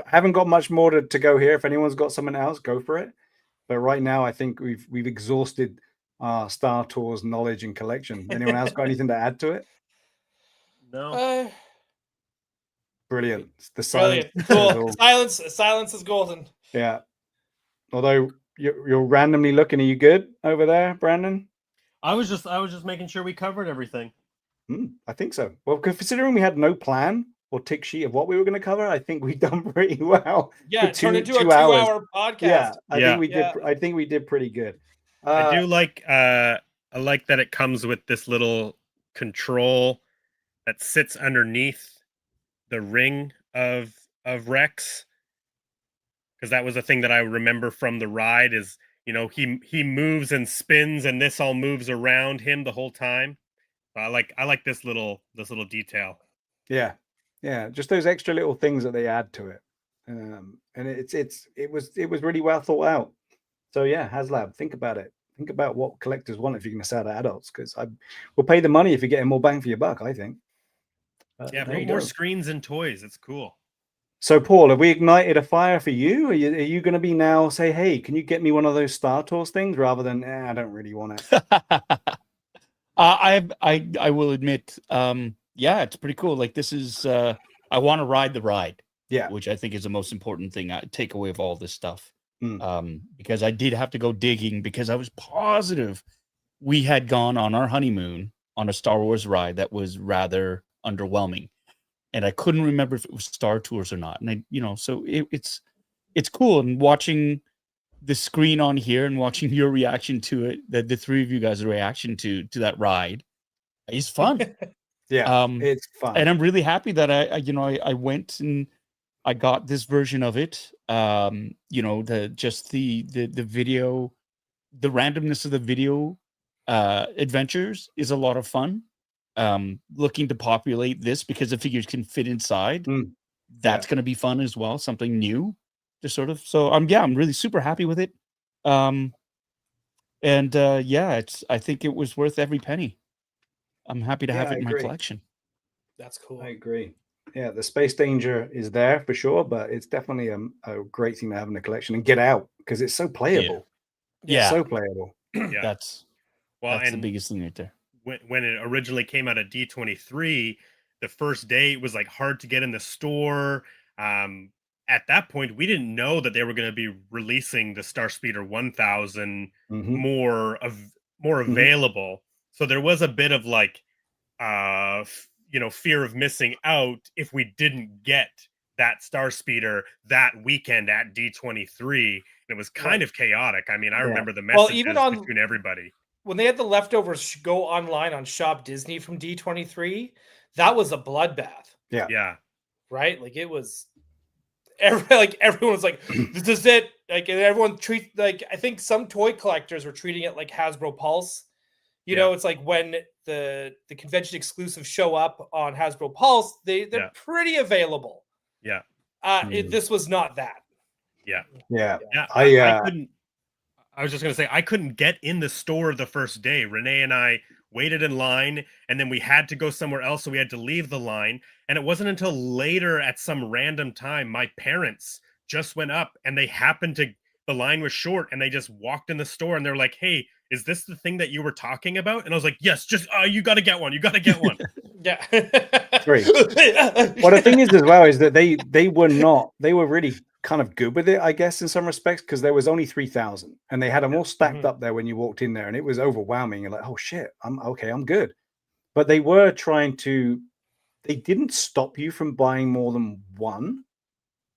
haven't got much more to go here. If anyone's got something else, go for it. But right now, I think we've exhausted our Star Tours knowledge and collection. Anyone else got anything to add to it? No. Brilliant. The silence. Cool. Silence is golden. Yeah. Although you're randomly looking, are you good over there, Brandon? I was just making sure we covered everything. I think so. Well, considering we had no plan or tick sheet of what we were going to cover, I think we've done pretty well. Yeah, it turned into a 2-hour podcast. Yeah, I think we did pretty good. I do like I like that it comes with this little control that sits underneath the ring of Rex, because that was a thing that I remember from the ride is, he moves and spins, and this all moves around him the whole time. I like this little detail. Yeah, just those extra little things that they add to it, and it was really well thought out. So yeah, HasLab, think about it. Think about what collectors want if you're going to sell to adults, because we'll pay the money if you're getting more bang for your buck. I think. Put more screens and toys. It's cool. So, Paul, have we ignited a fire for you? Are you going to be now say, hey, can you get me one of those Star Tours things rather than, I don't really want it? I will admit, yeah, it's pretty cool. Like this is, I want to ride the ride, Yeah. which I think is the most important thing. I take away of all this stuff, Mm. because I did have to go digging because I was positive we had gone on our honeymoon on a Star Wars ride that was rather underwhelming, and I couldn't remember if it was Star Tours or not. And I, so it's cool and watching the screen on here and watching your reaction to it, the three of you guys' reaction to that ride is fun. Yeah, it's fun. And I'm really happy that I went and I got this version of it. The video, the randomness of the video adventures is a lot of fun. Looking to populate this because the figures can fit inside. That's going to be fun as well, something new to sort of. So I'm really super happy with it. I think it was worth every penny. I'm happy to have it in my collection. That's cool. I agree. Yeah, the space danger is there for sure, but it's definitely a great thing to have in the collection and get out because it's so playable. Yeah, so playable. Yeah. That's the biggest thing right there. When it originally came out at D23, the first day it was like hard to get in the store. At that point, we didn't know that they were going to be releasing the Starspeeder 1000 more available. So there was a bit of like, fear of missing out if we didn't get that Starspeeder that weekend at D23. And it was kind of chaotic. I mean, I remember the messages between everybody. When they had the leftovers go online on Shop Disney from D23, that was a bloodbath. Yeah. Yeah. Right? Like it was everyone was like, this is it. Like, and everyone I think some toy collectors were treating it like Hasbro Pulse. You know, it's like when the convention exclusives show up on Hasbro Pulse, they're pretty available. Yeah. This was not that. Yeah. I couldn't. I was just going to say, I couldn't get in the store the first day. Renee and I waited in line, and then we had to go somewhere else, so we had to leave the line. And it wasn't until later at some random time, my parents just went up, and they happened to, the line was short, and they just walked in the store, and they're like, hey, is this the thing that you were talking about? And I was like, yes, just, you got to get one. You got to get one. Yeah. Great. Well, the thing is as well is that they were really kind of good with it, I guess, in some respects, because there was only 3,000 and they had them all stacked up there when you walked in there, and it was overwhelming. You're like, oh shit, I'm good. But they didn't stop you from buying more than one,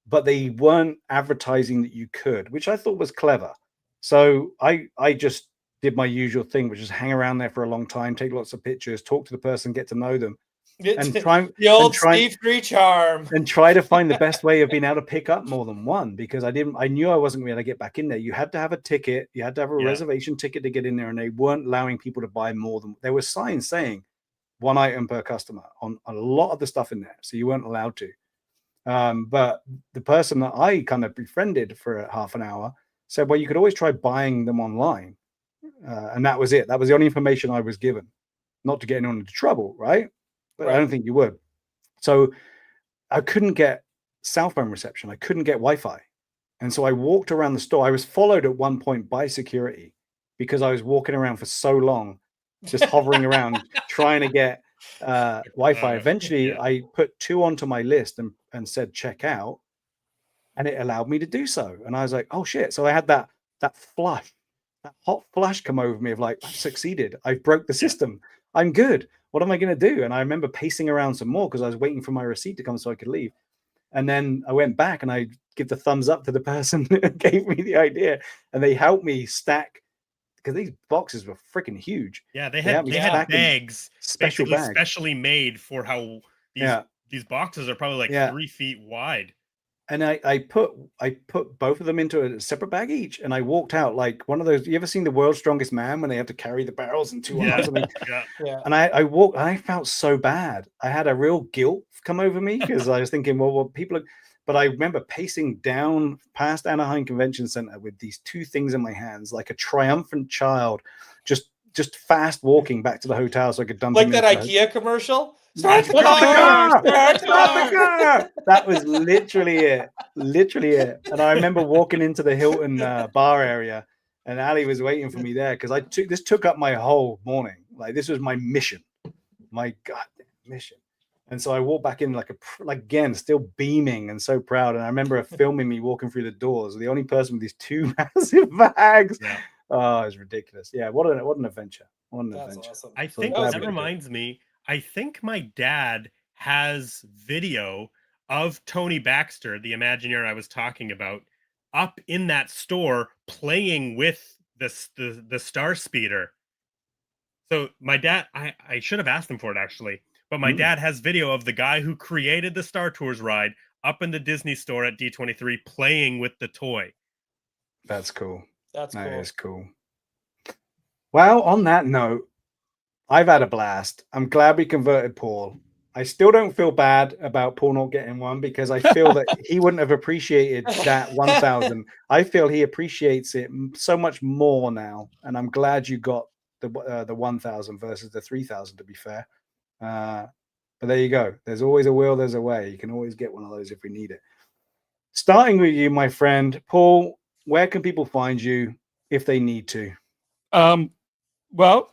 but they weren't advertising that you could, which I thought was clever. So I just did my usual thing, which is hang around there for a long time, take lots of pictures, talk to the person, get to know them. And try the old Steve 3 charm and try to find the best way of being able to pick up more than one, because I knew I wasn't going to be able to get back in there. You had to have a ticket, you had to have a reservation ticket to get in there, and they weren't allowing people to buy more than, there were signs saying one item per customer on a lot of the stuff in there, so you weren't allowed to. But the person that I kind of befriended for half an hour said, well, you could always try buying them online, and that was it. That was the only information I was given, not to get anyone into trouble, right? But I don't think you would. So I couldn't get cell phone reception. I couldn't get Wi-Fi. And so I walked around the store. I was followed at one point by security because I was walking around for so long, just hovering around, trying to get Wi-Fi. Eventually, I put 2 onto my list and said, check out. And it allowed me to do so. And I was like, oh, shit. So I had that flush, that hot flush come over me of like, I've succeeded. I broke the system. I'm good. What am I going to do? And I remember pacing around some more because I was waiting for my receipt to come so I could leave. And then I went back and I give the thumbs up to the person that gave me the idea. And they helped me stack, because these boxes were freaking huge. Yeah, they had bags, specially made for how these boxes are probably like 3 feet wide. And I put both of them into a separate bag each, and I walked out like one of those. You ever seen The World's Strongest Man when they have to carry the barrels in 2 arms? And I walked, and I felt so bad. I had a real guilt come over me because I was thinking, well, people are. But I remember pacing down past Anaheim Convention Center with these 2 things in my hands, like a triumphant child, just fast walking back to the hotel so I could dump like that IKEA commercial. Start the Start the car! car! Start the Start the car! car! That was literally it. Literally it. And I remember walking into the Hilton bar area, and Ali was waiting for me there because this took up my whole morning. Like, this was my mission, my goddamn mission. And so I walked back in like again, still beaming and so proud. And I remember her filming me walking through the doors, the only person with these two massive bags. Yeah. Oh, it's ridiculous. Yeah, what an adventure. What an That's adventure. awesome. I So think glad that we did it. reminds me. I think my dad has video of Tony Baxter, the Imagineer I was talking about, up in that store playing with the Star Speeder. So my dad, I should have asked him for it actually, but my dad has video of the guy who created the Star Tours ride up in the Disney store at D23 playing with the toy. That's cool. That's That cool. is cool. Well, on that note, I've had a blast. I'm glad we converted Paul. I still don't feel bad about Paul not getting one because I feel that he wouldn't have appreciated that 1,000. I feel he appreciates it so much more now, and I'm glad you got the 1,000 versus the 3,000. To be fair, but there you go. There's always a will. There's a way. You can always get one of those if we need it. Starting with you, my friend Paul. Where can people find you if they need to? Well,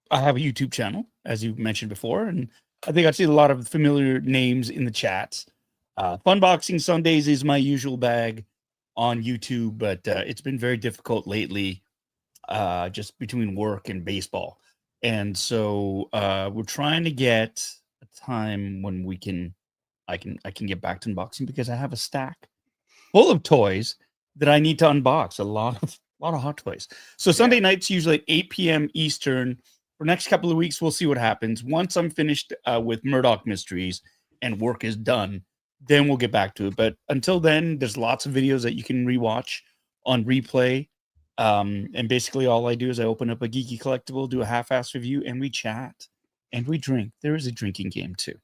I have a YouTube channel, as you mentioned before, and I think I see a lot of familiar names in the chats. Funboxing Sundays is my usual bag on YouTube, but it's been very difficult lately, just between work and baseball. And so we're trying to get a time when I can get back to unboxing because I have a stack full of toys that I need to unbox. A lot of hot toys. So Sunday nights usually at 8 p.m. Eastern. For next couple of weeks, we'll see what happens. Once I'm finished with Murdoch Mysteries and work is done, then we'll get back to it. But until then, there's lots of videos that you can rewatch on replay. And basically all I do is I open up a geeky collectible, do a half-ass review, and we chat and we drink. There is a drinking game too.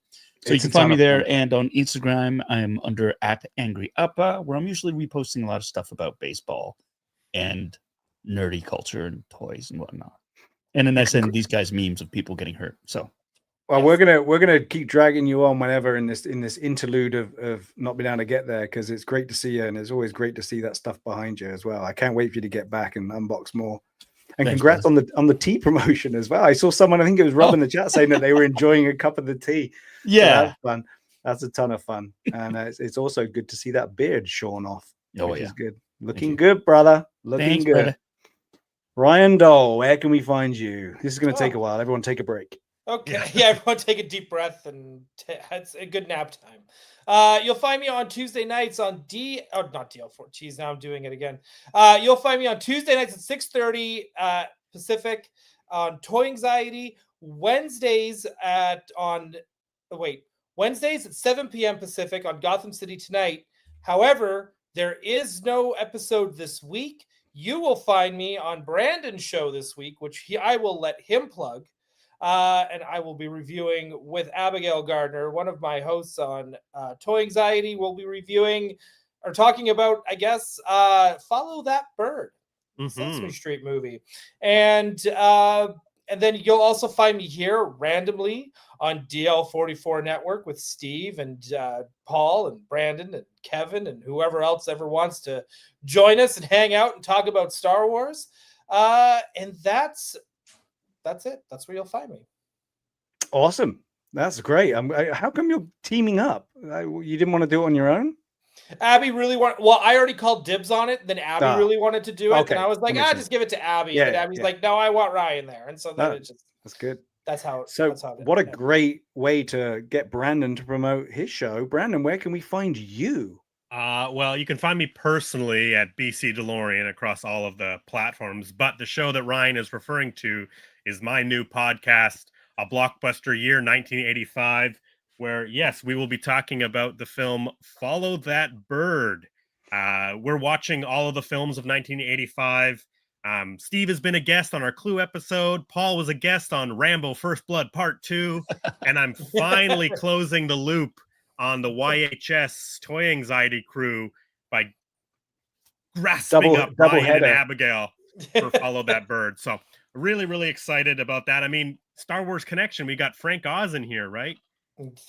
So you can find me there. And on Instagram, I'm under @AngryUppa, where I'm usually reposting a lot of stuff about baseball and nerdy culture and toys and whatnot. And then I send these guys memes of people getting hurt. So, well, we're gonna keep dragging you on whenever in this interlude of not being able to get there, because it's great to see you, and it's always great to see that stuff behind you as well. I can't wait for you to get back and unbox more. And thanks, congrats brother. on the tea promotion as well. I saw someone, I think it was Rob in the chat, saying that they were enjoying a cup of the tea. Yeah, so that's fun. That's a ton of fun, and it's also good to see that beard shorn off. Which is good. Looking good, brother. Looking thanks, good. brother. Ryan Dole, where can we find you? This is going to take a while. Everyone take a break. Okay, yeah, everyone take a deep breath and it's a good nap time. You'll find me on Tuesday nights on not DL4. Geez, now I'm doing it again. You'll find me on Tuesday nights at 6:30 Pacific on Toy Anxiety. Wednesdays at 7 p.m. Pacific on Gotham City Tonight. However, there is no episode this week. You will find me on Brandon's show this week, which I will let him plug. And I will be reviewing with Abigail Gardner, one of my hosts on Toy Anxiety. We'll be reviewing or talking about, I guess, Follow That Bird, Sesame Street movie. And then you'll also find me here randomly on DL44 Network with Steve and Paul and Brandon and Kevin and whoever else ever wants to join us and hang out and talk about Star Wars. And that's it. That's where you'll find me. Awesome. That's great. How come you're teaming up? You didn't want to do it on your own? Abby really wanted. Well, I already called dibs on it. Then Abby really wanted to do it, okay. and I was like, just give it to Abby. Yeah, and Abby's like, no, I want Ryan there, and so then it just. That's good. That's how. So, that's how what a great way to get Brandon to promote his show. Brandon, where can we find you? Well, you can find me personally at BC DeLorean across all of the platforms, but the show that Ryan is referring to is my new podcast, A Blockbuster Year 1985, where, yes, we will be talking about the film Follow That Bird. We're watching all of the films of 1985. Steve has been a guest on our Clue episode. Paul was a guest on Rambo First Blood Part 2. And I'm finally closing the loop on the YHS Toy Anxiety crew by grasping up Ryan and Abigail for Follow That Bird. So really, really excited about that. I mean, Star Wars Connection, we got Frank Oz in here, right?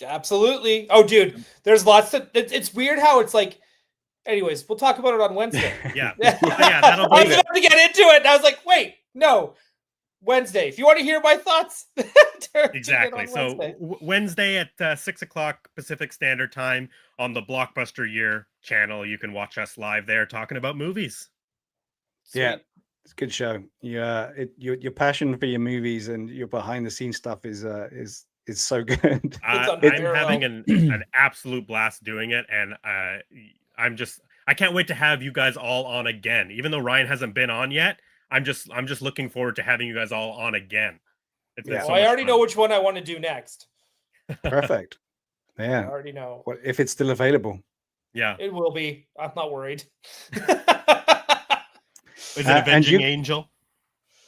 Absolutely. Oh, dude, there's lots of. It's weird how it's like. Anyways, we'll talk about it on Wednesday. Yeah. Yeah, that'll I was be about to get into it, and I was like, wait, no, Wednesday. If you want to hear my thoughts, exactly. So Wednesday at 6:00 Pacific Standard Time on the Blockbuster Year channel, you can watch us live there talking about movies. Yeah, it's a good show. Yeah, your passion for your movies and your behind the scenes stuff is so good. I'm having an absolute blast doing it, and I can't wait to have you guys all on again. Even though Ryan hasn't been on yet, I'm just looking forward to having you guys all on again. It's Yeah, so I already fun. know which one I want to do next. Perfect. I Yeah. already know. What if it's still available? Yeah. It will be. I'm not worried. Is it Avenging Angel?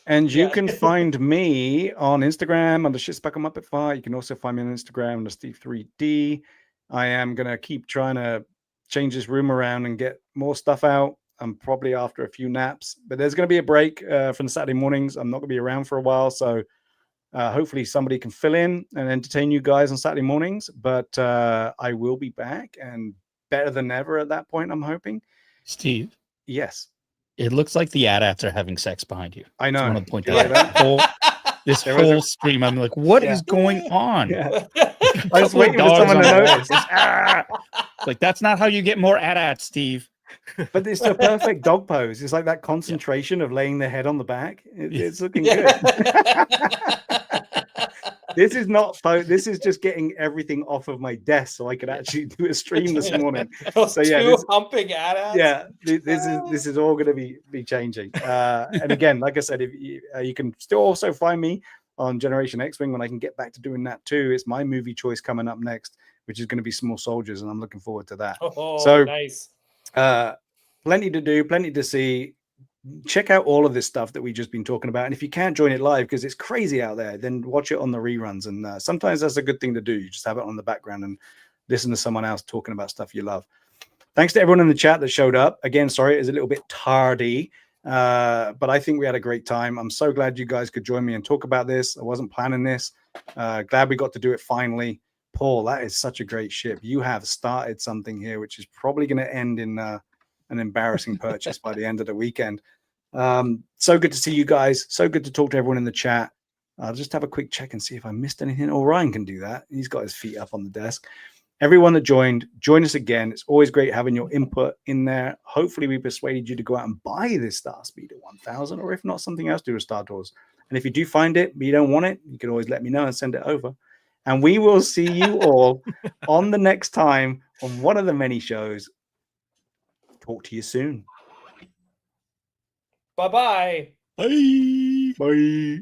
And you can find me on Instagram under Shit's Back on Muppet Fire. You can also find me on Instagram under Steve3D. I am going to keep trying to change this room around and get more stuff out. I'm probably after a few naps, but there's going to be a break from the Saturday mornings. I'm not going to be around for a while. So hopefully somebody can fill in and entertain you guys on Saturday mornings. But I will be back and better than ever at that point, I'm hoping. Steve. Yes. It looks like the AT-ATs are having sex behind you. I know. I want to point Yeah. out this whole stream. I'm like, what is going on? Yeah. I was waiting for someone to notice. Like, that's not how you get more AT-ATs, Steve. But it's the perfect dog pose. It's like that concentration of laying their head on the back. It's looking good. This is not. This is just getting everything off of my desk so I could actually do a stream this morning. So yeah, two humping AT-ATs. Yeah, this is all going to be changing. And again, like I said, if you can still also find me on Generation X-Wing when I can get back to doing that too. It's my movie choice coming up next, which is going to be Small Soldiers, and I'm looking forward to that. Oh, so nice. Plenty to do, plenty to see. Check out all of this stuff that we've just been talking about. And if you can't join it live because it's crazy out there, then watch it on the reruns. And sometimes that's a good thing to do. You just have it on the background and listen to someone else talking about stuff you love. Thanks to everyone in the chat that showed up. Again, sorry, it was a little bit tardy, but I think we had a great time. I'm so glad you guys could join me and talk about this. I wasn't planning this. Glad we got to do it finally. Paul, that is such a great ship. You have started something here, which is probably going to end in an embarrassing purchase by the end of the weekend. So good to see you guys. So good to talk to everyone in the chat. I'll just have a quick check and see if I missed anything. Or Ryan can do that. He's got his feet up on the desk. Everyone that join us again. It's always great having your input in there. Hopefully we persuaded you to go out and buy this Star Speeder 1000, or if not, something else to do with Star Tours. And if you do find it, but you don't want it, you can always let me know and send it over. And we will see you all on the next time on one of the many shows. Talk to you soon. Bye-bye. Bye. Bye.